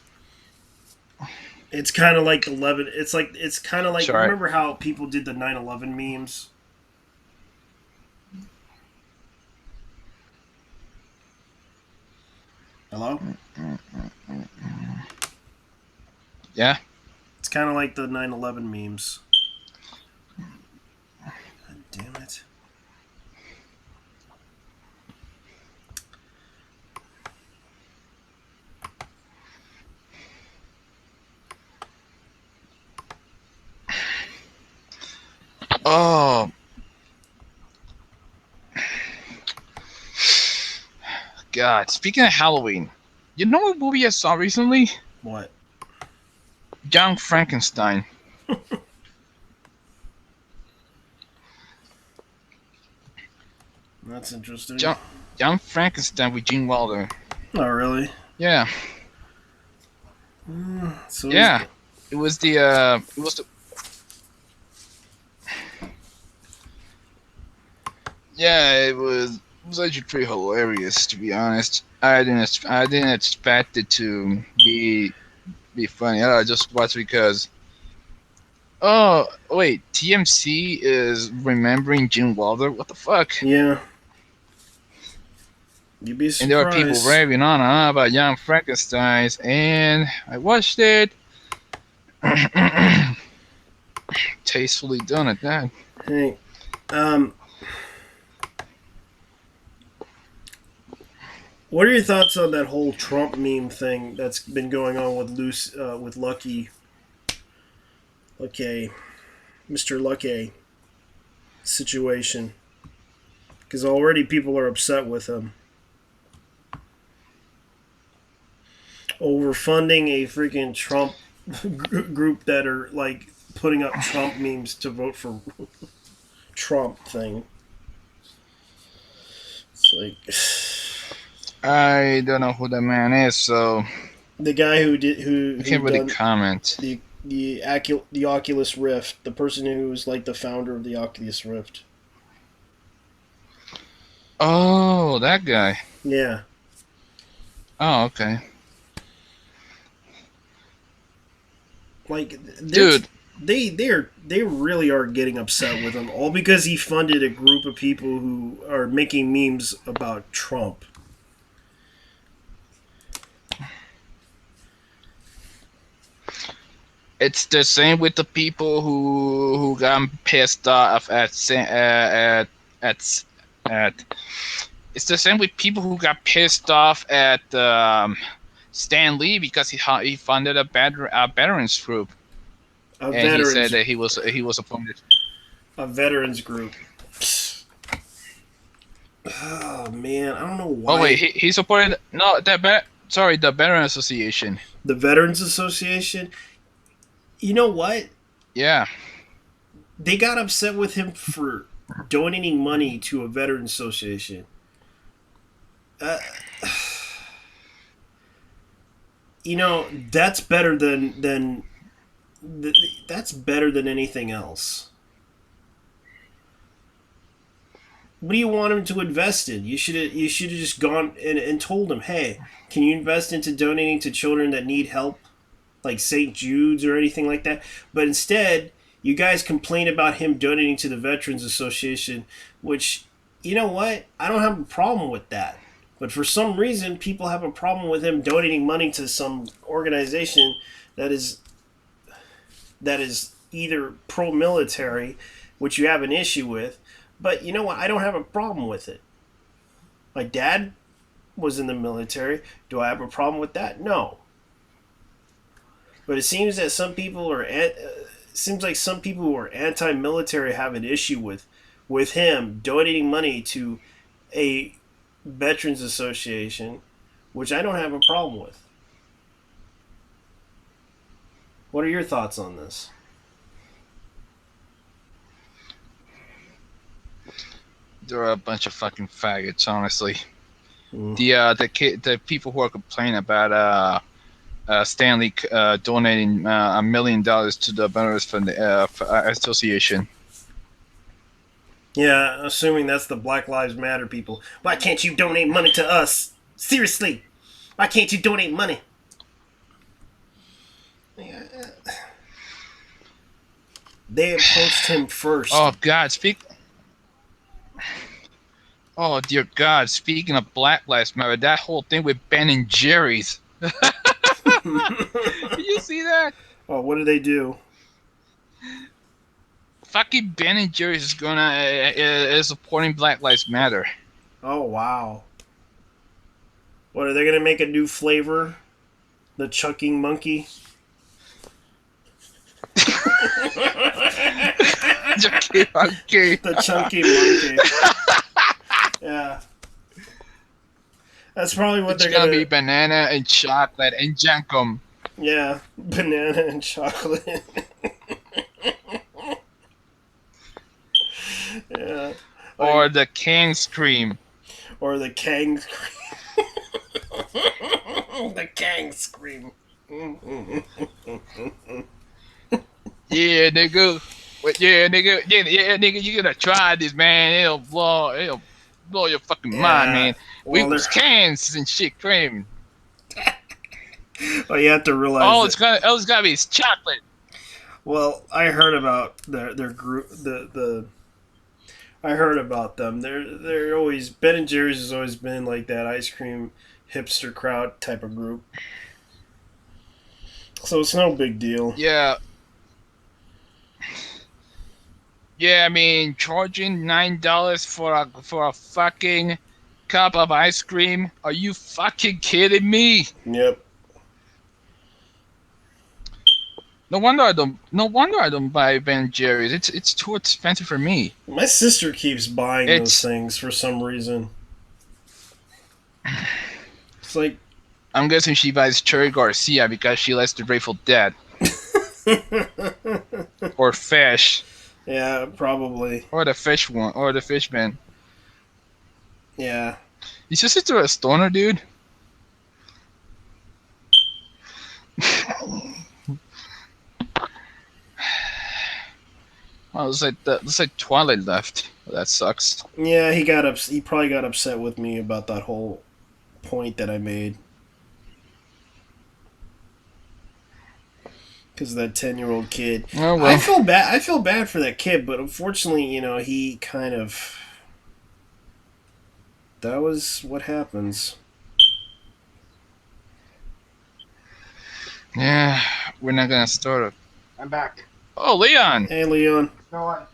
S1: It's kind of like the 11. It's kind of like
S8: sorry.
S1: remember how people did the 9/11 memes? Hello.
S8: Yeah.
S1: It's kind of like the 9/11 memes. God damn it.
S8: Oh God. Speaking of Halloween, you know what movie I saw recently?
S1: What?
S8: Young Frankenstein.
S1: That's interesting.
S8: Young, Young Frankenstein with Gene Wilder.
S1: Not really.
S8: Yeah.
S1: So
S8: Yeah. It was the. It was the. Yeah. It was. It was actually pretty hilarious, to be honest. I didn't expect it to be funny. I just watched because. Oh wait, TMC is remembering Gene Wilder. What the fuck?
S1: yeah, you'd be
S8: And there were people
S1: surprised.
S8: raving on and on about Young Frankenstein's, and I watched it. Tastefully done at that.
S1: Hey, um, what are your thoughts on that whole Trump meme thing that's been going on with Lucky, Mr. Lucky situation? Because already people are upset with him over funding a freaking Trump group that are like putting up Trump memes to vote for Trump thing. It's like
S8: I don't know who that man is, so
S1: the guy who did who
S8: I
S1: who
S8: can't really
S1: done
S8: comment.
S1: the Oculus Rift, the person who was like the founder of the Oculus Rift.
S8: Oh, that guy.
S1: Yeah,
S8: Oh, okay.
S1: Like,
S8: Dude,
S1: they really are getting upset with him, all because he funded a group of people who are making memes about Trump.
S8: it's the same with the people who got pissed off at at. It's the same with people who got pissed off at Stan Lee because he funded a veterans group,
S1: A
S8: and he said
S1: veterans
S8: that he was appointed.
S1: a veterans group. Oh man, I don't know
S8: Oh
S1: why.
S8: wait, he supported the Veteran Association.
S1: The Veterans Association. You know what?
S8: Yeah,
S1: They got upset with him for donating money to a veterans association. Uh, that's better than that's better than anything else. What do you want him to invest in? You should have just gone and told him, hey, can you invest into donating to children that need help, like St. Jude's or anything like that? But instead, you guys complain about him donating to the Veterans Association, which, you know what? I don't have a problem with that. But for some reason, people have a problem with him donating money to some organization that is either pro-military, which you have an issue with. But you know what? I don't have a problem with it. My dad was in the military. Do I have a problem with that? No. But it seems that seems like some people who are anti-military have an issue with him donating money to a veterans association, which I don't have a problem with. What are your thoughts on this?
S8: they're a bunch of fucking faggots, honestly.
S1: Mm.
S8: The people who are complaining about Stanley donating $1 million to the Veterans Fund Association.
S1: Yeah, assuming that's the Black Lives Matter people. Why can't you donate money to us? Seriously, why can't you donate money? They approached him first.
S8: Oh God, Oh dear God! Speaking of Black Lives Matter, that whole thing with Ben and Jerry's. Did you see that?
S1: Oh, what did they do?
S8: Fucking Ben and Jerry's is supporting Black Lives Matter.
S1: Oh, wow. What, are they going to make a new flavor? The chucking monkey?
S8: Okay.
S1: The chunky monkey. Yeah. That's probably what
S8: It's
S1: they're
S8: gonna
S1: going
S8: be
S1: to...
S8: banana and chocolate and jankum.
S1: Yeah, banana and chocolate. Yeah.
S8: Or the King's Cream.
S1: Or the Kang Scream. The Kang Scream.
S8: Yeah, nigga. Yeah, nigga. Yeah, nigga. You gotta try this, man. It'll blow your fucking mind, man. We
S1: Well,
S8: was cans and shit cream.
S1: you have to realize
S8: Oh,
S1: that...
S8: it's gotta be chocolate.
S1: Well, I heard about their group. I heard about them. They're always... Ben and Jerry's has always been like that ice cream hipster crowd type of group. So it's no big deal.
S8: Yeah. Yeah, I mean, charging $9 for a fucking cup of ice cream? Are you fucking kidding me?
S1: Yep.
S8: No wonder I don't buy Ben Jerry's. It's too expensive for me.
S1: My sister keeps buying those
S8: It's
S1: things for some reason. It's like...
S8: I'm guessing she buys Cherry Garcia because she likes the Grateful Dead. Or Fish.
S1: Yeah, probably.
S8: Or the Fish one. Or the Fish Man.
S1: Yeah.
S8: You just into a stoner, dude? Well, looks like Twilight left. Well, that sucks.
S1: Yeah, he probably got upset with me about that whole point that I made. because of that 10-year-old kid.
S8: Oh, well.
S1: I feel bad. I feel bad for that kid, but unfortunately, he kind of. That was what happens.
S8: Yeah, we're not gonna start it.
S2: I'm back.
S8: Oh, Leon,
S1: Hey, Leon,
S2: You know what?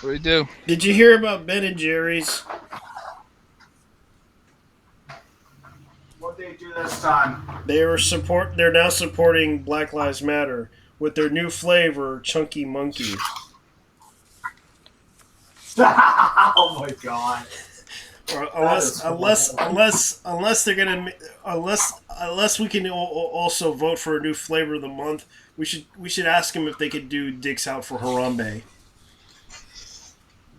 S8: what do you do?
S1: did you hear about Ben and Jerry's?
S2: What they do this time?
S1: They're now supporting Black Lives Matter with their new flavor, Chunky Monkey.
S2: Oh my god.
S1: Or unless they're gonna unless we can also vote for a new flavor of the month, we should ask them if they could do Dicks Out for Harambe.
S2: You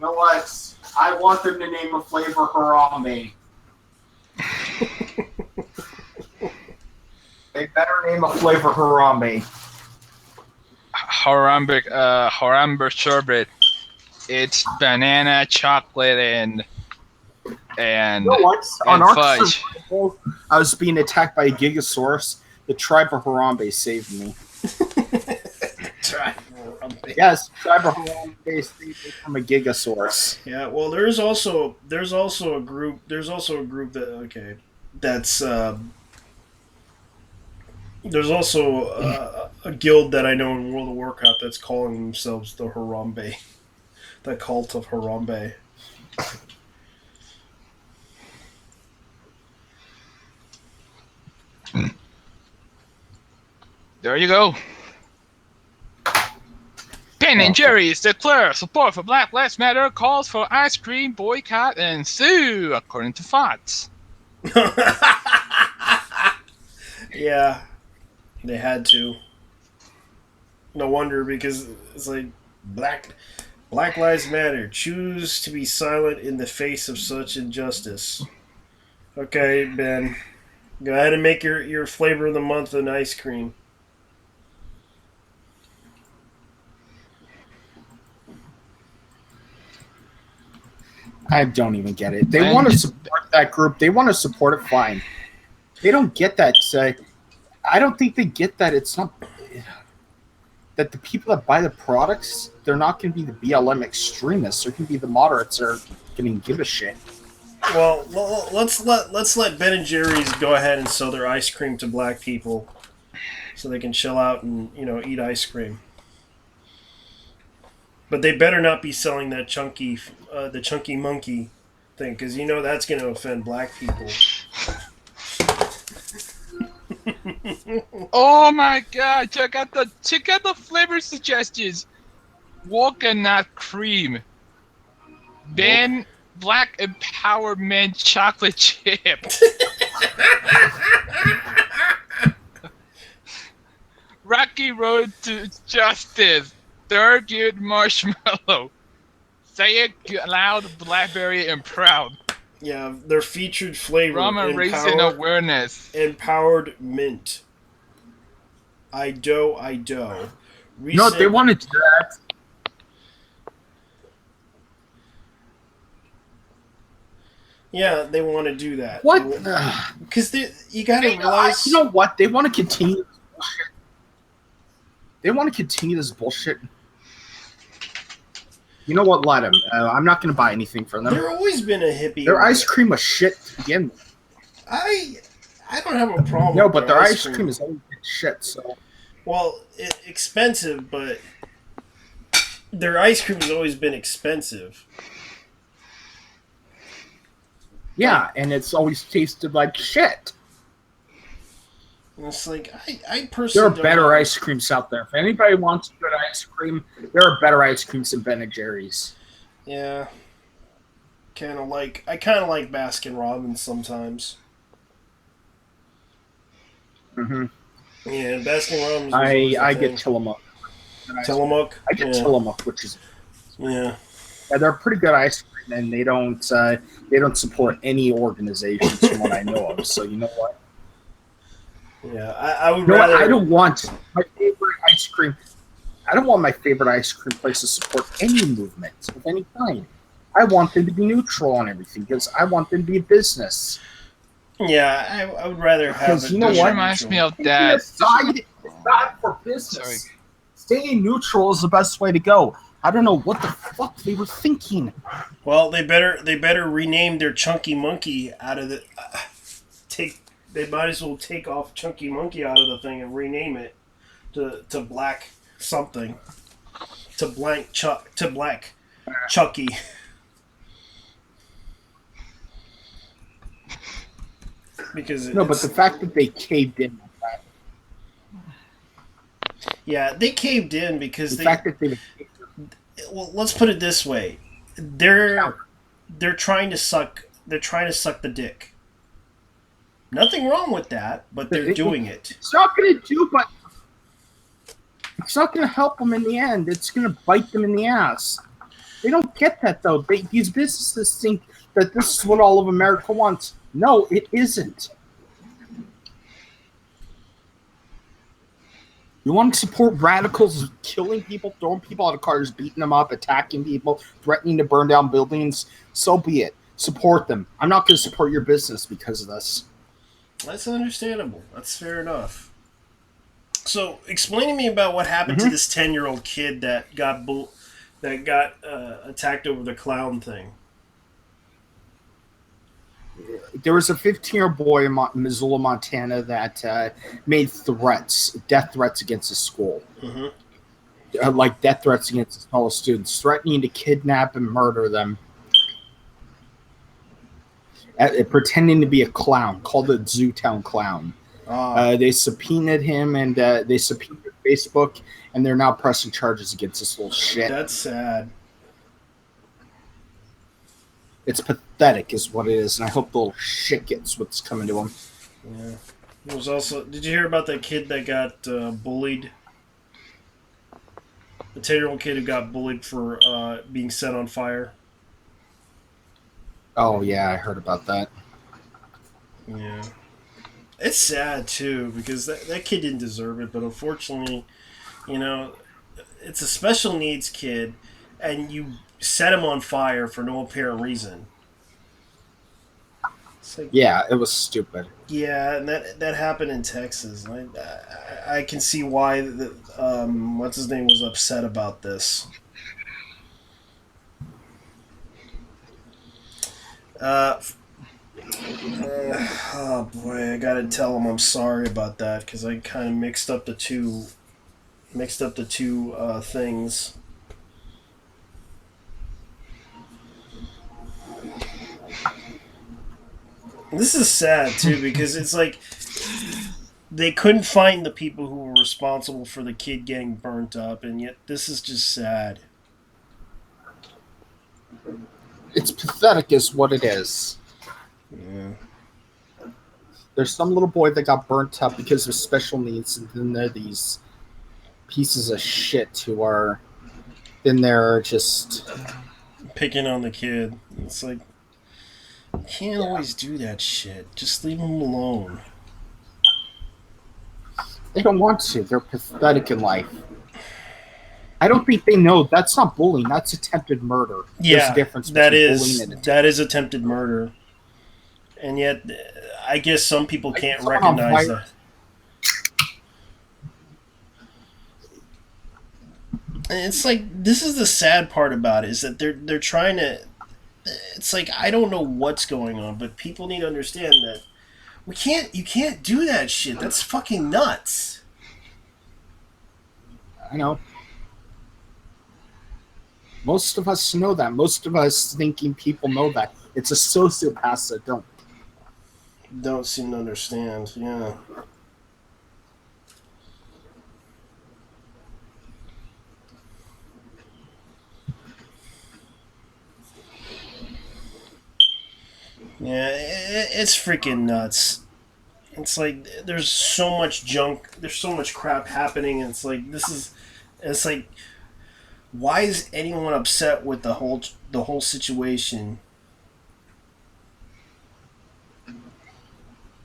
S2: know what? I want them to name a flavor Harambe. They better name a flavor Harambe.
S8: Harambe sherbet. It's banana, chocolate, and
S2: You know what? On
S8: and
S2: our
S8: fudge.
S2: survival, I was being attacked by a Gigasaurus. The tribe of Harambe saved me. Yes, tribe of Harambe saved me from a Gigasaurus.
S1: Yeah, well, there's also a group that that's there's also a guild that I know in World of Warcraft that's calling themselves the Harambe, the cult of Harambe.
S8: There you go. Ben and Jerry's declare support for Black Lives Matter, calls for ice cream boycott and sue, according to Fox.
S1: Yeah, they had to. No wonder, because it's like Black Lives Matter. Choose to be silent in the face of such injustice. Okay, Ben, go ahead and make your flavor of the month an ice cream.
S2: I don't even get it. They want to support that group. They want to support it. Fine. They don't get that. I don't think they get that. It's not that the people that buy the products, they're not going to be the BLM extremists. They're going to be the moderates that are going to give a shit.
S1: Well, let's let Ben and Jerry's go ahead and sell their ice cream to black people, so they can chill out and eat ice cream. But they better not be selling that the chunky monkey thing, because that's going to offend black people.
S8: Oh my god, check out the flavor suggestions. Walker not cream. Ben Black Empowerment chocolate chip. Rocky Road to Justice. Third Good Marshmallow. Say it loud, blackberry and proud.
S1: Yeah, their featured flavor.
S8: Ramen raising awareness.
S1: Empowered mint. I dough.
S2: No, they want to do that.
S1: Yeah, they want to do that.
S2: What?
S1: Because you got to realize.
S2: You know what? They want to continue. They want to continue this bullshit. You know what? Let them. I'm not going to buy anything from them.
S1: They're always been a hippie.
S2: Their ice cream was shit to begin with.
S1: I don't have a problem.
S2: No,
S1: with
S2: but their ice cream is always been shit. So.
S1: Well, expensive, but their ice cream has always been expensive.
S2: Yeah, and it's always tasted like shit.
S1: And it's like I personally.
S2: There are better ice creams out there. If anybody wants good ice cream, there are better ice creams than Ben and Jerry's.
S1: Yeah. I kind of like Baskin Robbins sometimes.
S2: Mm-hmm.
S1: Yeah, Baskin Robbins.
S2: I get Tillamook.
S1: Tillamook.
S2: I get Tillamook, which is
S1: yeah,
S2: they're pretty good ice cream, and they don't support any organizations from what I know of. So you know what?
S1: Yeah, I would
S2: rather.
S1: rather.
S2: I don't want my favorite ice cream. I don't want my favorite ice cream place to support any movement of any kind. I want them to be neutral on everything because I want them to be a business.
S1: Yeah, I would rather have
S2: Because
S1: it.
S2: you know
S8: This
S2: what?
S8: reminds me of
S2: Taking
S8: that.
S2: a side is bad for business. Staying neutral is the best way to go. I don't know what the fuck they were thinking.
S1: Well, they better rename their Chunky Monkey out of the take. They might as well take off Chunky Monkey out of the thing and rename it to Black something, to Black Chucky. Because
S2: No, but the fact that they caved in,
S1: yeah, they caved in because
S2: the fact that they
S1: well, let's put it this way. They're trying to suck the dick. Nothing wrong with that, but they're doing it.
S2: it's not going to do, but it's not going to help them in the end. It's going to bite them in the ass. They don't get that though. These businesses think that this is what all of America wants. No, it isn't. You want to support radicals killing people, throwing people out of cars, beating them up, attacking people, threatening to burn down buildings? So be it. Support them. I'm not going to support your business because of this.
S1: That's understandable. That's fair enough. So, explain to me about what happened to this 10-year-old kid that got attacked over the clown thing.
S2: There was a 15-year-old boy in Missoula, Montana that made death threats against his school. Like death threats against his fellow students, threatening to kidnap and murder them. Pretending to be a clown, called the Zootown Clown. They subpoenaed him and they subpoenaed Facebook, and they're now pressing charges against this little shit.
S1: That's sad.
S2: It's pathetic, is what it is, and I hope the little shit gets what's coming to him.
S1: Yeah. There was also. Did you hear about that kid that got bullied? The 10-year-old kid who got bullied for being set on fire.
S2: Oh yeah, I heard about that.
S1: Yeah. It's sad too because that kid didn't deserve it, but unfortunately, it's a special needs kid, and you set him on fire for no apparent reason. It's like,
S2: Yeah, it was stupid.
S1: yeah, and that happened in Texas. And I can see why what's his name was upset about this. Oh boy, I gotta tell him I'm sorry about that because I kind of mixed up the two things. This is sad too because it's like they couldn't find the people who were responsible for the kid getting burnt up, and yet this is just sad.
S2: It's pathetic, is what it is.
S1: Yeah.
S2: There's some little boy that got burnt up because of special needs, and then there are these pieces of shit who are then they're just
S1: Picking on the kid. It's like you can't always do that shit. Just leave him alone.
S2: they don't want to. They're pathetic in life. I don't think they know that's not bullying. That's attempted murder. There's
S1: Yeah,
S2: a difference
S1: that
S2: between
S1: is
S2: bullying and
S1: that is attempted murder, and yet I guess some people can't
S2: Like,
S1: recognize that. And it's like this is the sad part about it is that they're trying to. It's like I don't know what's going on, but people need to understand that you can't do that shit. That's fucking nuts.
S2: I know. Most of us know that. Most of us thinking people know that. It's a sociopath that
S1: Don't seem to understand. Yeah. Yeah, it's freaking nuts. It's like there's so much junk, there's so much crap happening, and it's like it's like, why is anyone upset with the whole situation?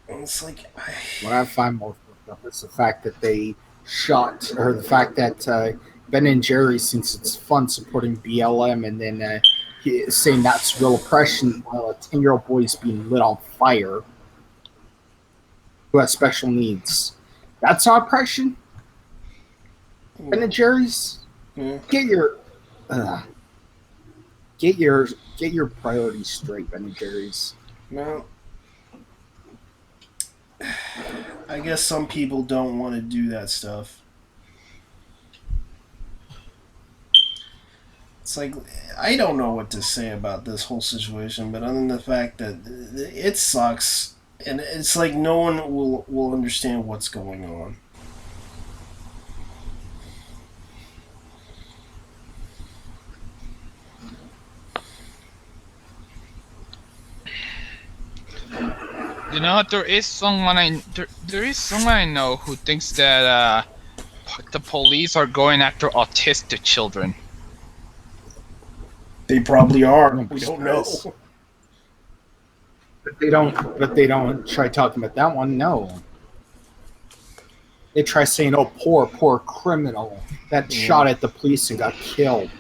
S1: And it's like,
S2: what I find more fucked up is the fact that they shot, or the fact that Ben and Jerry, since it's fun supporting BLM, and then saying that's real oppression while a 10-year-old boy is being lit on fire. who has special needs. That's not oppression. Ben and Jerry's,
S1: Yeah.
S2: get your get your priorities straight, Ben and Jerry's.
S1: Well, I guess some people don't want to do that stuff. It's like, I don't know what to say about this whole situation, but other than the fact that it sucks, and it's like no one will understand what's going on.
S8: You know, there is someone I know who thinks that the police are going after autistic children.
S1: They probably are.
S2: No,
S1: We don't know.
S2: But they don't try talking about that one. No. They try saying, "Oh, poor criminal that shot at the police and got killed."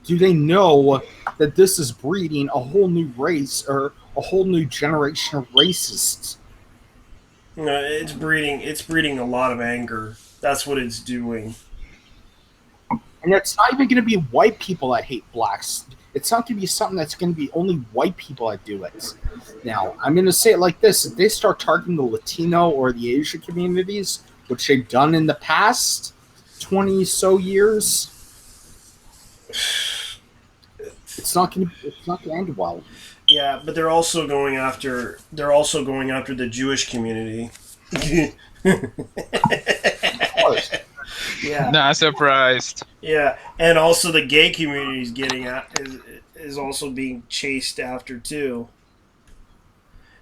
S2: Do they know that this is breeding a whole new race or a whole new generation of racists?
S1: No, it's breeding a lot of anger. That's what it's doing.
S2: And it's not even going to be white people that hate blacks. It's not going to be something that's going to be only white people that do it. Now, I'm going to say it like this. If they start targeting the Latino or the Asian communities, which they've done in the past 20 so years, it's not going to end well.
S1: Yeah, but they're also going after the Jewish community.
S2: Of course.
S1: Yeah.
S8: Not surprised.
S1: Yeah, and also the gay community is also being chased after too.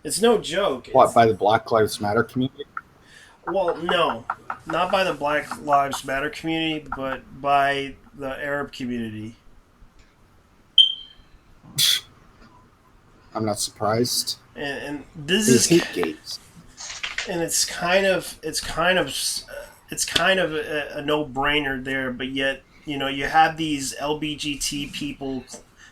S1: It's no joke.
S2: What, by the Black Lives Matter community?
S1: Well, no, not by the Black Lives Matter community, but by the Arab community.
S2: I'm not surprised.
S1: And this
S2: They
S1: is
S2: hate gays.
S1: and it's kind of a no-brainer there, but yet you have these LBGT people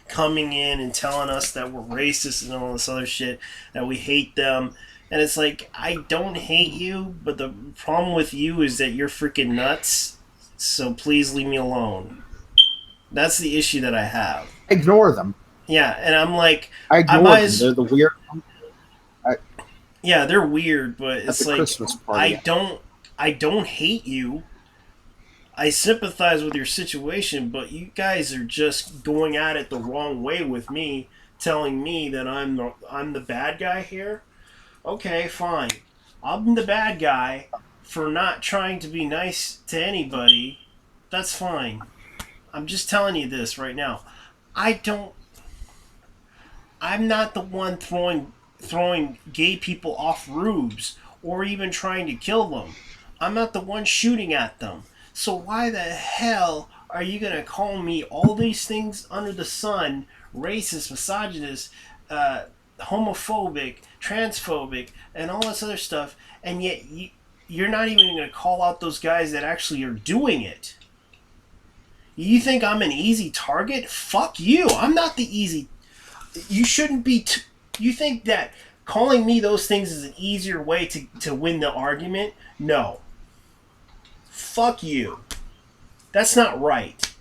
S1: coming in and telling us that we're racist and all this other shit, that we hate them, and it's like, I don't hate you, but the problem with you is that you're freaking nuts, so please leave me alone. That's the issue that I have.
S2: Ignore them.
S1: Yeah, and I'm like,
S2: I ignore them. They're the weird.
S1: Yeah, they're weird, but it's like,
S2: Christmas party.
S1: I don't hate you. I sympathize with your situation, but you guys are just going at it the wrong way with me, telling me that I'm the bad guy here. Okay, fine. I'm the bad guy for not trying to be nice to anybody. That's fine. I'm just telling you this right now. I'm not the one throwing gay people off roofs or even trying to kill them. I'm not the one shooting at them. So why the hell are you going to call me all these things under the sun, racist, misogynist, homophobic, transphobic, and all this other stuff, and yet you're not even going to call out those guys that actually are doing it? You think I'm an easy target? Fuck you. I'm not the easy. You shouldn't be. You think that calling me those things is an easier way to win the argument? No. Fuck you. That's not right.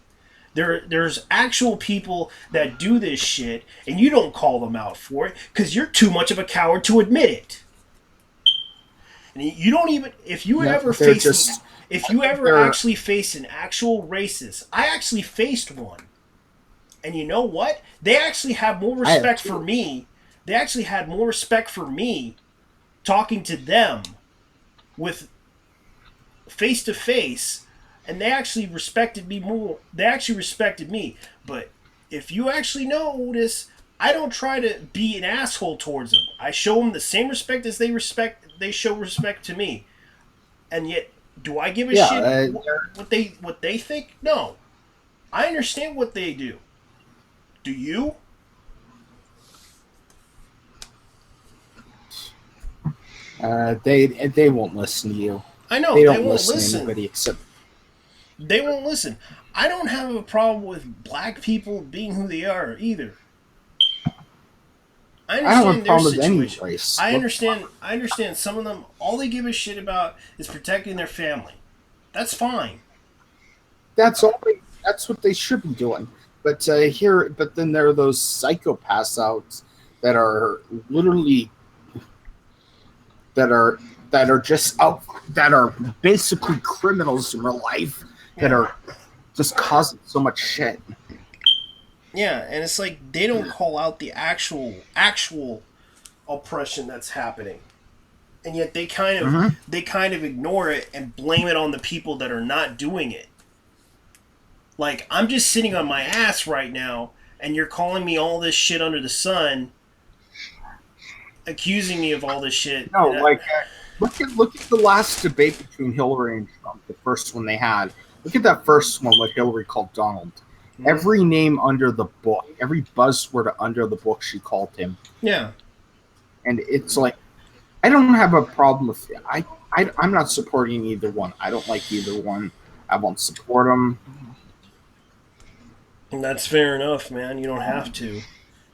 S1: There's actual people that do this shit, and you don't call them out for it because you're too much of a coward to admit it. And you don't even if you ever actually face an actual racist. I actually faced one. And you know what? They actually have more respect for me. They actually had more respect for me talking to them with face to face, and they actually respected me more. They actually respected me. But if you actually notice, I don't try to be an asshole towards them. I show them the same respect as they show respect to me. And yet, do I give a shit what they think? No. I understand what they do. Do you?
S2: They won't listen to you.
S1: I know
S2: they
S1: won't
S2: won't
S1: listen
S2: to anybody except.
S1: They won't listen. I don't have a problem with black people being who they are either. I
S2: I don't have a
S1: understand their
S2: problem with any
S1: situation.
S2: race.
S1: I understand some of them, all they give a shit about is protecting their family. That's fine.
S2: That's all. That's what they should be doing. But but then there are those psychopaths out that are literally that are just out that are basically criminals in real life that are just causing so much shit.
S1: Yeah, and it's like they don't call out the actual oppression that's happening. And yet
S2: Mm-hmm.
S1: they kind of ignore it and blame it on the people that are not doing it. Like, I'm just sitting on my ass right now, and you're calling me all this shit under the sun, accusing me of all this shit.
S2: No,
S1: And
S2: like look at the last debate between Hillary and Trump, the first one they had. Look at that first one, what Hillary called Donald. Every name under the book, every buzzword under the book, she called him.
S1: yeah,
S2: And it's like, I don't have a problem with it. I'm not supporting either one. I don't like either one. I won't support them.
S1: and that's fair enough, man. You don't have to.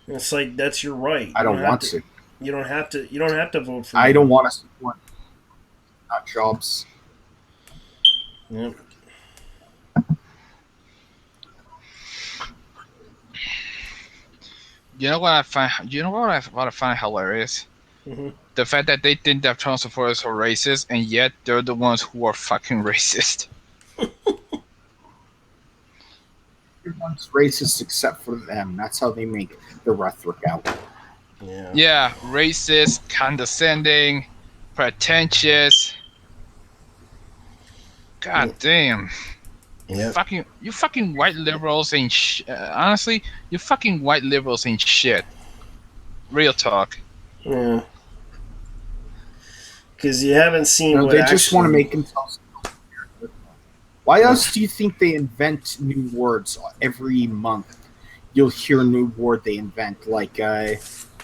S1: And it's like that's your right.
S2: I don't want to.
S1: You don't have to. You don't have to vote for.
S2: I don't want to support not jobs.
S1: Yep.
S8: You know what I find? You know what I find hilarious?
S1: Mm-hmm.
S8: The fact that they think that Trump supporters are racist, and yet they're the ones who are fucking racist.
S2: Everyone's racist except for them. That's how they make the rhetoric out.
S1: Yeah.
S8: Yeah, racist, condescending, pretentious. God damn.
S1: Yeah.
S8: You fucking white liberals ain't honestly, you fucking white liberals ain't shit. Real talk.
S1: Yeah. Because you haven't seen
S2: No,
S1: what
S2: they
S1: actually...
S2: just want to make themselves. Why else do you think they invent new words every month? You'll hear a new word they invent, like they're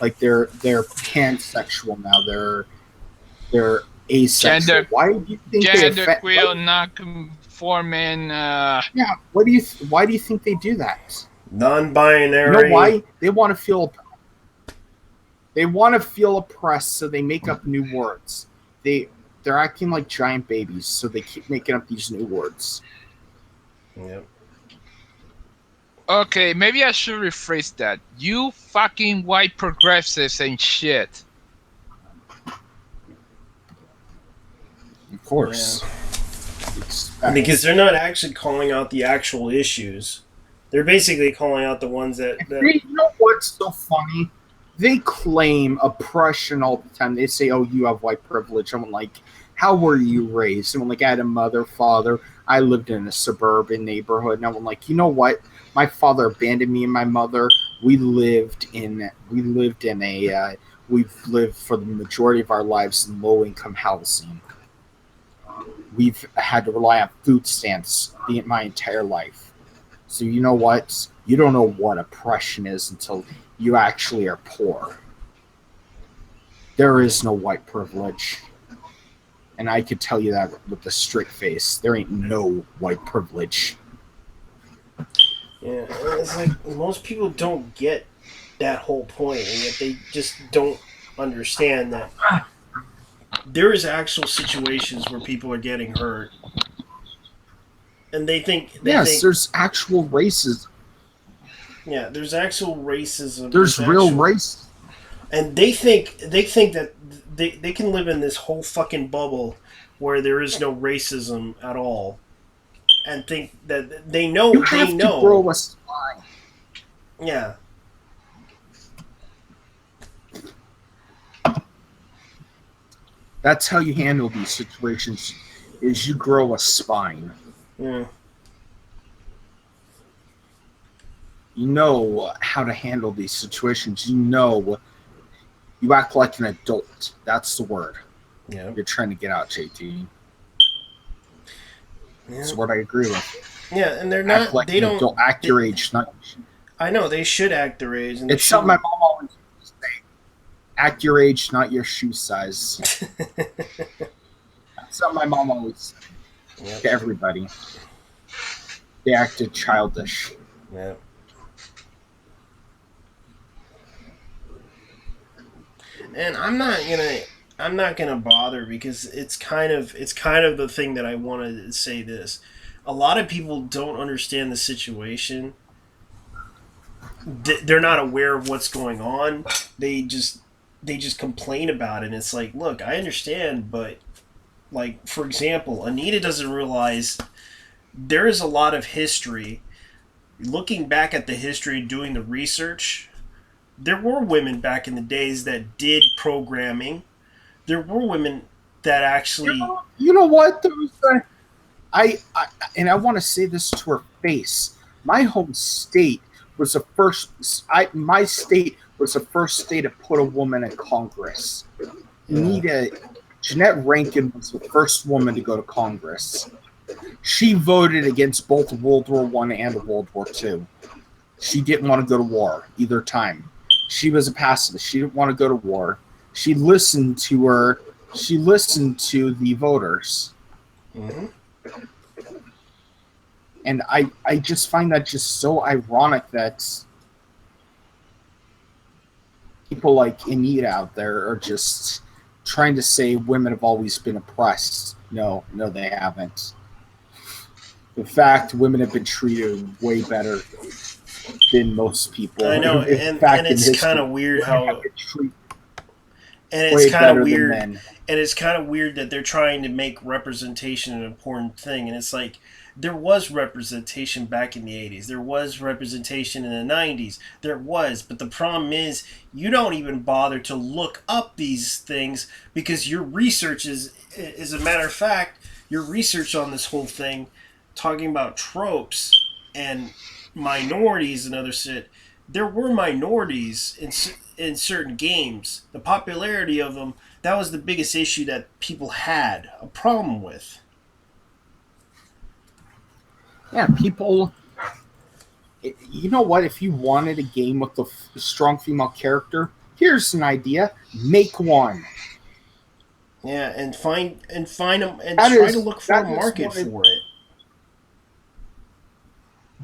S2: pansexual now. They're asexual.
S8: Gender,
S2: Why do you think
S8: gender queer, non-conforming.
S2: Yeah. Why do you think they do that?
S1: Non-binary.
S2: You know why? They want to feel. They want to feel oppressed, so they make up new words. They're acting like giant babies, so they keep making up these new words.
S1: Yep.
S8: Okay, maybe I should rephrase that. You fucking white progressives ain't shit.
S2: Of course.
S1: Yeah. Because they're not actually calling out the actual issues. They're basically calling out the ones that...
S2: You know what's so funny? They claim oppression all the time. They say, oh, you have white privilege. I'm like, how were you raised? And I'm like, I had a mother, father. I lived in a suburban neighborhood. And I'm like, you know what? My father abandoned me and my mother. We've lived for the majority of our lives in low-income housing. We've had to rely on food stamps my entire life. So you know what? You don't know what oppression is until you actually are poor. There is no white privilege. And I could tell you that with a straight face. There ain't no white privilege.
S1: Yeah, it's like most people don't get that whole point, and yet they just don't understand that there is actual situations where people are getting hurt. And they think...
S2: there's actual racism.
S1: Yeah, there's actual racism.
S2: There's real race.
S1: And they think that they can live in this whole fucking bubble where there is no racism at all, and think that they know.
S2: You have to grow a spine.
S1: Yeah.
S2: That's how you handle these situations. Is you grow a spine.
S1: Yeah.
S2: You know how to handle these situations. You act like an adult. That's the word.
S1: Yeah.
S2: You're trying to get out, JT.
S1: Yeah.
S2: That's what I agree with.
S1: Yeah, and they're not.
S2: Act like
S1: they don't.
S2: Adult. Act your age, not.
S1: I know they should act their age. And
S2: It's something my mom always used to say. Act your age, not your shoe size. That's something my mom always said to everybody. They acted childish.
S1: Yeah. And I'm not gonna bother because it's kind of the thing that I wanted to say this. A lot of people don't understand the situation. They're not aware of what's going on. They just complain about it. And it's like, look, I understand, but like for example, Anita doesn't realize there is a lot of history. Looking back at the history, doing the research, there were women back in the days that did programming. There were women that actually.
S2: You know what? There was I and I want to say this to her face. My home state was the first. My state was the first state to put a woman in Congress. Jeanette Rankin was the first woman to go to Congress. She voted against both World War One and World War Two. She didn't want to go to war either time. She was a pacifist. She didn't want to go to war. She listened to her. She listened to the voters.
S1: Mm-hmm.
S2: And I just find that just so ironic that people like Anita out there are just trying to say women have always been oppressed. No, they haven't. In fact, women have been treated way better than most people.
S1: I know,
S2: In
S1: and
S2: fact,
S1: it's
S2: in history,
S1: kind of weird
S2: women
S1: how.
S2: have been treated
S1: And
S2: way
S1: it's kind
S2: better
S1: of
S2: than
S1: weird.
S2: men.
S1: And it's kind of weird that they're trying to make representation an important thing. And it's like, there was representation back in the 80s. There was representation in the 90s. There was. But the problem is, you don't even bother to look up these things because your research is, as a matter of fact, your research on this whole thing, talking about tropes and minorities and other shit, there were minorities in certain games. The popularity of them, that was the biggest issue that people had a problem with.
S2: Yeah, people. You know what? If you wanted a game with a strong female character, here's an idea: make one.
S1: Yeah, and find them and
S2: That
S1: try
S2: is
S1: to look for
S2: that
S1: a
S2: is
S1: market
S2: one of-
S1: for it.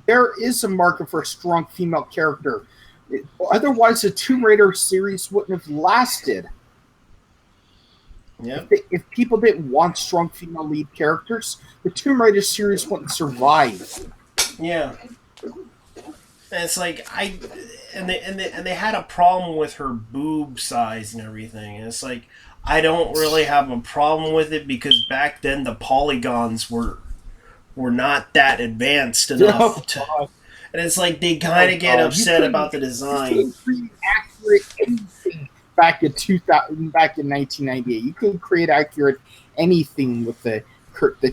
S2: There is a market for a strong female character. Otherwise, the Tomb Raider series wouldn't have lasted.
S1: Yeah,
S2: If people didn't want strong female lead characters, the Tomb Raider series wouldn't survive.
S1: yeah. And it's like and they had a problem with her boob size and everything. And it's like, I don't really have a problem with it because back then the polygons were not that advanced enough to. And it's like they kind of get upset about the design.
S2: You couldn't create accurate anything back in 2000, back in 1998. You couldn't create accurate anything with the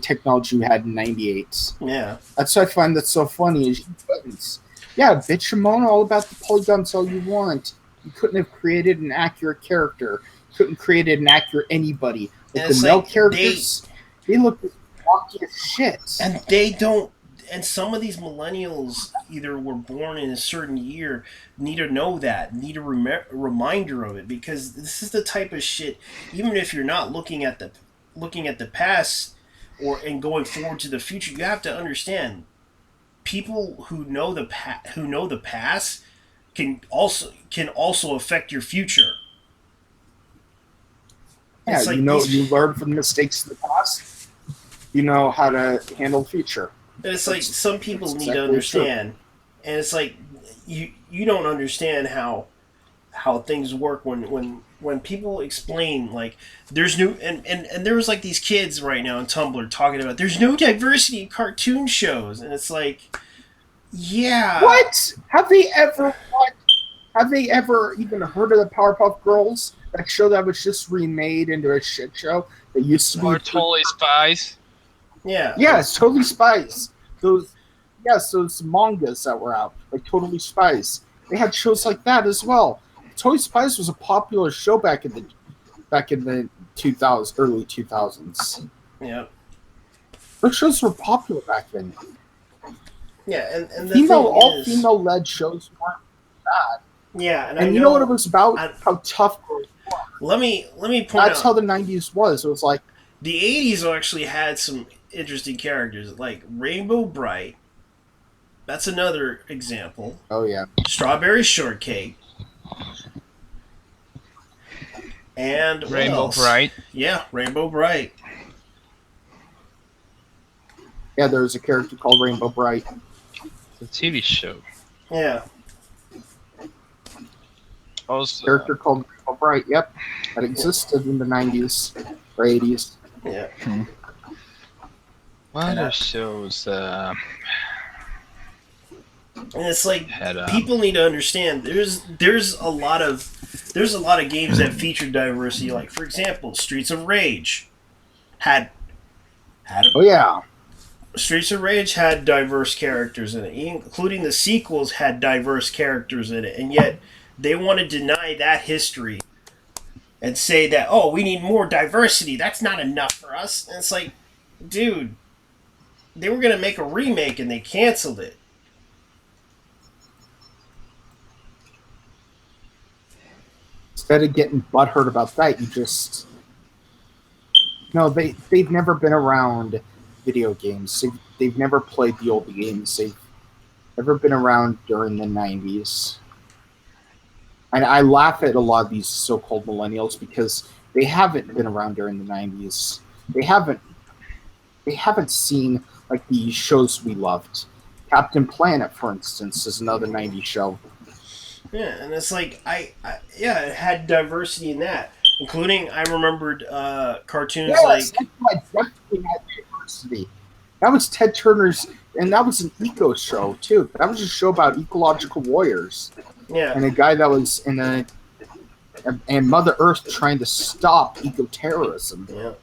S2: technology we had in '98.
S1: Yeah,
S2: That's what I find that's so funny is you couldn't. Yeah, bitch and moan all about the polygons all you want. You couldn't have created an accurate character. You couldn't create an accurate anybody. Like the male characters, they look wonky as shit.
S1: And they don't. And some of these millennials either were born in a certain year, need to know that, need a reminder of it, because this is the type of shit. Even if you're not looking at the past and going forward to the future, you have to understand. People who know the past can also affect your future.
S2: Yeah,
S1: It's like
S2: you learn from the mistakes of the past. You know how to handle the future.
S1: It's like some people
S2: That's
S1: need to
S2: exactly
S1: understand, and it's like you don't understand how things work when people explain, like, there's no and there was like these kids right now on Tumblr talking about there's no diversity in cartoon shows, and it's like, yeah,
S2: what have they ever even heard of the Powerpuff Girls? That show that was just remade into a shit show that used to be
S8: Or Totally Spies.
S1: yeah,
S2: Yes, Totally Spies. Those mangas that were out, like Totally Spies. They had shows like that as well. Totally Spies was a popular show back in the 2000s, early 2000s.
S1: yeah,
S2: Those shows were popular back then.
S1: yeah, and the
S2: All female led shows weren't bad.
S1: yeah, and
S2: And you know what it was about? How tough girls were.
S1: Let me point
S2: That's
S1: out.
S2: how the 90s was. It was like
S1: The 80s actually had some interesting characters, like Rainbow Bright. That's another example.
S2: oh yeah.
S1: Strawberry Shortcake. And what
S8: Rainbow
S1: else?
S8: Bright.
S1: Yeah, Rainbow Bright.
S2: Yeah, there's a character called Rainbow Bright.
S8: The TV show.
S1: Yeah.
S8: Also,
S2: Character called Rainbow Bright. Yep, that existed in the 90s or 80s.
S1: Yeah.
S8: what
S1: And
S8: other shows
S1: And it's like
S8: had
S1: people need to understand there's a lot of games that feature diversity. Like for example, Streets of Rage had
S2: Oh yeah,
S1: Streets of Rage had diverse characters in it, including the sequels had diverse characters in it, and yet they want to deny that history and say that, oh, we need more diversity. That's not enough for us. And it's like, dude, they were going to make a remake and they canceled it.
S2: instead of getting butthurt about that, you just they've never been around video games. They've never played the old games. They've never been around during the 90s. And I laugh at a lot of these so-called millennials because they haven't been around during the 90s. They haven't seen like the shows we loved. Captain Planet, for instance, is another 90s show.
S1: Yeah, and it's like it had diversity in that, including I remembered cartoons
S2: Yes,
S1: like
S2: that's why definitely had diversity. That was Ted Turner's, and that was an eco show too. That was a show about ecological warriors
S1: yeah,
S2: and a guy that was in and Mother Earth trying to stop eco-terrorism.
S1: yeah.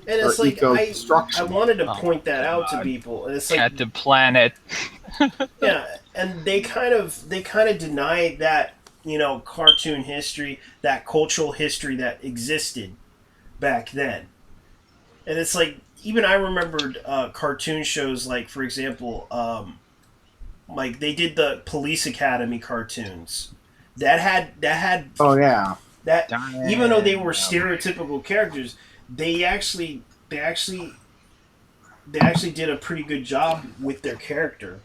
S1: And it's
S2: Or
S1: like I
S2: eco-destruction.
S1: wanted to point that out to people, and it's like
S8: Captain Planet.
S1: yeah, and they kind of deny that cartoon history, that cultural history that existed back then, and it's like even I remembered cartoon shows like for example, like they did the Police Academy cartoons that had
S2: Oh yeah,
S1: that even though they were stereotypical characters, they actually did a pretty good job with their character.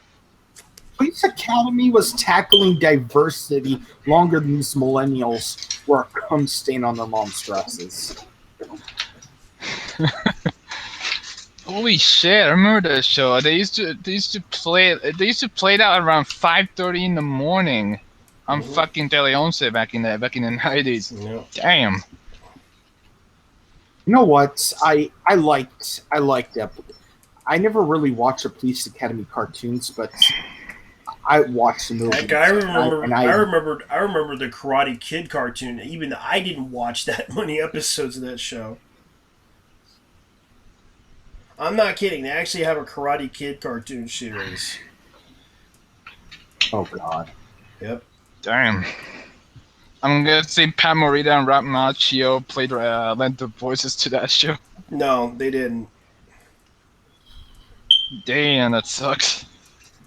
S2: Police Academy was tackling diversity longer than these millennials were a cum stain on their mom's dresses.
S8: Holy shit! I remember that show. They used to play it out around 5:30 in the morning on fucking Tele Once back in the 90s.
S1: Yeah.
S8: Damn.
S2: You know what? I liked that. I never really watched the Police Academy cartoons, but I watched the movie.
S1: Heck, I remember the Karate Kid cartoon. Even I didn't watch that many episodes of that show. I'm not kidding. They actually have a Karate Kid cartoon series.
S2: Oh god.
S1: Yep.
S8: Damn. I'm gonna say Pat Morita and Rap Macchio played lent the voices to that show.
S1: No, they didn't.
S8: Damn, that sucks.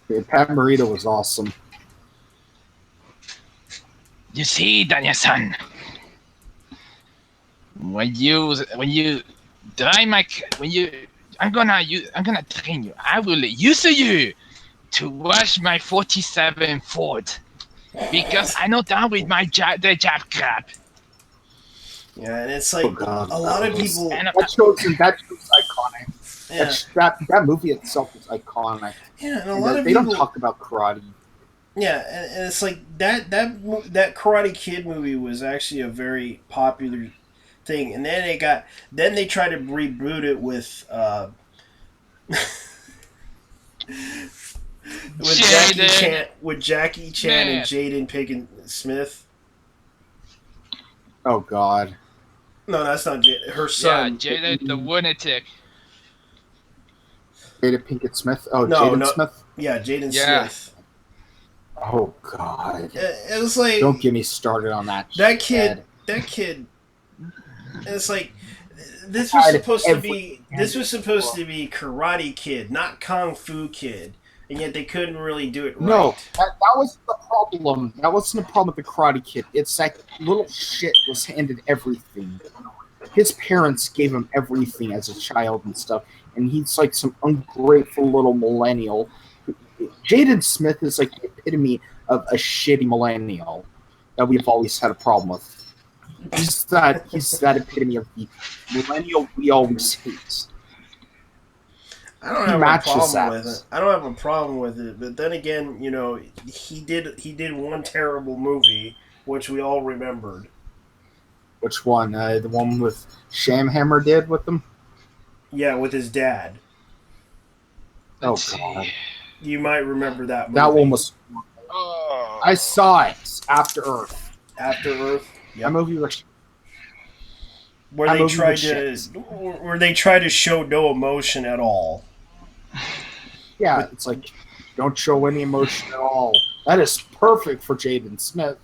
S2: Yeah, Pat Morita was awesome.
S8: You see, Daniel-san, when you die, I'm gonna train you. I will use you to wash my 47 Ford because I'm not done with my the job crap.
S1: Yeah, and it's like
S2: God,
S1: a lot of people.
S2: That show's iconic.
S1: Yeah,
S2: That movie itself is iconic.
S1: yeah, and a lot of
S2: They
S1: people
S2: don't talk about karate.
S1: Yeah, and it's like that Karate Kid movie was actually a very popular thing, and then they tried to reboot it with Jackie Chan and Jaden Pinkett Smith.
S2: Oh God.
S1: No, that's not Jaden. Her son.
S8: Yeah, Jada the lunatic.
S2: Jada Pinkett Smith. Oh,
S1: No,
S2: Jaden
S1: no.
S2: Smith.
S1: Yeah, Jaden
S8: Yeah.
S1: Smith.
S2: Oh God.
S1: It was like
S2: Don't get me started on that.
S1: that kid.
S2: Dad.
S1: That kid. It's like this was supposed to be Karate Kid, not Kung Fu Kid, and yet they couldn't really do it right.
S2: No, that was the problem. That wasn't the problem with the Karate Kid. It's that little shit was handed everything. His parents gave him everything as a child and stuff, and he's like some ungrateful little millennial. Jaden Smith is like the epitome of a shitty millennial that we've always had a problem with. He's that epitome of the millennial we always hate.
S1: I don't
S2: He
S1: have a
S2: matches
S1: problem
S2: that.
S1: with it. I don't have a problem with it. But then again, you know, he did one terrible movie, which we all remembered.
S2: Which one? The one with Shamhammer did with them?
S1: Yeah, with his dad.
S8: Let's
S2: Oh, God.
S8: see.
S1: You might remember that movie.
S2: That one was.
S8: Oh.
S2: I saw it. After Earth.
S1: After Earth.
S2: That
S1: Yep.
S2: movie was.
S1: Where
S2: that
S1: they
S2: movie
S1: tried
S2: was
S1: to,
S2: shit.
S1: where they try to show no emotion at all.
S2: Yeah, it's like, don't show any emotion at all. That is perfect for Jaden Smith.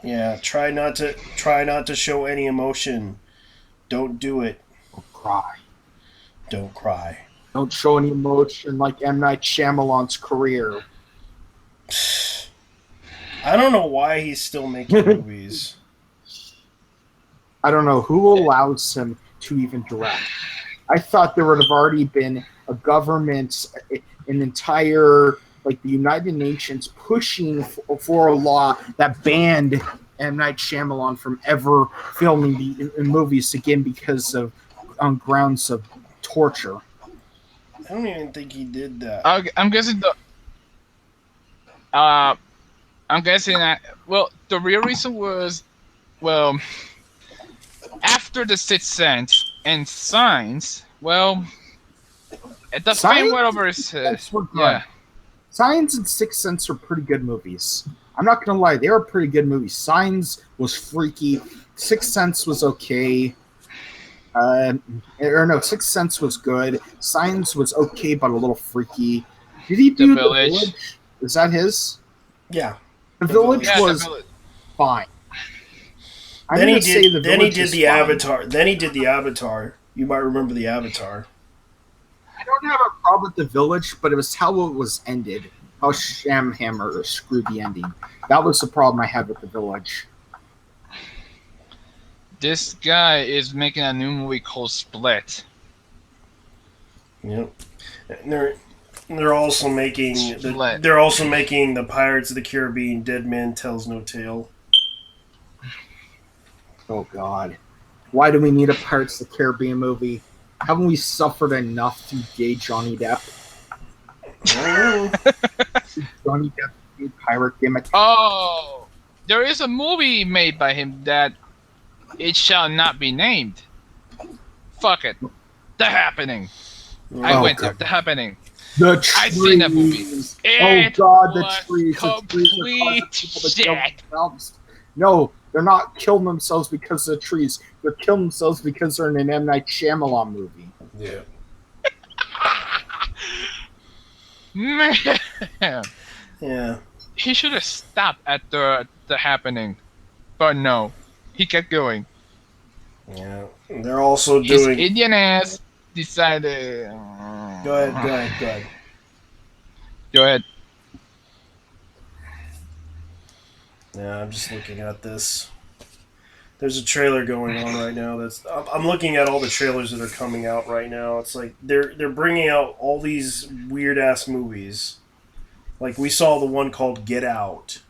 S1: Yeah, try not to show any emotion. Don't do it.
S2: Don't cry.
S1: Don't cry.
S2: Don't show any emotion like M. Night Shyamalan's career.
S1: I don't know why he's still making movies.
S2: I don't know who allows him to even direct. I thought there would have already been a government, an entire, like the United Nations pushing for a law that banned M. Night Shyamalan from ever filming the movies again because of on grounds of torture.
S1: I don't even think he did that.
S8: I'm guessing I'm guessing that. Well, the real reason was, well, after the Sixth Sense and Signs. Well, the fame went over his head. Yeah.
S2: Signs and Sixth Sense are pretty good movies. I'm not gonna lie, they were pretty good movies. Signs was freaky. Sixth Sense was okay. Sixth Sense was good. Signs was okay, but a little freaky. Did he do The Village? Is that his?
S1: Yeah.
S2: The Village was fine.
S1: Then he did the Avatar. Then he did the Avatar. You might remember the Avatar.
S2: I don't have a problem with The Village, but it was how it was ended. How Shamhammer screwed the ending. That was the problem I had with The Village.
S8: This guy is making a new movie called Split.
S1: Yep. And they're also making the Pirates of the Caribbean Dead Man Tells No Tale.
S2: Oh God. Why do we need a Pirates of the Caribbean movie? Haven't we suffered enough through gay Johnny Depp? Johnny Depp, gay pirate gimmick.
S8: Oh, there is a movie made by him that it shall not be named. Fuck it. The Happening. I went there. The Happening.
S2: The trees.
S8: I've seen that movie.
S2: Oh God, the trees.
S8: Complete shit.
S2: No, they're not killing themselves because of the trees. They're killing themselves because they're in an M. Night Shyamalan movie.
S1: Yeah.
S8: Man.
S1: Yeah.
S8: He should have stopped at the Happening. But no. He kept going.
S1: Yeah. They're also
S8: His
S1: doing...
S8: Indian ass decided...
S1: Go ahead.
S8: Go ahead.
S1: Yeah, I'm just looking at this. There's a trailer going on right now. I'm looking at all the trailers that are coming out right now. It's like they're bringing out all these weird ass movies. Like we saw the one called Get Out.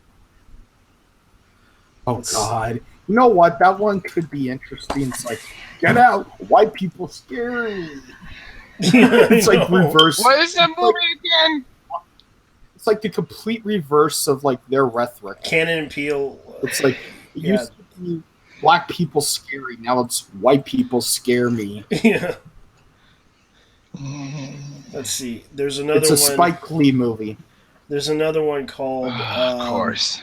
S2: Oh God! You know what? That one could be interesting. It's like Get Out. White people scary. It's like reverse.
S8: What is that movie again?
S2: It's like the complete reverse of like their rhetoric.
S1: Cannon and Peele.
S2: It's like it used to be black people scary. Now it's white people scare me.
S1: Yeah. Let's see. There's another one.
S2: It's a Spike Lee movie.
S1: There's another one called.
S8: Of course.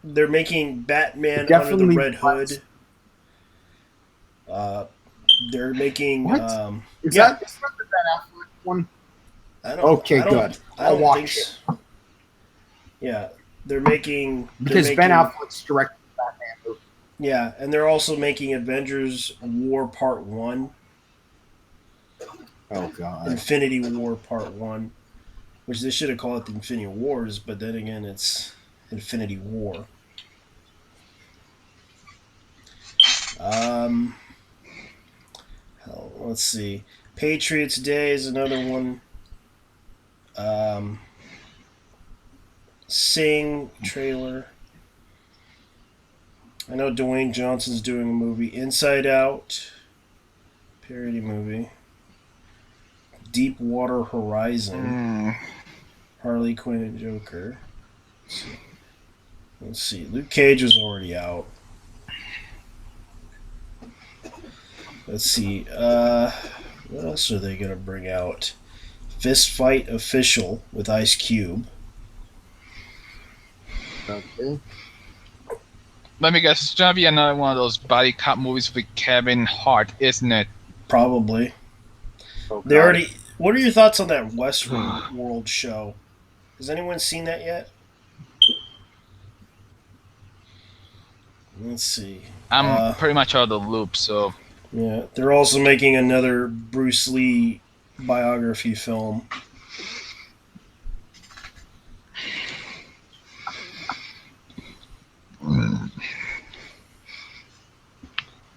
S1: They're making Batman Under the Red Hood. They're making.
S2: What? Is that the Ben Affleck one? Good. I'll watch it.
S1: Yeah, they're making
S2: Ben Affleck's directing Batman movie.
S1: Yeah, and they're also making Avengers War Part 1.
S2: Oh God.
S1: Infinity War Part 1, which they should have called it the Infinity Wars, but then again it's Infinity War. Let's see. Patriots Day is another one. Sing trailer. I know Dwayne Johnson's doing a movie. Inside Out. Parody movie. Deepwater Horizon. Harley Quinn and Joker. Let's see. Luke Cage was already out. Let's see. What else are they gonna bring out? Fist Fight Official with Ice Cube.
S2: Okay.
S8: Let me guess, it's gonna be another one of those body cop movies with Kevin Hart, isn't it?
S1: Probably.
S2: Oh,
S1: They
S2: God.
S1: already. What are your thoughts on that Westworld show? Has anyone seen that yet? Let's see.
S8: I'm pretty much out of the loop, so
S1: Yeah, they're also making another Bruce Lee biography film.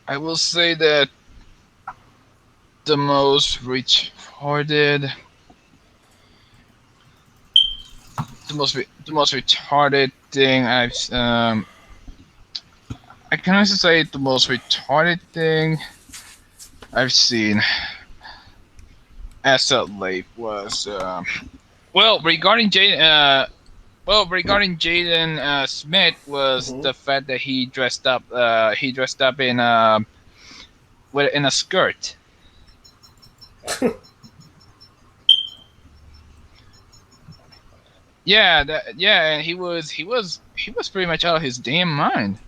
S8: I will say that the most retarded, the most retarded thing I can also say the most retarded thing I've seen as of late was regarding Jaden Smith was
S1: Mhm.
S8: the fact that he dressed up in in a skirt. And he was pretty much out of his damn mind.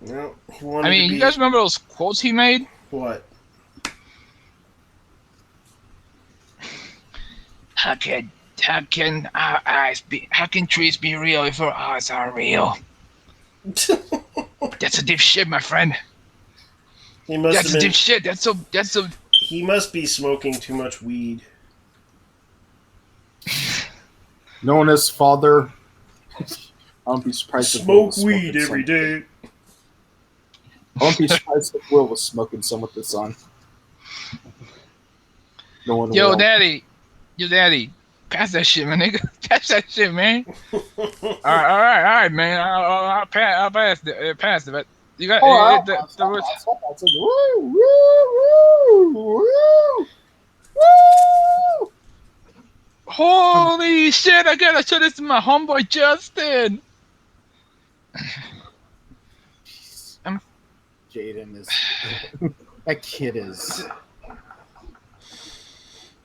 S1: No, he
S8: I
S1: wanted to
S8: mean, you
S1: be
S8: guys remember those quotes he made?
S1: what?
S8: How can how can trees be real if our eyes are real? That's a deep shit, my friend.
S1: He must
S8: That's
S1: have
S8: a
S1: been.
S8: deep shit. That's so.
S1: He must be smoking too much weed.
S2: Known as father. I won't be surprised if Will
S1: Smoke
S2: was
S1: weed
S2: smoking
S1: every
S2: some.
S1: day.
S2: I won't be surprised if Will was smoking some with this on. No one
S8: Yo,
S2: will.
S8: daddy, pass that shit, man, nigga. Pass that shit, man. All right, man. I'll pass it. But you got
S2: Woo, woo, woo, woo, woo.
S8: Holy shit! I gotta show this to my homeboy Justin.
S2: Jaden is. That kid is.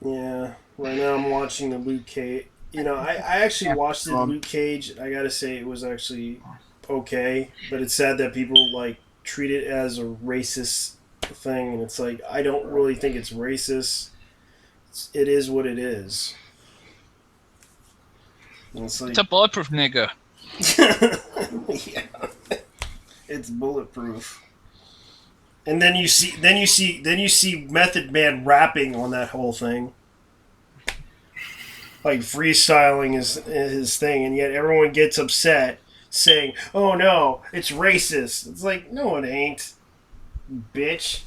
S1: Yeah, right now I'm watching the Luke Cage. You know, I actually watched the Luke Cage. I gotta say it was actually okay, but it's sad that people like treat it as a racist thing, and it's like I don't really think it's racist. It is what it is. And it's like
S8: It's a bulletproof nigga.
S1: yeah, it's bulletproof. And then you see Method Man rapping on that whole thing. Like freestyling is his thing, and yet everyone gets upset saying, "Oh no, it's racist." It's like, no, it ain't, bitch.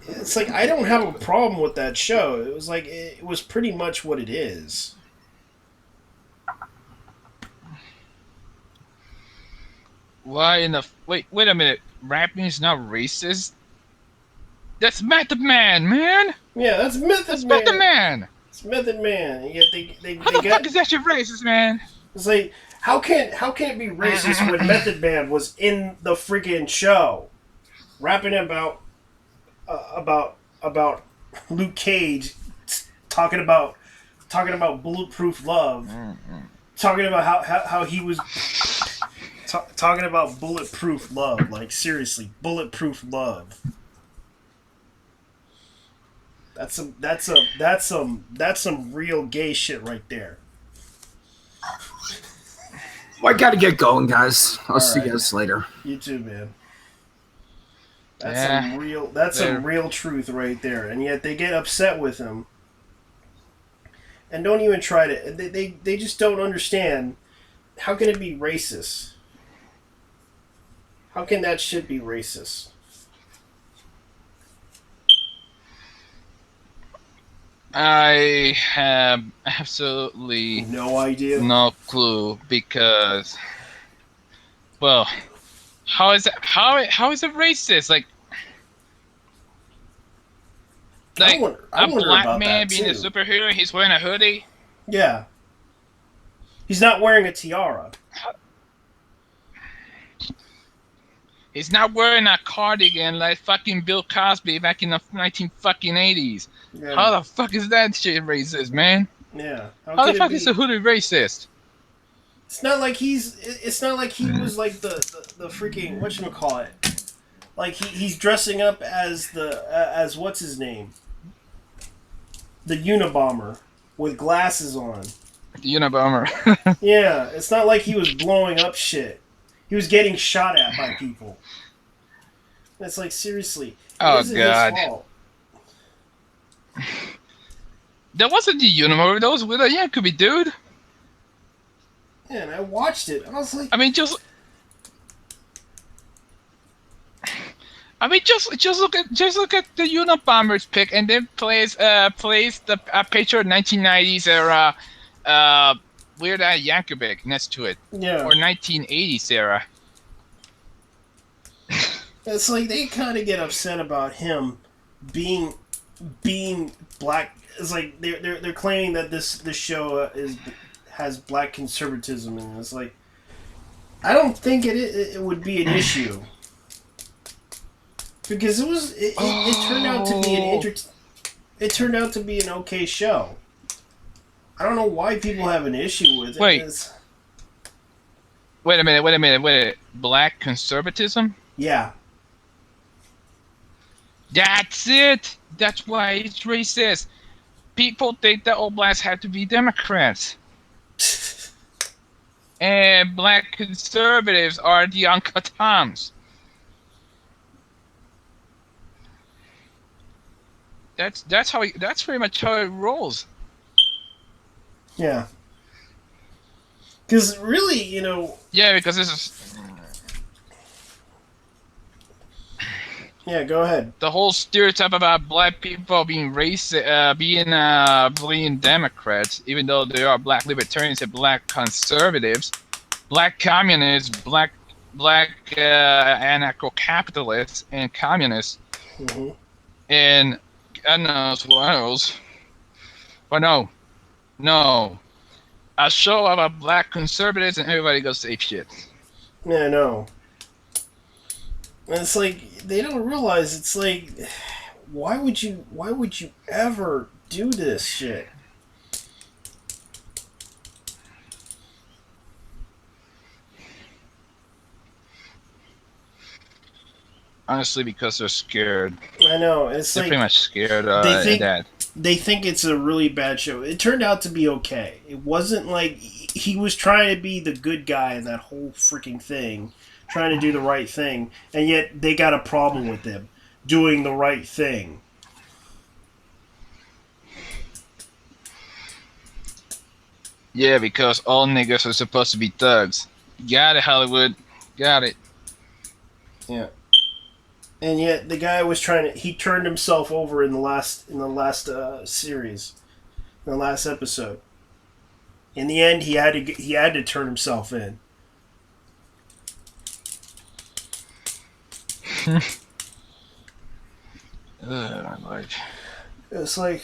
S1: It's like I don't have a problem with that show. It was like it was pretty much what it is.
S8: Why in the wait a minute? Rapping is not racist. That's Method Man, man.
S1: Yeah, that's Method
S8: That's
S1: Man.
S8: Method Man.
S1: It's Method Man. And yet
S8: How the fuck is that shit racist, man?
S1: It's like how can it be racist when Method Man was in the freaking show, rapping about Luke Cage, talking about bulletproof love, talking about how he was talking about bulletproof love. Like seriously, bulletproof love. That's some real gay shit right there.
S2: Well, I gotta get going, guys. I'll see
S1: right.
S2: you guys later.
S1: You too, man. That's
S8: Yeah.
S1: some real truth right there. And yet they get upset with him. And don't even try to they just don't understand. How can it be racist? How can that shit be racist?
S8: I have absolutely
S1: No idea.
S8: no clue because, well, how is it? How is it racist? Like
S1: I
S8: a
S1: wonder
S8: black
S1: about
S8: man
S1: that
S8: being a
S1: too.
S8: superhero, he's wearing a hoodie.
S1: Yeah. He's not wearing a tiara.
S8: He's not wearing a cardigan like fucking Bill Cosby back in the 1980s. How
S1: Yeah.
S8: the fuck is that shit racist, man?
S1: Yeah. How
S8: How the
S1: could it
S8: fuck is a
S1: be?
S8: hoodie racist?
S1: It's not like he's. It's not like he was like the freaking whatchamacallit. Like he's dressing up as as what's his name? The Unabomber with glasses on.
S8: The Unabomber.
S1: Yeah, it's not like he was blowing up shit. He was getting shot at by people. It's like seriously, it
S8: Oh
S1: isn't his
S8: god.
S1: fault.
S8: That wasn't the Unabomber, that was with a Yakubi dude.
S1: Yeah, and I watched it. I was like,
S8: I mean just look at the Unabomber's pic and then place the picture of 1990s era Weird Al Yankovic next to it.
S1: yeah,
S8: Or 1980s era.
S1: it's like they kind of get upset about him being black. It's like they're claiming that this show has black conservatism, and it's like I don't think it would be an issue because it turned out to be it turned out to be an okay show. I don't know why people have an issue with it.
S8: Wait. Wait a minute. Black conservatism?
S1: Yeah.
S8: That's it! That's why it's racist. People think that all blacks have to be Democrats. And black conservatives are the Uncle Toms. That's pretty much how it rolls.
S1: Yeah. Because really, you know.
S8: Yeah, because this is
S1: Yeah, go ahead.
S8: the whole stereotype about black people being being Democrats, even though there are black libertarians and black conservatives, black communists, black anarcho-capitalists and communists,
S1: Mm-hmm.
S8: and God knows what else. But no, a show about black conservatives and everybody goes ape shit.
S1: Yeah, I know. And it's like they don't realize it's like why would you ever do this shit?
S8: Honestly, because they're scared.
S1: I know. It's
S8: They're
S1: like
S8: pretty much scared
S1: they think
S8: that.
S1: they think it's a really bad show. It turned out to be okay. It wasn't like he was trying to be the good guy in that whole freaking thing, trying to do the right thing, and yet they got a problem with him doing the right thing.
S8: Yeah, because all niggas are supposed to be thugs. Got it, Hollywood. Got it.
S1: Yeah. And yet the guy was trying to. He turned himself over in the last series, in the last episode. In the end, he had to turn himself in.
S8: Like,
S1: It's like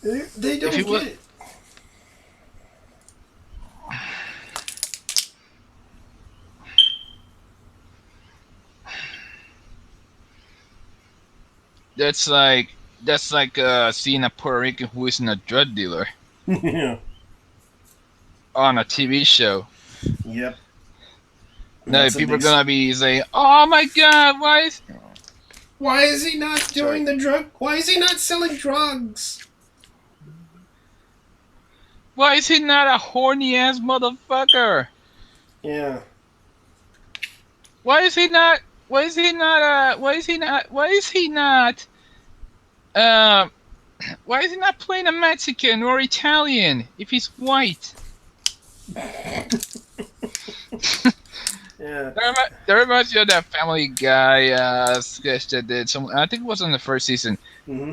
S1: they don't get it.
S8: that's like seeing a Puerto Rican who isn't a drug dealer
S1: Yeah.
S8: on a TV show.
S1: Yep.
S8: Now people are gonna be saying, "Oh my God,
S1: why is he not doing the drug? Why is he not selling drugs?
S8: Why is he not a horny ass motherfucker?
S1: Yeah.
S8: Why is he not? Why is he not? Why is he not? Why is he not? Why is he not playing a Mexican or Italian if he's white?"
S1: Yeah.
S8: That reminds me of that Family Guy sketch that did some. I think it was on the first season.
S1: Mm-hmm.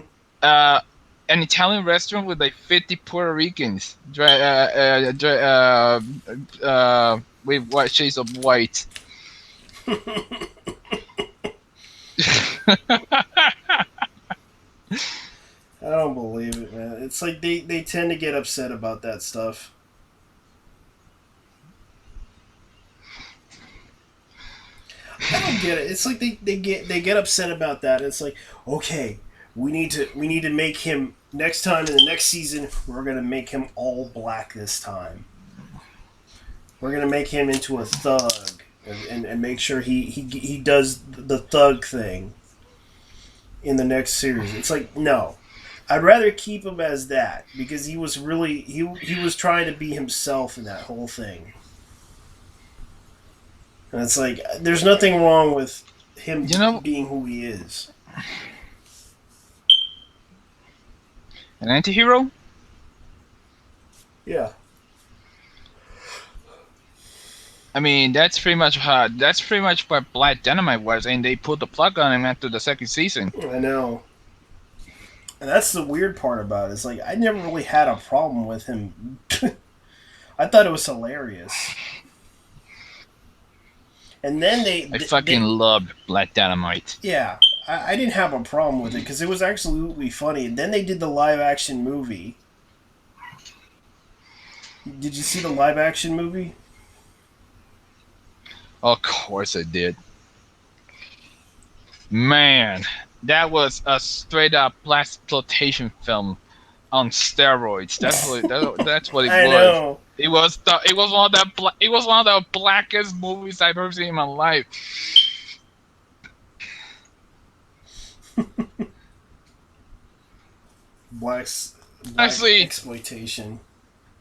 S8: an Italian restaurant with like 50 Puerto Ricans, with white shades of white.
S1: I don't believe it, man. It's like they tend to get upset about that stuff. I don't get it. It's like they get upset about that. It's like, okay, we need to make him next time in the next season. We're gonna make him all black this time. We're gonna make him into a thug and make sure he does the thug thing in the next series. It's like, no. I'd rather keep him as that because he was really he was trying to be himself in that whole thing. And it's like there's nothing wrong with him being who he is.
S8: An anti-hero?
S1: Yeah.
S8: I mean, that's pretty much what Black Dynamite was, and they pulled the plug on him after the second season.
S1: I know. And that's the weird part about it. It's like I never really had a problem with him. I thought it was hilarious. And then
S8: I fucking loved Black Dynamite.
S1: Yeah, I didn't have a problem with it because it was absolutely funny. And then they did the live action movie. Did you see the live action movie?
S8: Of course I did. Man, that was a straight up blaxploitation film on steroids. That's what it
S1: I
S8: was.
S1: know.
S8: It was one of the blackest movies I've ever seen in my life.
S1: Black
S8: Actually,
S1: exploitation.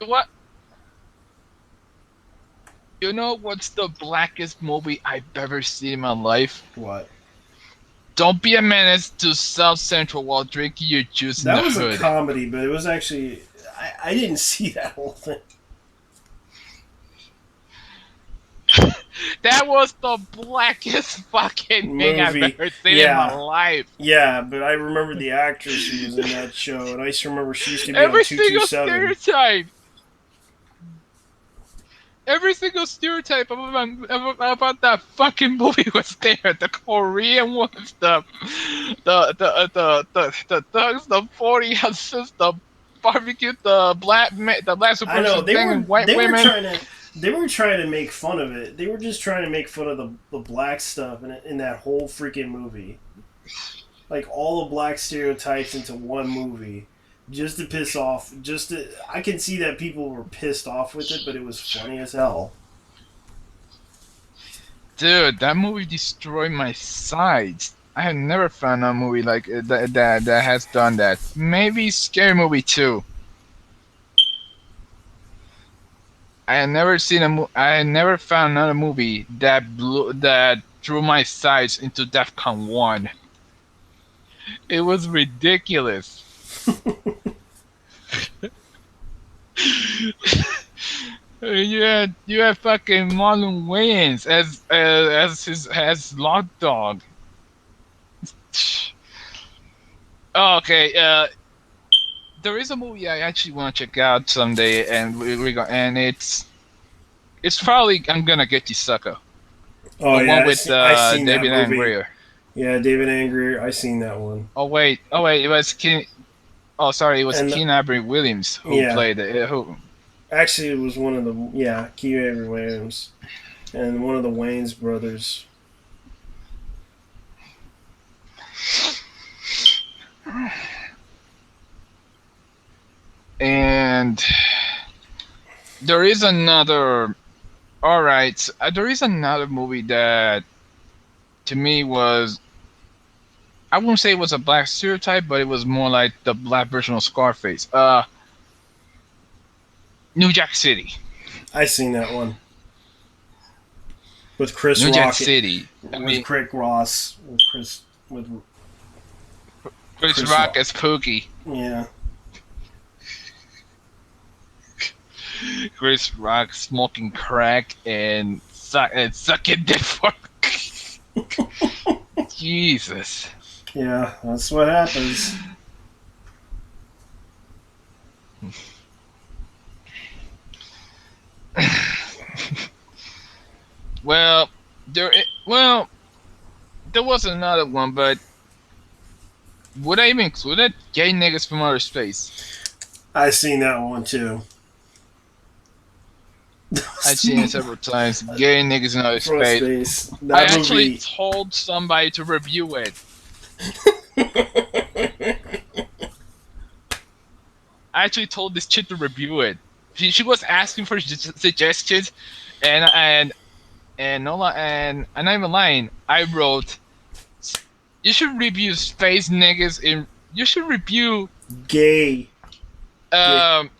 S8: What? You know what's the blackest movie I've ever seen in my life?
S1: What?
S8: Don't be a menace to South Central while drinking your juice
S1: That
S8: in
S1: was
S8: the hood.
S1: a comedy, but it was actually I didn't see that whole thing.
S8: That was the blackest fucking thing I've ever seen in my life.
S1: Yeah, but I remember the actress who was in that show, and I just remember she used to be
S8: Every
S1: on
S8: single
S1: 227.
S8: stereotype. Every single stereotype about that fucking movie was there. The Korean ones, the thugs, the 40 ounces, the barbecue, the black
S1: I know they were
S8: white
S1: they
S8: women.
S1: were trying to make fun of it. They were just trying to make fun of the black stuff in that whole freaking movie. Like all the black stereotypes into one movie. Just to piss off, I can see that people were pissed off with it, but it was funny as hell.
S8: Dude, that movie destroyed my sides. I have never found a movie like that has done that. Maybe Scary Movie 2. I had never found another movie that drew my sides into DEFCON 1. It was ridiculous. You had fucking Marlon Wayans as Lock Dog. Oh, okay. There is a movie I actually want to check out someday, and it's probably I'm Gonna Get You, Sucker.
S1: Oh
S8: the
S1: yeah,
S8: one with
S1: I seen
S8: David
S1: that movie.
S8: Angrier.
S1: Yeah, David Angrier. I seen that one.
S8: Oh wait, it was King. Oh, sorry, it was
S1: And
S8: Keen Avery Williams who played it. Who?
S1: Actually, it was one of the Key Avery Williams, and one of the Wayans brothers.
S8: And there is another. All right, there is another movie that, to me, was. I wouldn't say it was a black stereotype, but it was more like the black version of Scarface. New Jack City.
S1: I seen that one with Chris
S8: New
S1: Rock.
S8: Jack City.
S1: With Craig Ross. With
S8: Chris Rock as Pookie.
S1: Yeah.
S8: Chris Rock smoking crack and sucking dick for. Jesus.
S1: Yeah, that's what happens.
S8: Well, well, there was another one, but would I even include it? Gay niggas from outer space.
S1: I seen that one too.
S8: I've seen it several times. Gay niggas in outer
S1: From
S8: space.
S1: space.
S8: I
S1: That
S8: actually
S1: movie.
S8: told somebody to review it. I actually told this chick to review it. She was asking for suggestions, and no and I'm not even lying. I wrote, you should review space niggas in. You should review
S1: Gay.
S8: um.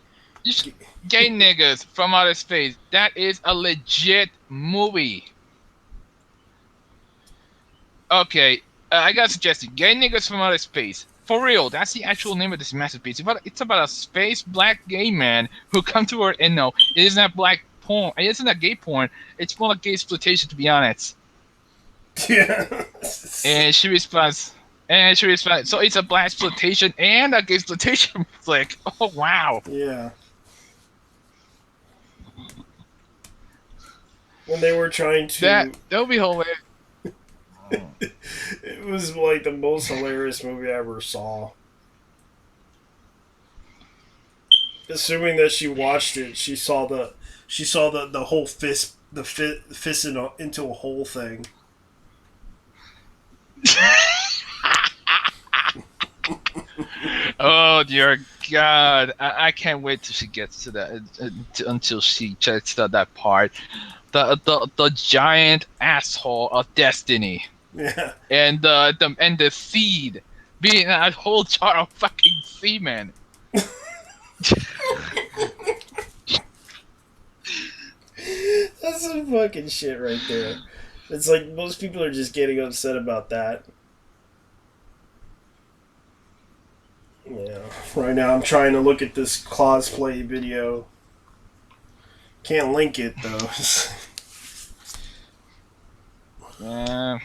S8: You should, gay niggas from outer space. That is a legit movie. Okay, I got a suggestion. Gay niggas from outer space. For real, that's the actual name of this masterpiece. It's about a space black gay man who come to Earth and no, it isn't a black porn. It isn't a gay porn. It's more like gay exploitation, to be honest.
S1: Yeah.
S8: And she responds. So it's a black exploitation and a gay exploitation flick. Oh wow.
S1: Yeah. When they were trying to.
S8: That would be hilarious.
S1: It was like the most hilarious movie I ever saw. Assuming that she watched it, she saw the whole fist into a whole thing.
S8: Oh dear God! I can't wait till she gets to that. Until she checks out that part. The giant asshole of destiny.
S1: Yeah.
S8: And the seed being a whole jar of fucking semen.
S1: That's some fucking shit right there. It's like most people are just getting upset about that. Yeah. Right now I'm trying to look at this cosplay video. Can't link it though.
S8: Yeah.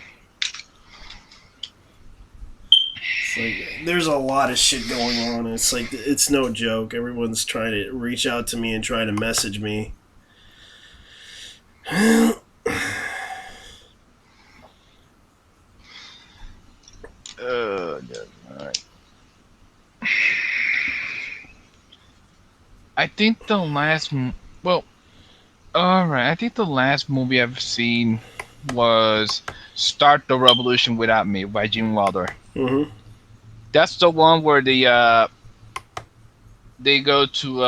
S1: It's like, there's a lot of shit going on. It's like, it's no joke. Everyone's trying to reach out to me and try to message me.
S8: Alright. I think the last alright, I think the last movie I've seen was Start the Revolution Without Me by Gene Wilder.
S1: Mm-hmm.
S8: That's the one where they go to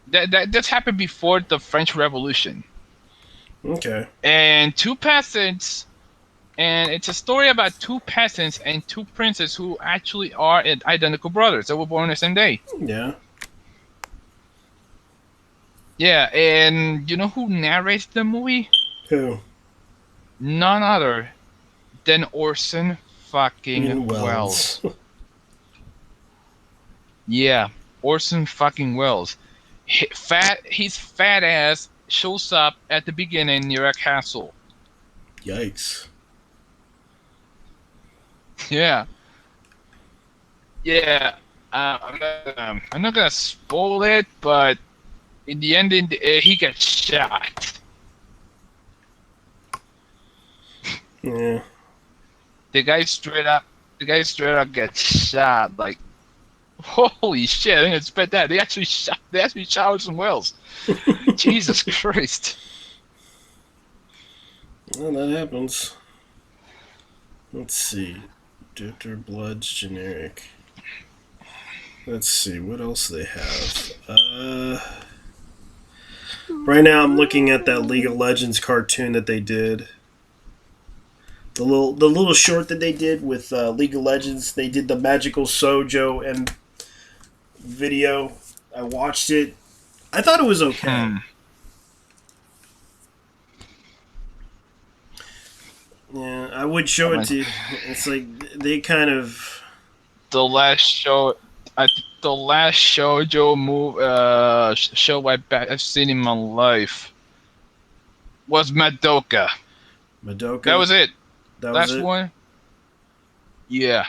S8: that's happened before the French Revolution.
S1: Okay.
S8: And it's a story about two peasants and two princes who actually are identical brothers. They were born the same day.
S1: Yeah.
S8: Yeah, and you know who narrates the movie?
S1: Who?
S8: None other than Orson fucking Welles. Yeah, Orson fucking Welles. His fat ass shows up at the beginning near a castle.
S1: Yikes.
S8: Yeah. Yeah. I'm not gonna spoil it, but in the end, he gets shot.
S1: Yeah.
S8: The guy straight up gets shot. Like, holy shit! I didn't expect that. They actually shot Orson Welles. Jesus Christ.
S1: Well, that happens. Let's see. Doctor Blood's generic. Let's see, what else they have. Right now I'm looking at that League of Legends cartoon that they did. The little short that they did with League of Legends. They did the Magical Sojo and video. I watched it. I thought it was okay. Yeah, I would show it to you. It's like they kind of
S8: the last shoujo show I've seen in my life was Madoka.
S1: Madoka.
S8: That was it.
S1: That
S8: last
S1: was it?
S8: one. Yeah.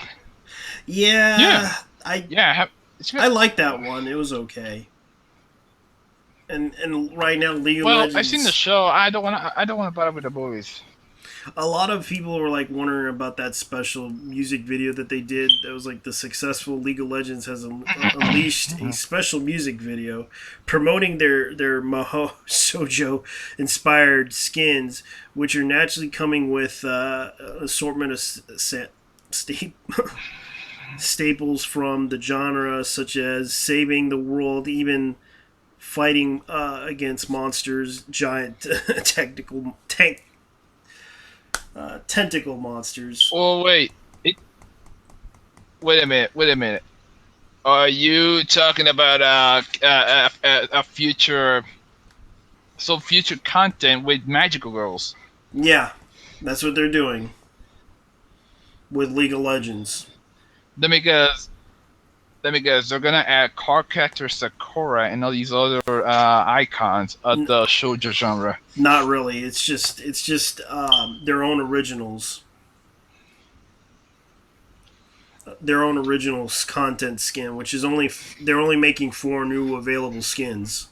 S1: Yeah. I like that one. It was okay. And right now, League of
S8: well, I've seen the
S1: Legends.
S8: show. I don't want to bother with the movies.
S1: A lot of people were like wondering about that special music video that they did. That was like the successful League of Legends has unleashed a special music video promoting their Maho Sojo inspired skins, which are naturally coming with an assortment of staples from the genre, such as saving the world, even fighting against monsters, giant tentacle monsters.
S8: Oh wait, wait a minute. Wait a minute. Are you talking about a future, future content with magical girls?
S1: Yeah, that's what they're doing with League of Legends.
S8: Let me guess. Let me guess. They're gonna add card character Sakura and all these other icons of
S1: N-
S8: the shoujo genre.
S1: Not really. It's just their own originals. Their own original content skin, which is only they're only making 4 new available skins.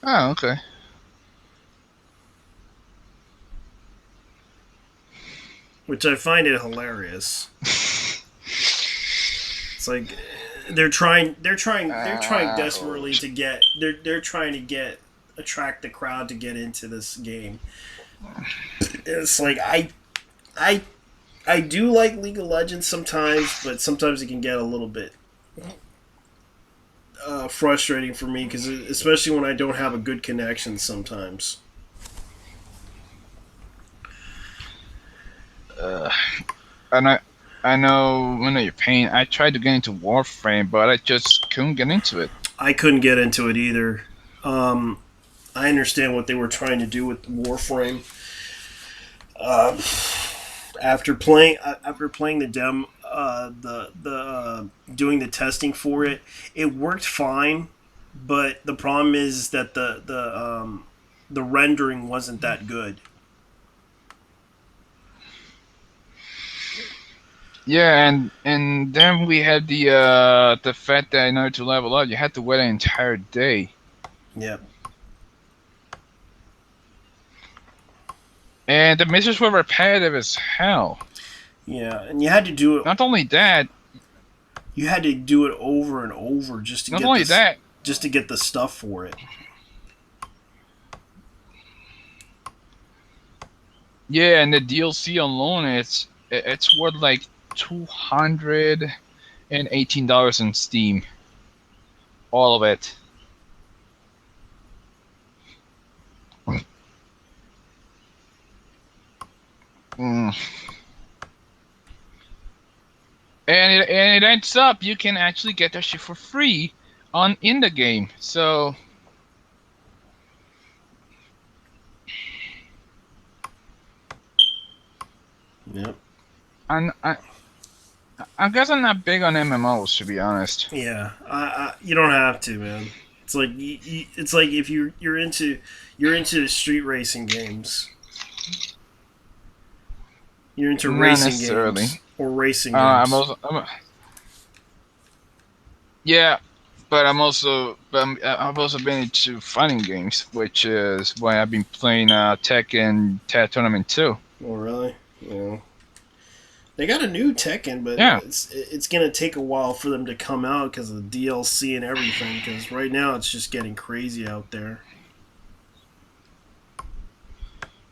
S8: Oh, okay.
S1: Which I find it hilarious. It's like they're trying desperately to get they're trying to get attract the crowd to get into this game. It's like I I do like League of Legends sometimes, but sometimes it can get a little bit frustrating for me because especially when I don't have a good connection sometimes.
S8: Uh, and I know your pain. I tried to get into Warframe, but I just couldn't get into it.
S1: I couldn't get into it either. Um, I understand what they were trying to do with Warframe. Uh, after playing the doing the testing for it, it worked fine. But the problem is that the rendering wasn't that good.
S8: Yeah, and then we had the fact that in order to level up, you had to wait an entire day.
S1: Yeah,
S8: And the missions were repetitive as hell.
S1: yeah, and you had to do it.
S8: Not only that,
S1: You had to do it over and over just to
S8: not
S1: get
S8: only
S1: this,
S8: that,
S1: just to get the stuff for it.
S8: yeah, and the DLC alone, it's worth like $218 in Steam, all of it. Mm. And it ends up you can actually get that shit for free on in the game. So
S1: Yep.
S8: I guess I'm not big on MMOs, to be honest.
S1: Yeah, you don't have to, man. It's like it's like if you're into street racing games, you're into
S8: Not
S1: racing
S8: necessarily.
S1: games or racing
S8: I'm
S1: games.
S8: also yeah, but I've also been into fighting games, which is why I've been playing Tekken Tag Tournament 2.
S1: Oh, really? Yeah. They got a new Tekken, but
S8: Yeah.
S1: it's gonna take a while for them to come out because of the DLC and everything. Because right now it's just getting crazy out there.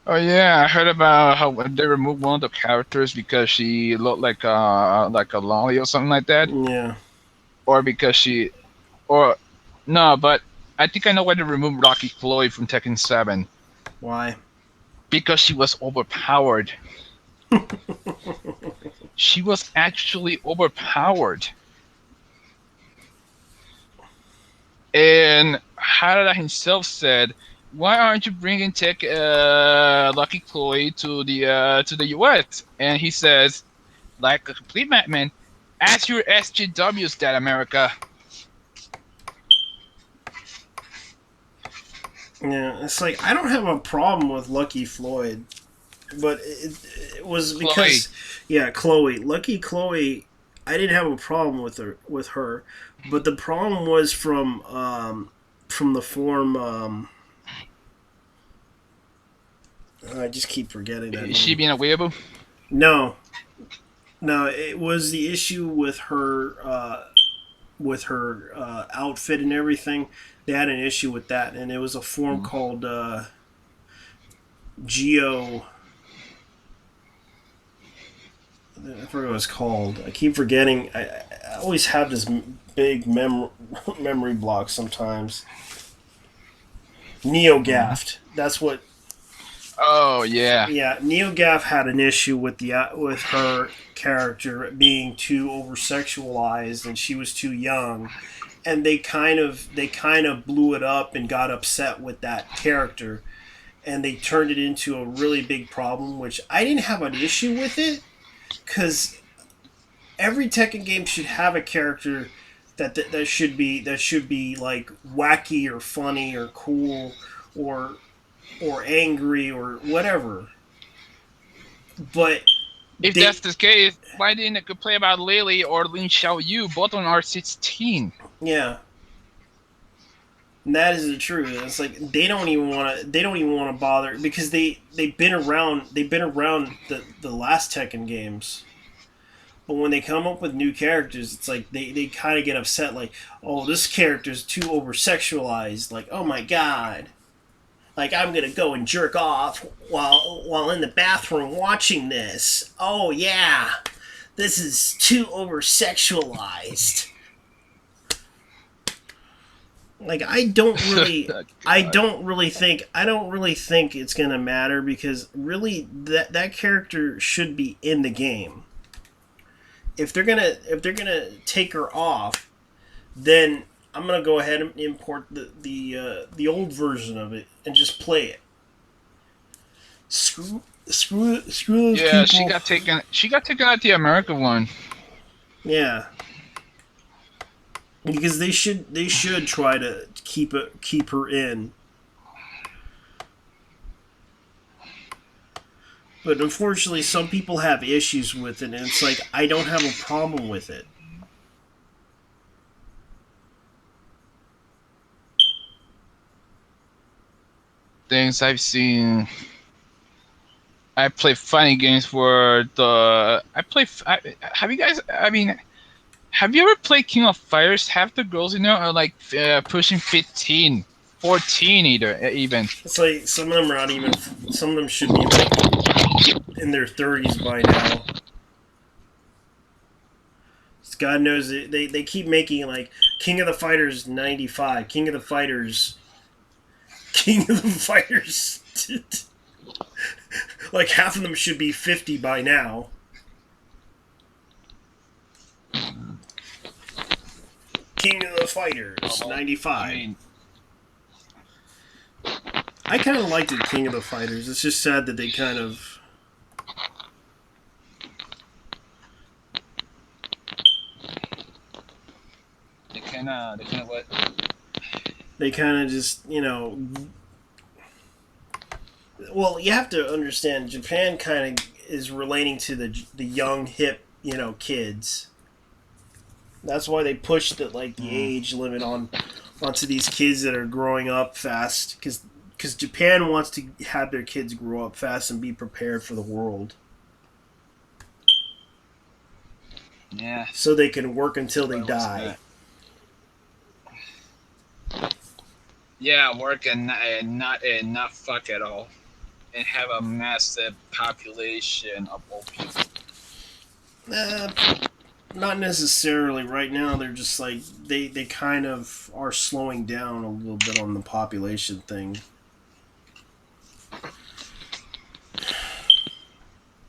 S8: Oh yeah, I heard about how they removed one of the characters because she looked like a lolly or something like that,
S1: Yeah.
S8: or because she, or no, but I think I know why they removed Rocky Floyd from Tekken 7
S1: Why?
S8: because she was overpowered. She was actually overpowered, and Harada himself said, "Why aren't you bringing Lucky Chloe to the U.S.?" And he says, like a complete madman, "Ask your SJWs that, America."
S1: Yeah, it's like I don't have a problem with Lucky Floyd. but it was because yeah, Chloe. Lucky Chloe. I didn't have a problem with her, but the problem was from the form. I just keep forgetting that
S8: Is she
S1: name.
S8: being a weeaboo?
S1: No, no, it was the issue with her outfit and everything. They had an issue with that, and it was a form called Geo. I forget what it's called. I keep forgetting. I always have this big memory block sometimes. NeoGaft. That's what.
S8: Oh yeah.
S1: Yeah, NeoGaf had an issue with with her character being too over sexualized, and she was too young, and they kind of blew it up and got upset with that character, and they turned it into a really big problem. Which I didn't have an issue with it, because every Tekken game should have a character that should be like wacky or funny or cool or angry or whatever. But
S8: If
S1: they
S8: that's the case, why didn't it play about Lily or Lin Xiaoyu? Both on R16.
S1: yeah, and that is the truth. It's like they don't even want to bother because they've been around the last Tekken games. But when they come up with new characters, it's like they kind of get upset, like, oh, this character's too over sexualized. Like, oh my god, like I'm gonna go and jerk off while in the bathroom watching this. Oh yeah, this is too over sexualized. Like I don't really think it's gonna matter because really that character should be in the game. If they're gonna take her off, then I'm gonna go ahead and import the old version of it and just play it. Screw those
S8: Yeah,
S1: people.
S8: She got taken out the American one.
S1: Yeah, because they should try to keep her in. But unfortunately, some people have issues with it, and it's like I don't have a problem with it.
S8: Things I've seen. I play funny games where have you guys? I mean, have you ever played King of Fighters? Half the girls in there are like pushing 15, 14 even.
S1: It's like some of them are not even. Some of them should be like in their 30s by now. God knows they keep making like King of the Fighters 95, King of the Fighters, King of the Fighters. Like half of them should be 50 by now. King of the Fighters 95. I kind of liked it, King of the Fighters. It's just sad that they kind of. They kind of just, Well, you have to understand, Japan kind of is relating to the young, hip, kids. That's why they push the age limit onto these kids that are growing up fast, because Japan wants to have their kids grow up fast and be prepared for the world.
S8: Yeah.
S1: So they can work until they die.
S8: Yeah, work and not fuck at all, and have a massive population of old people.
S1: Not necessarily. Right now, they're just like they kind of are slowing down a little bit on the population thing.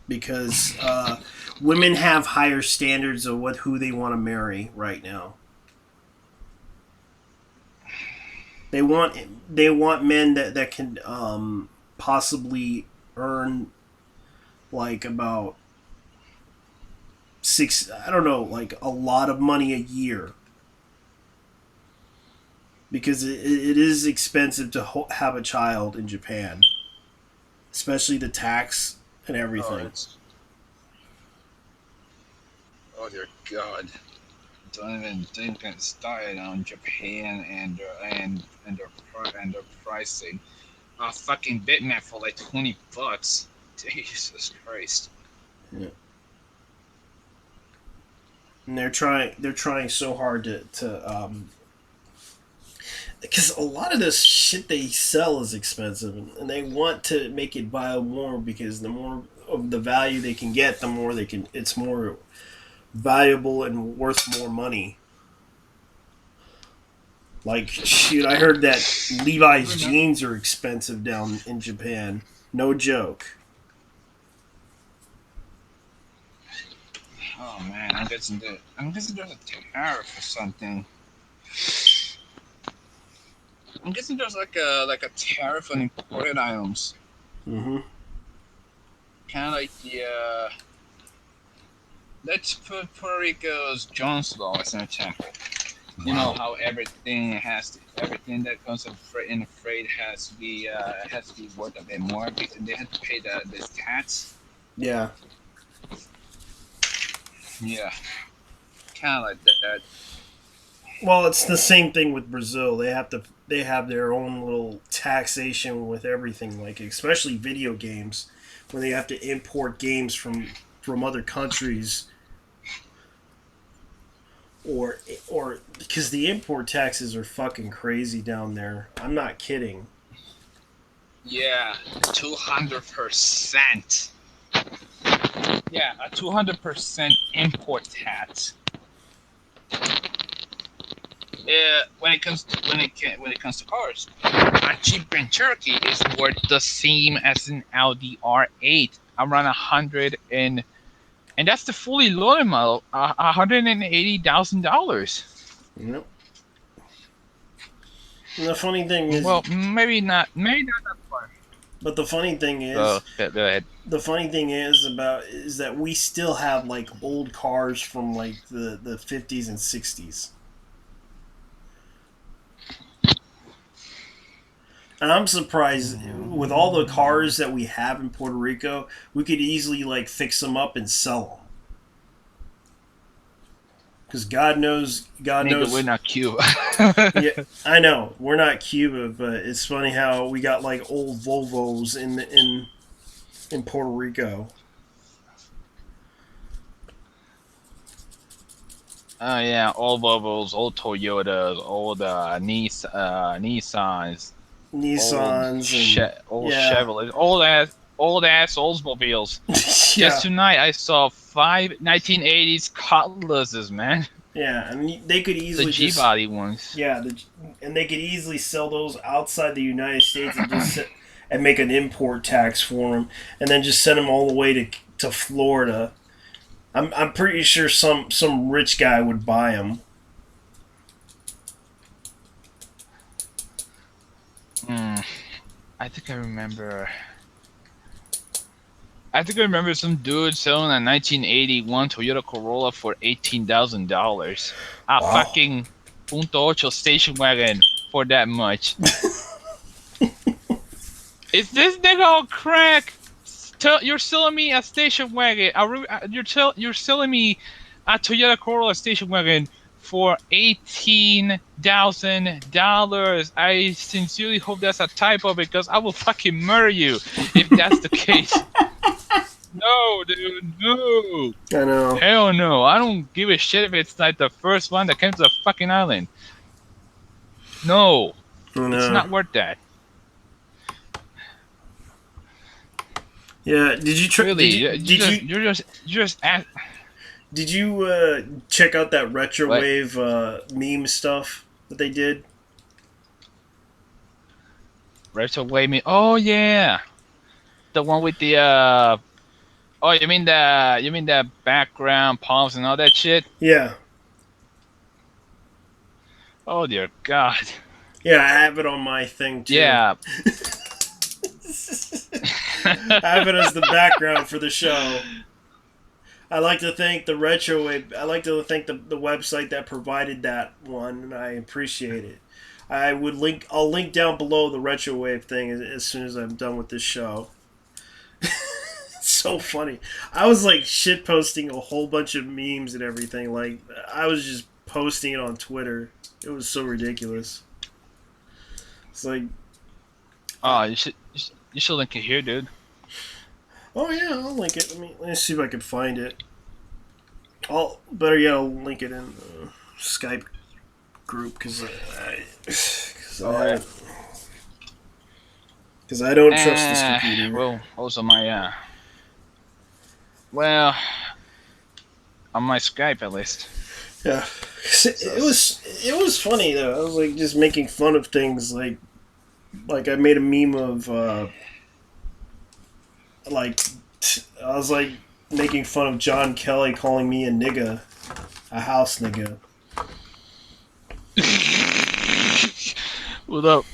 S1: Because women have higher standards of who they want to marry right now. They want men that can possibly earn like about like a lot of money a year. Because it is expensive to have a child in Japan, especially the tax and everything.
S8: Oh dear God! Don't even get started on Japan and their pricing. A fucking Bitmap for like $20. Jesus Christ!
S1: Yeah. And they're trying so hard to because a lot of this shit they sell is expensive, and they want to make it viable more because the more of the value they can get, the more they can. It's more valuable and worth more money. Like shoot, I heard that Levi's jeans are expensive down in Japan. No joke.
S8: Oh man, I'm guessing there's a tariff or something. I'm guessing there's like a tariff on imported items,
S1: Mm-hmm.
S8: kind of like the let's put Puerto Rico's Jones Law as an example. You know how everything that comes in a freight has to be worth a bit more because they have to pay this tax.
S1: Yeah.
S8: Yeah, kind of like that.
S1: Well, it's the same thing with Brazil. They have their own little taxation with everything, like especially video games, when they have to import games from other countries, or because the import taxes are fucking crazy down there. I'm not kidding.
S8: Yeah, 200%. Yeah, a 200% import tax. When it comes to cars, a Jeep Grand Cherokee is worth the same as an Audi R8, around 100 and that's the fully loaded model, $180,000.
S1: Yep. And the funny thing is,
S8: Well, maybe not that far.
S1: but the funny thing
S8: Oh,
S1: is,
S8: go ahead.
S1: the funny thing is that we still have like old cars from like the 50s and 60s. And I'm surprised with all the cars that we have in Puerto Rico, we could easily like fix them up and sell them. Because God
S8: Nigga,
S1: knows.
S8: we're not Cuba.
S1: Yeah, I know we're not Cuba, but it's funny how we got like old Volvos in Puerto Rico.
S8: Oh yeah, old Volvos, old Toyotas, old Nissans,
S1: Nissans and
S8: old
S1: yeah,
S8: Chevrolets, old ass Oldsmobiles. Just
S1: yeah,
S8: tonight I saw 5 1980s Cutlasses, man.
S1: yeah, and they could
S8: The
S1: easily
S8: G
S1: just
S8: body ones.
S1: yeah, and they could easily sell those outside the United States and just and make an import tax for them, and then just send them all the way to Florida. I'm pretty sure some rich guy would buy them.
S8: Hmm. I think I remember. I think I remember some dude selling a 1981 Toyota Corolla for $18,000. A
S1: Wow.
S8: fucking Punto Ocho station wagon for that much. Is this nigga on crack? You're selling me a station wagon. You're selling me a Toyota Corolla station wagon for $18,000. I sincerely hope that's a typo because I will fucking murder you if that's the case. No, dude, no.
S1: I know.
S8: Hell no. I don't give a shit if it's like the first one that came to the fucking island. No,
S1: I know.
S8: it's not worth that.
S1: Yeah. Did you try?
S8: Really,
S1: Did
S8: you're just at.
S1: Did you check out that retrowave meme stuff that they did?
S8: Retro Wave me. Oh yeah, the one with the Oh, you mean the background palms and all that shit?
S1: Yeah.
S8: Oh dear God.
S1: Yeah, I have it on my thing too.
S8: Yeah.
S1: I have it as the background for the show. I like to thank the retrowave. I like to thank the website that provided that one, and I appreciate it. I'll link down below the retrowave thing as soon as I'm done with this show. so funny. I was like shit posting a whole bunch of memes and everything. Like I was just posting it on Twitter. It was so ridiculous. It's like,
S8: Oh, you should link it here, dude.
S1: oh yeah, I'll link it. Let me see if I can find it. I'll better yet, I'll link it in the Skype group because I don't trust this computer.
S8: Well, also my well, on my Skype at least.
S1: Yeah, it was funny though. I was like just making fun of things like I made a meme of like I was like making fun of John Kelly calling me a nigga, a house nigga.
S8: What up?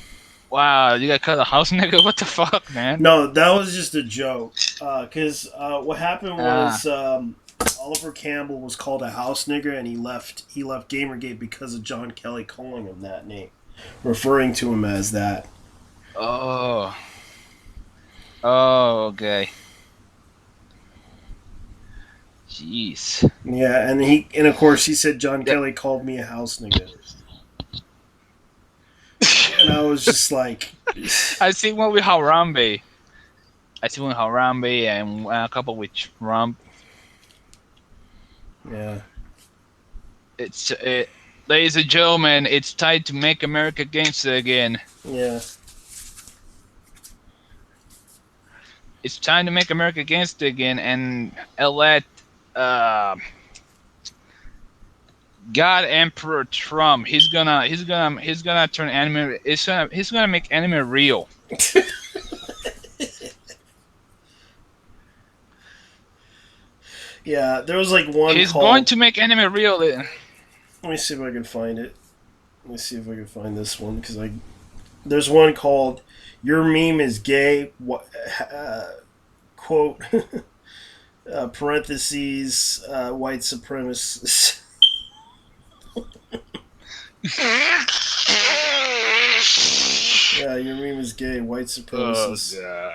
S8: Wow, you got cut a house nigga? What the fuck, man?
S1: No, that was just a joke. Because what happened was Oliver Campbell was called a house nigger, and he left Gamergate because of John Kelly calling him that name, referring to him as that.
S8: Oh. Oh, okay. Jeez.
S1: Yeah, and of course he said John Kelly called me a house nigger, and I was just like,
S8: I see one with Harambe. And a couple with Trump.
S1: yeah,
S8: Ladies and gentlemen, it's time to make America gangster again.
S1: yeah.
S8: It's time to make America gangster again and elect God Emperor Trump. He's gonna turn anime. He's gonna make anime real.
S1: Yeah, there was like one.
S8: He's
S1: called,
S8: going to make anime real.
S1: Let me see if I can find it. Let me see if I can find this one because there's one called "Your meme is gay." Quote parentheses white supremacists. Yeah, your meme is gay, white supremacists.
S8: Oh, God.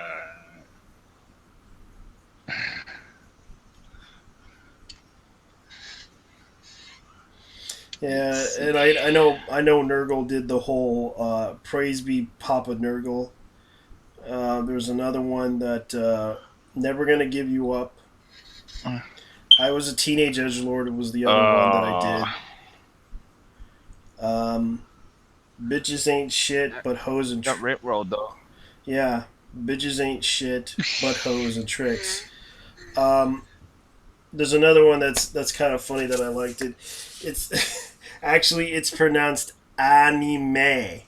S1: Yeah, and I know Nurgle did the whole praise be Papa Nurgle. There's another one that never gonna give you up. I was a teenage edgelord. It was the other one that I did. Bitches ain't shit, but hoes and
S8: Got Rip Roll though.
S1: yeah, bitches ain't shit, but hoes and tricks. There's another one that's kind of funny that I liked it. It's actually it's pronounced anime.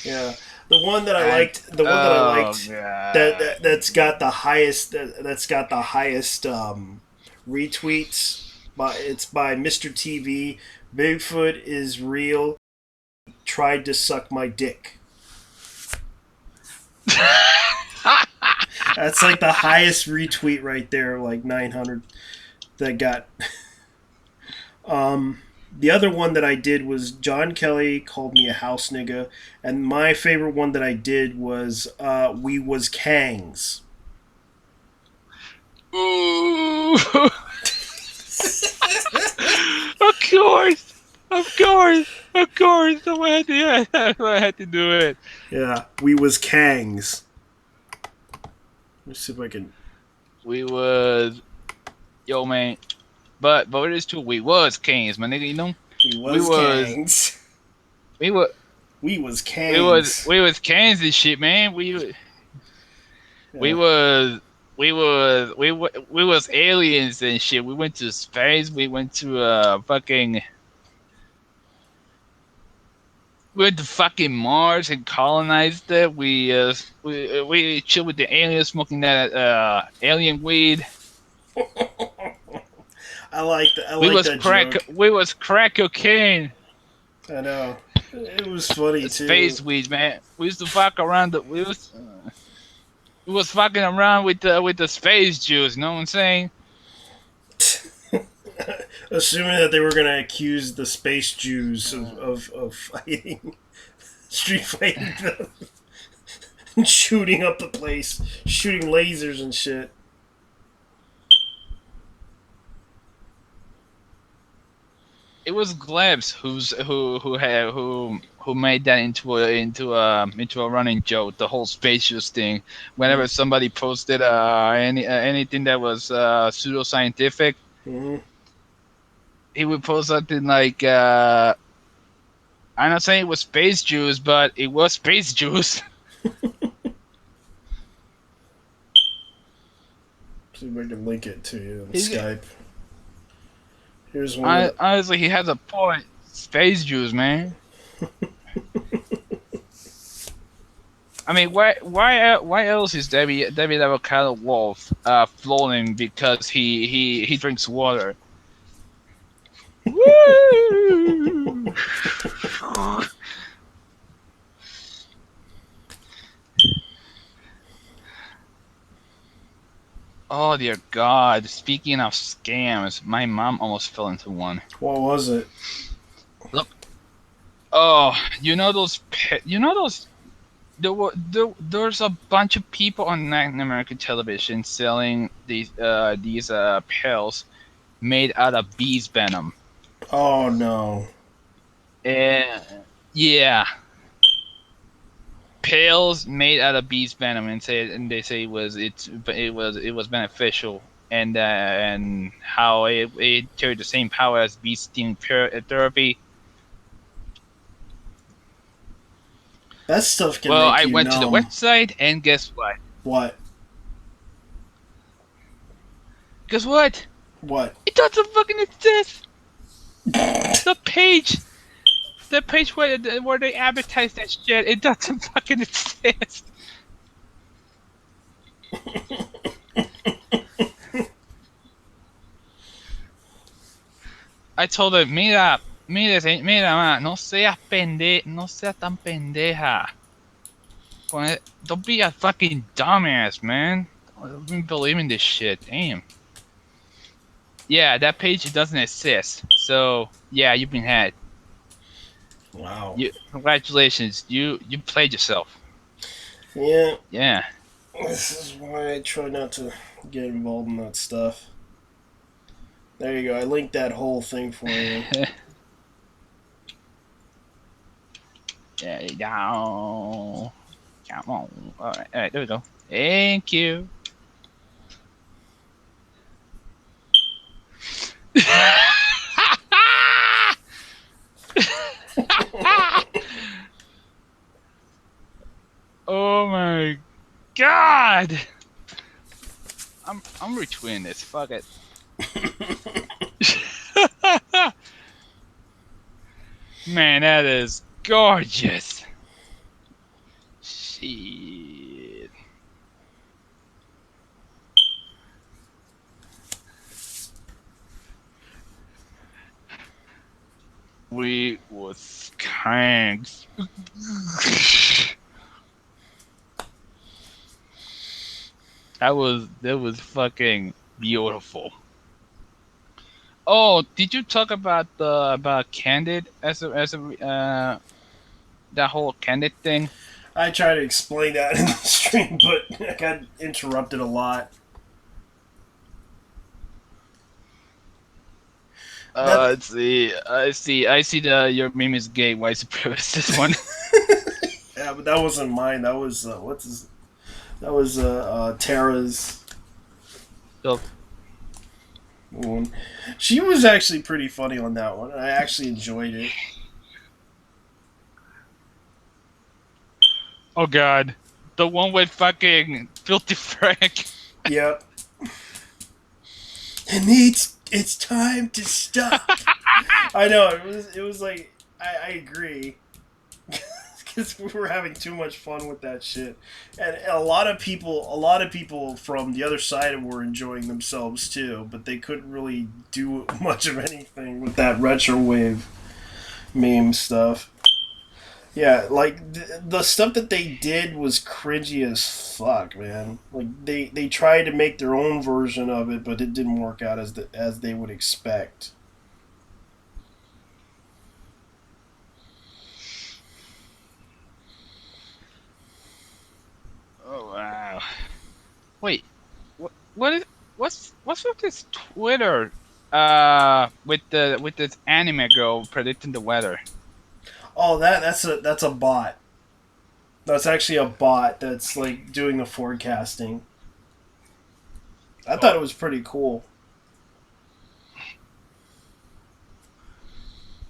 S1: Yeah, the one that I liked,
S8: God.
S1: that's got the highest retweets. It's by Mr. TV. Bigfoot is real. Tried to suck my dick. That's like the highest retweet right there, like 900 that got. The other one that I did was John Kelly called me a house nigga, and my favorite one that I did was we was Kangs.
S8: Ooh. Of course. I had to do it.
S1: Yeah, we was Kangs. Let me see if I can.
S8: We was, yo man, but it is true. We was kings, my nigga. You know.
S1: We was Kangs.
S8: We was
S1: Kangs.
S8: We was kings and shit, man. We was aliens and shit. We went to space. We went to we went to fucking Mars and colonized it. We chilled with the aliens, smoking that alien weed.
S1: I like that joke.
S8: We was crack cocaine.
S1: I know. It was funny too.
S8: Space weed, man. We used to fuck around. We was fucking around with the space Jews. You know what I'm saying?
S1: Assuming that they were going to accuse the space Jews of fighting, street fighting them. shooting up the place, shooting lasers and shit.
S8: It was Glebs who made that into a running joke. The whole space juice thing. Whenever somebody posted anything that was pseudoscientific,
S1: Mm-hmm.
S8: he would post something like, "I'm not saying it was space juice, but it was space juice."
S1: See if I can link it to you in
S8: He,
S1: Skype. Here's one of the.
S8: honestly, he has a point. Space juice, man. I mean, why else is David Avocado Wolf floating because he drinks water? Woo! Oh dear God! Speaking of scams, my mom almost fell into one.
S1: What was it?
S8: Look, oh, you know those. There's a bunch of people on Latin American television selling these pills made out of bees venom.
S1: Oh no.
S8: And yeah, pills made out of bees venom, and they say it was beneficial, and how it carried the same power as bee sting therapy.
S1: That stuff can
S8: Well,
S1: make
S8: I
S1: you
S8: went to the
S1: numb.
S8: website, and guess what?
S1: What?
S8: Guess what?
S1: What?
S8: It doesn't fucking exist. The page, the page where they advertise that shit, it doesn't fucking exist. I told her, mira, ma, no seas tan pendeja. Don't be a fucking dumbass, man. Don't believe in this shit. Damn. Yeah, that page doesn't exist. So yeah, you've been had.
S1: Wow.
S8: Congratulations, you played yourself.
S1: Yeah.
S8: Yeah.
S1: This is why I try not to get involved in that stuff. There you go. I linked that whole thing for you.
S8: Yeah, down. Come on. All right, there we go. Thank you. Oh my God! I'm retweeting this. Fuck it. Man, that is gorgeous. Shit. We was skanks. That was fucking beautiful. Oh, did you talk about the about Candid as a that whole Candid thing?
S1: I tried to explain that in the stream, but I got interrupted a lot. That
S8: Let's see. I see the your meme is gay white supremacist one.
S1: yeah, but that wasn't mine. That was what's his? That was Tara's
S8: So,
S1: one. She was actually pretty funny on that one. I actually enjoyed it.
S8: oh God, the one with fucking filthy Frank.
S1: Yep. It's time to stop. I know it was like I agree because we were having too much fun with that shit, and a lot of people from the other side were enjoying themselves too, but they couldn't really do much of anything with that retro wave meme stuff. Yeah, like the stuff that they did was cringy as fuck, man. Like they tried to make their own version of it, but it didn't work out as they would expect.
S8: what is what's with this Twitter? With this anime girl predicting the weather.
S1: Oh, that's a bot. That's actually a bot that's like doing the forecasting. I thought it was pretty cool.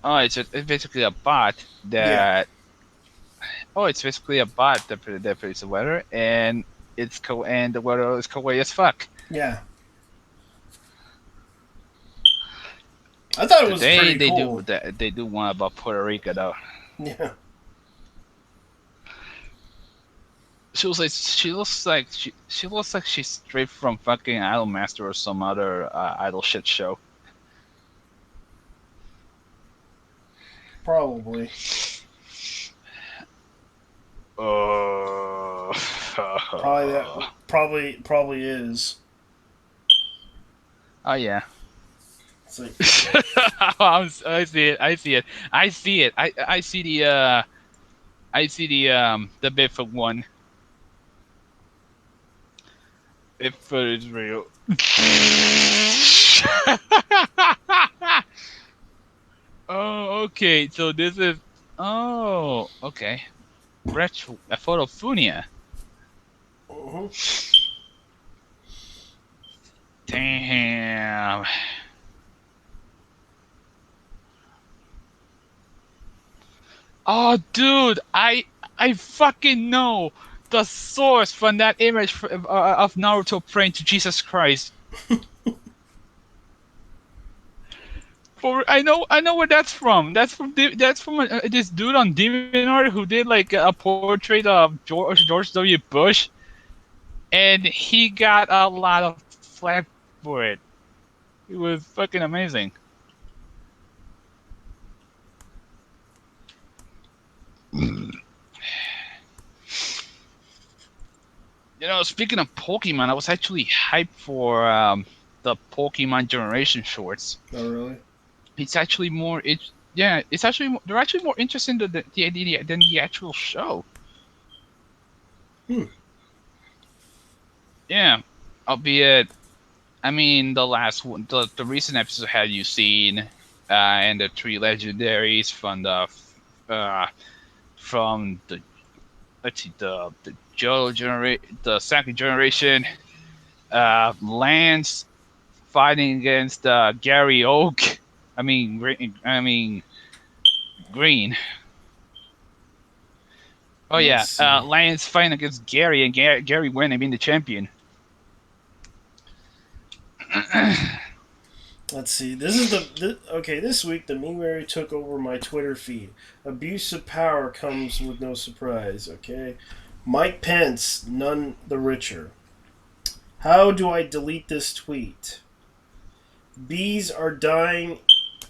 S8: Oh, it's basically a bot
S1: Yeah,
S8: that. Oh, it's basically a bot that predicts the weather, and and the weather is kawaii as fuck.
S1: yeah. I thought it was
S8: Today
S1: pretty cool.
S8: they do one about Puerto Rico though.
S1: Yeah.
S8: She looks like she's straight from fucking Idolmaster or some other idol shit show.
S1: Probably.
S8: Oh.
S1: Probably that. Probably is.
S8: Oh yeah.
S1: It's like,
S8: I see it. I see it. I see it. I see the Bigfoot one. Bigfoot is real. Oh, okay. So this is. Oh, okay. Retro a photophunia.
S1: mhm.
S8: Damn. Oh, dude, I fucking know the source from that image of Naruto praying to Jesus Christ. I know where that's from. That's from this dude on DeviantArt who did like a portrait of George W. Bush, and he got a lot of flack for it. It was fucking amazing. You know, speaking of Pokemon, I was actually hyped for the Pokemon Generation shorts.
S1: Oh really?
S8: It's actually more. It's actually they're actually more interesting than than the actual show.
S1: Hmm.
S8: Yeah, albeit, I mean, the last one, the recent episode had you seen, and the three legendaries uh, from the let's see, the second generation, Lance fighting against Gary Oak. I mean Green. Oh
S1: Let's
S8: yeah,
S1: see.
S8: Lance fighting against Gary and Gary winning, being the champion.
S1: Let's see. This is okay. This week, the Mingwary took over my Twitter feed. Abuse of power comes with no surprise. Okay, Mike Pence, none the richer. How do I delete this tweet? Bees are dying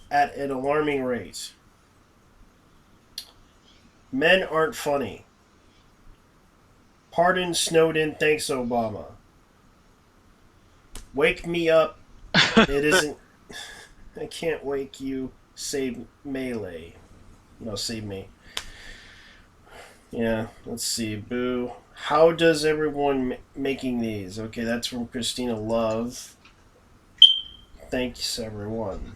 S1: at an alarming rate. Men aren't funny. Pardon Snowden. Thanks Obama. Wake me up. It isn't. I can't wake you. Save Melee. No, save me. Yeah, let's see. Boo. How does everyone making these? Okay, that's from Christina Love. Thanks, everyone.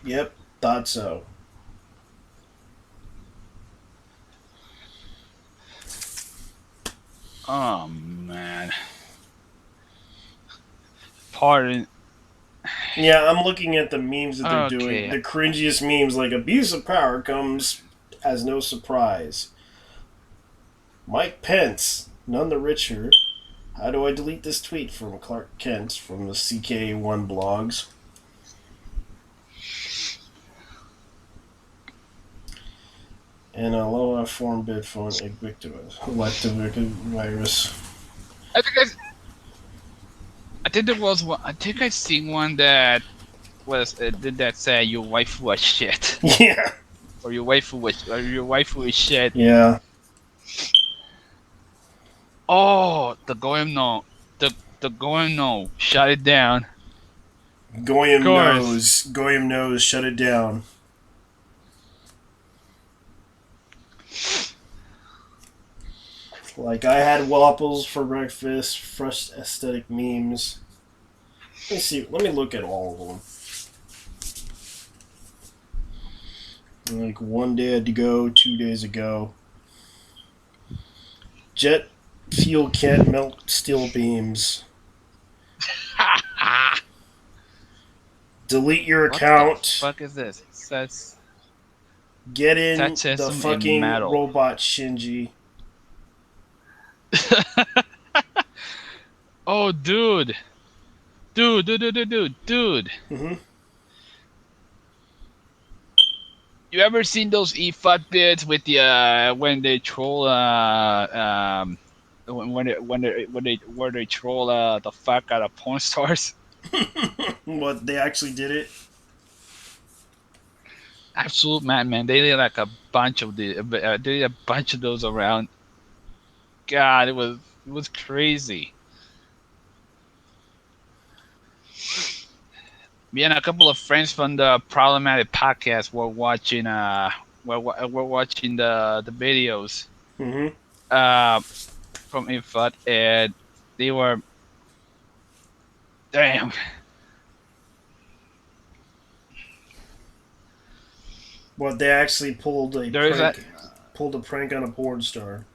S1: Yep, thought so.
S8: Oh man. Pardon.
S1: Yeah, I'm looking at the memes that they're doing.
S8: Okay.
S1: The cringiest memes, like abuse of power comes as no surprise. Mike Pence, none the richer. How do I delete this tweet from Clark Kent from the CK1 blogs? And a low form bid phone virus.
S8: I think there was one. I think I seen one that was did that say your wife was shit
S1: Yeah.
S8: or your waifu is shit.
S1: Yeah.
S8: Oh, the Goem no, the Goem no, shut it down.
S1: Goyim
S8: Course.
S1: knows. Goyim knows. Shut it down. Like, I had waffles for breakfast, fresh aesthetic memes. Let me see. Let me look at all of them. Like, one day I had to go, 2 days ago. Jet fuel can't melt steel beams. Delete your
S8: What the
S1: account.
S8: fuck is this? It says
S1: Get in the
S8: Tatsism in
S1: fucking
S8: metal.
S1: robot Shinji.
S8: Oh, dude. Dude.
S1: Mm-hmm.
S8: You ever seen those EFUT bits with the when they troll where they troll the fuck out of porn stars?
S1: What, they actually did it?
S8: Absolute man. They did like a bunch of they did a bunch of those around. God, it was crazy. Me and a couple of friends from the Problematic Podcast were watching we're watching the videos
S1: Mm-hmm.
S8: uh from Infot, and they were damn.
S1: What, they actually
S8: There is that.
S1: pulled a prank on a porn star.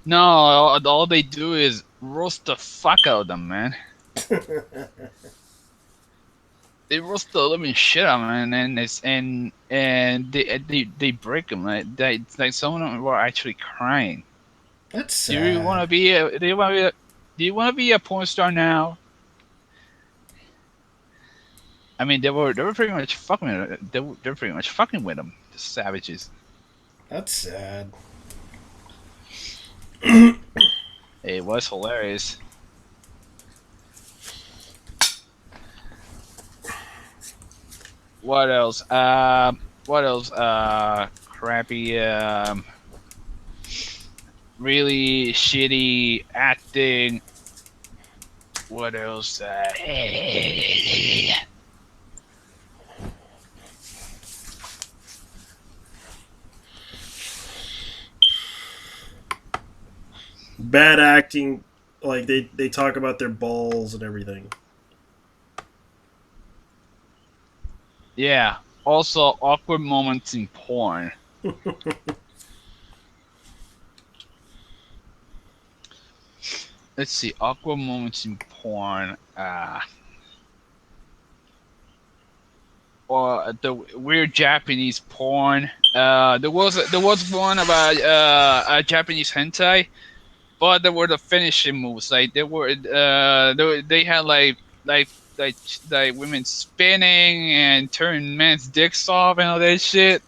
S8: No, all they do is roast the fuck out of them, man. They roast the living shit out of them, and they break them. Like some of them were actually crying.
S1: That's
S8: Do you want to
S1: sad.
S8: be a? Do you want to be a porn star now? I mean, they were pretty much fucking with they're pretty much fucking with them, the savages.
S1: That's sad.
S8: It was hilarious. What else? What else? Crappy. Really shitty acting. What else?
S1: Bad acting. Like, they talk about their balls and everything.
S8: Yeah. Also, awkward moments in porn. Let's see. Awkward moments in porn. Or the weird Japanese porn. There was one about a Japanese hentai, but there were the finishing moves. Like they had like like women spinning and turning men's dicks off and all that shit.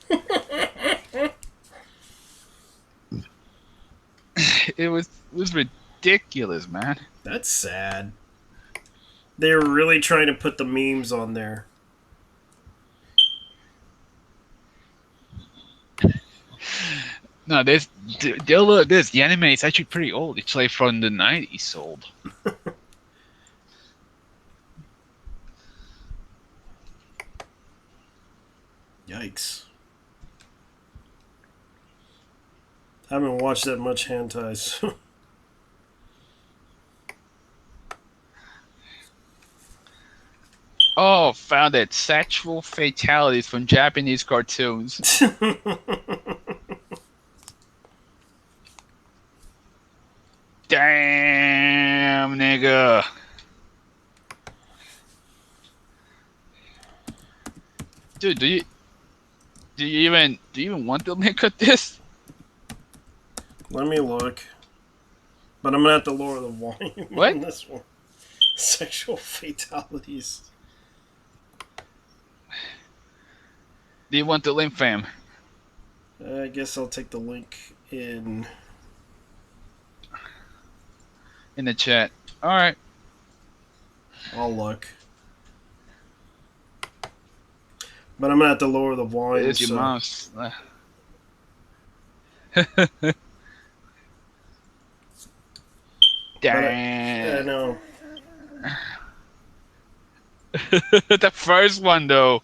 S8: It was ridiculous, man.
S1: That's sad. They were really trying to put the memes on there.
S8: No, look this. The anime is actually pretty old. It's like from the 90s old.
S1: Yikes. I haven't watched that much hentai, so.
S8: Oh, found it. Sexual fatalities from Japanese cartoons. Damn, nigga. Dude, do you even want to link at this?
S1: Let me look. But I'm gonna have to lower the volume
S8: What?
S1: on this one. Sexual fatalities.
S8: Do you want the link, fam?
S1: I guess I'll take the link in.
S8: In the chat. Alright.
S1: I'll look. But I'm gonna have to lower the volume.
S8: It's your
S1: so.
S8: mom's. Damn.
S1: I know.
S8: The first one, though.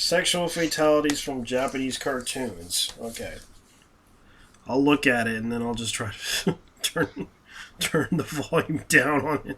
S1: Sexual fatalities from Japanese cartoons. Okay. I'll look at it and then I'll just try to turn the volume down on it.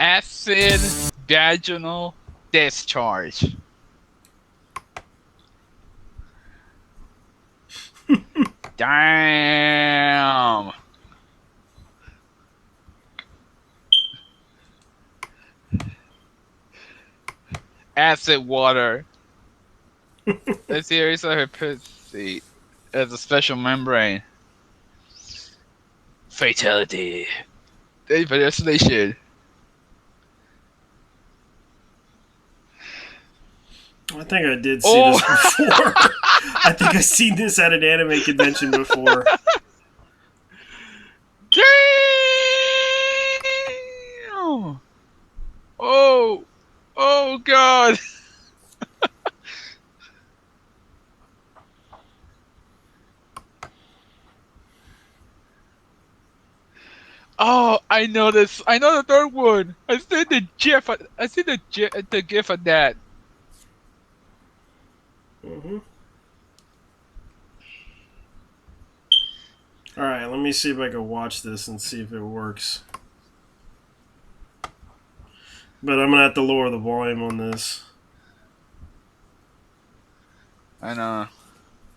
S8: Acid vaginal discharge. Damn. Acid water. A series of her pussy as a special membrane. Fatality. Devastation.
S1: I think I did see this before. I think I've seen this at an anime convention before.
S8: Damn! Oh! Oh God! Oh, I know this. I know the third one. I see the GIF. I see the GIF of that.
S1: Mm-hmm. Alright, let me see if I can watch this and see if it works. But I'm gonna have to lower the volume on this.
S8: I know.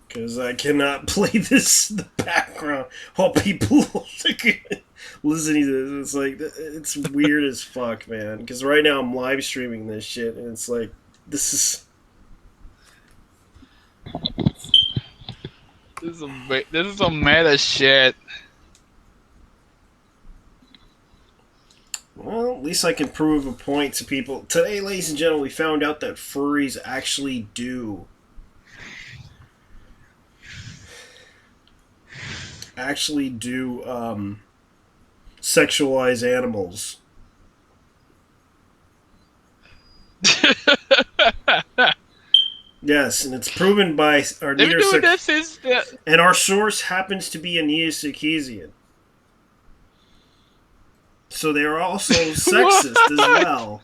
S1: Because I cannot play this in the background while people listening to this. It's like, it's weird as fuck, man. Because right now I'm live streaming this shit, and it's like, this is...
S8: This is some meta shit.
S1: Well, at least I can prove a point to people. Today, ladies and gentlemen, we found out that furries actually do sexualize animals. Yes, and it's proven by our leader. And our source happens to be Anita Sarkeesian. So they are also sexist as well,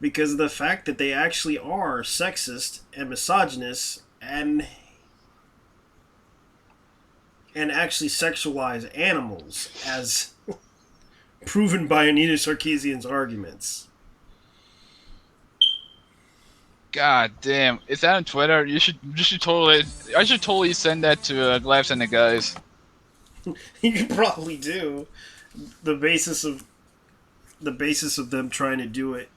S1: because of the fact that they actually are sexist and misogynist and actually sexualize animals, as proven by Anita Sarkeesian's arguments.
S8: God damn! Is that on Twitter? You should totally. I should totally send that to Glabs and the guys.
S1: You could probably do the basis of them trying to do it.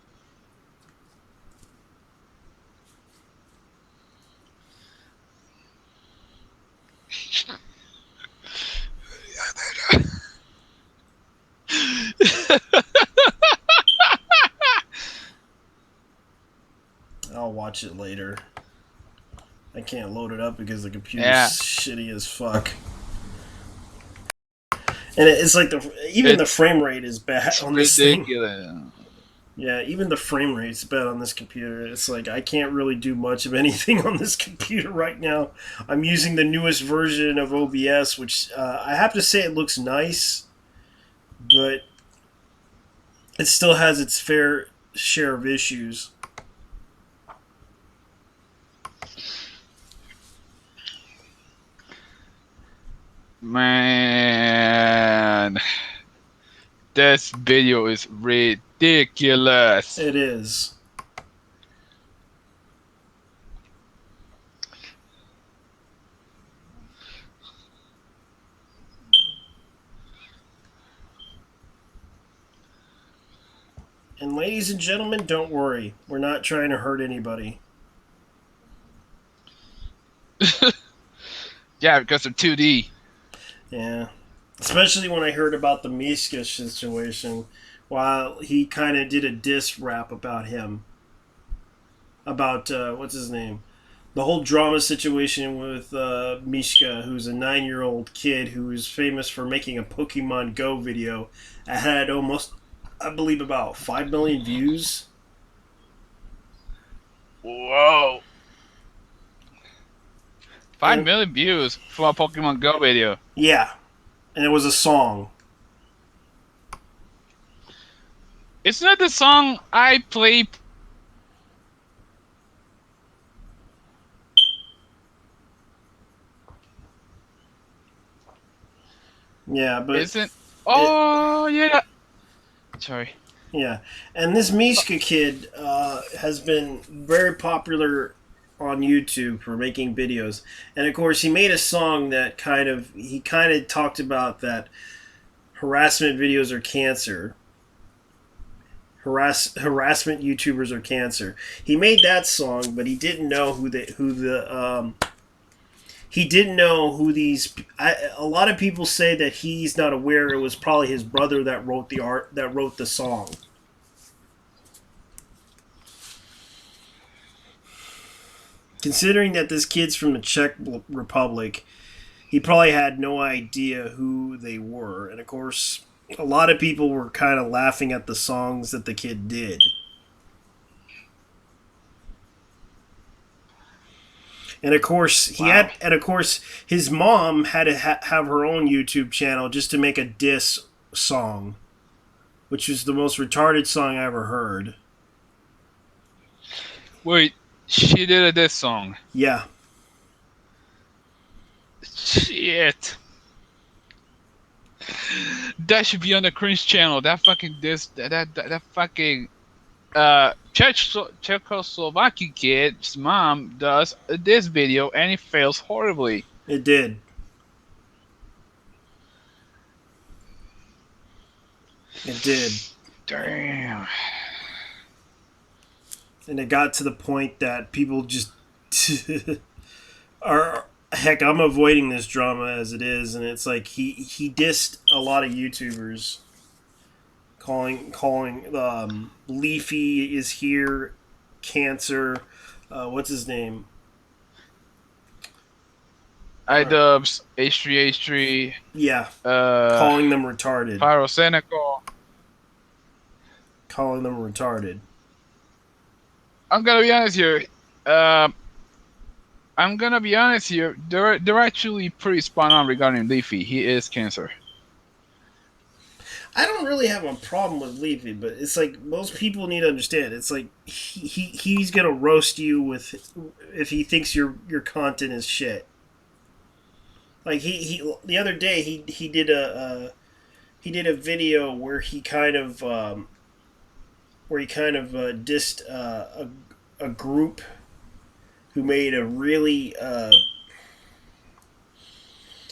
S1: I'll watch it later. I can't load it up because the computer's shitty as fuck. And it's like the frame rate is bad on this
S8: ridiculous.
S1: thing. Yeah, even the frame rate's bad on this computer. It's like I can't really do much of anything on this computer right now. I'm using the newest version of OBS, which I have to say it looks nice, but it still has its fair share of issues.
S8: Man, this video is ridiculous.
S1: It is. And ladies and gentlemen, don't worry. We're not trying to hurt anybody.
S8: Yeah, because they're 2D.
S1: Yeah. Especially when I heard about the Mishka situation, while he kind of did a diss rap about him. About, what's his name? The whole drama situation with Mishka, who's a 9-year-old kid who is famous for making a Pokemon Go video that had almost I believe about 5 million views.
S8: Whoa. 5
S1: And-
S8: million views for a Pokemon Go video.
S1: Yeah, and it was a song.
S8: Isn't that the song I play?
S1: Yeah, but
S8: Isn't? Oh yeah. Sorry.
S1: yeah, and this Mishka kid has been very popular on YouTube for making videos, and of course he made a song that kind of talked about that harassment videos are cancer. Harassment YouTubers are cancer. He made that song, but he didn't know he didn't know who these. A lot of people say that he's not aware it was probably his brother that wrote the song. Considering that this kid's from the Czech Republic, he probably had no idea who they were, and of course, a lot of people were kind of laughing at the songs that the kid did. And of course, his mom had to have her own YouTube channel just to make a diss song, which was the most retarded song I ever heard.
S8: Wait, she did a diss song.
S1: Yeah,
S8: Shit. That should be on the cringe channel. That fucking diss. That fucking Czechoslovakian kid's mom does this video and it fails horribly.
S1: it did. It did.
S8: Damn.
S1: And it got to the point that people just are. Heck, I'm avoiding this drama as it is, and it's like he dissed a lot of YouTubers, calling Leafy is here, cancer. What's his name?
S8: iDubbbz, H3H3,
S1: Yeah,
S8: uh,
S1: calling them retarded.
S8: Pyrocynical.
S1: Calling them retarded.
S8: I'm gonna be honest here. I'm gonna be honest here. They're actually pretty spot on regarding Leafy. He is cancer.
S1: I don't really have a problem with Leafy, but it's like most people need to understand. It's like he's gonna roast you with if he thinks your content is shit. Like he the other day he did a video where he kind of dissed a group who made a really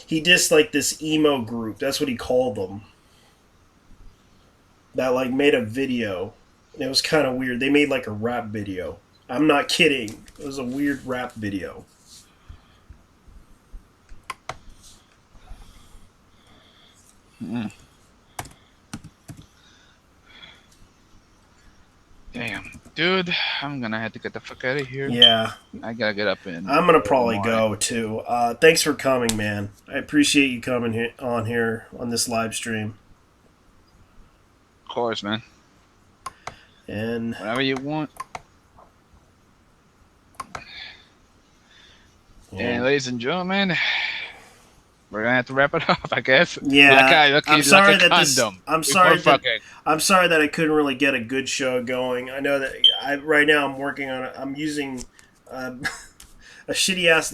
S1: he dissed like this emo group. That's what he called them. That like made a video. And it was kind of weird. They made like a rap video. I'm not kidding. It was a weird rap video.
S8: Mm. Damn, dude, I'm gonna have to get the fuck out of here.
S1: Yeah,
S8: I gotta get up and.
S1: I'm gonna probably go too. Thanks for coming, man. I appreciate you coming here on this live stream.
S8: Of course, man.
S1: And
S8: whenever you want.
S1: Yeah.
S8: And ladies and gentlemen, we're gonna have to wrap it up, I guess.
S1: Yeah, I'm sorry that I'm sorry that I couldn't really get a good show going. I know that right now I'm working on it. I'm using a shitty ass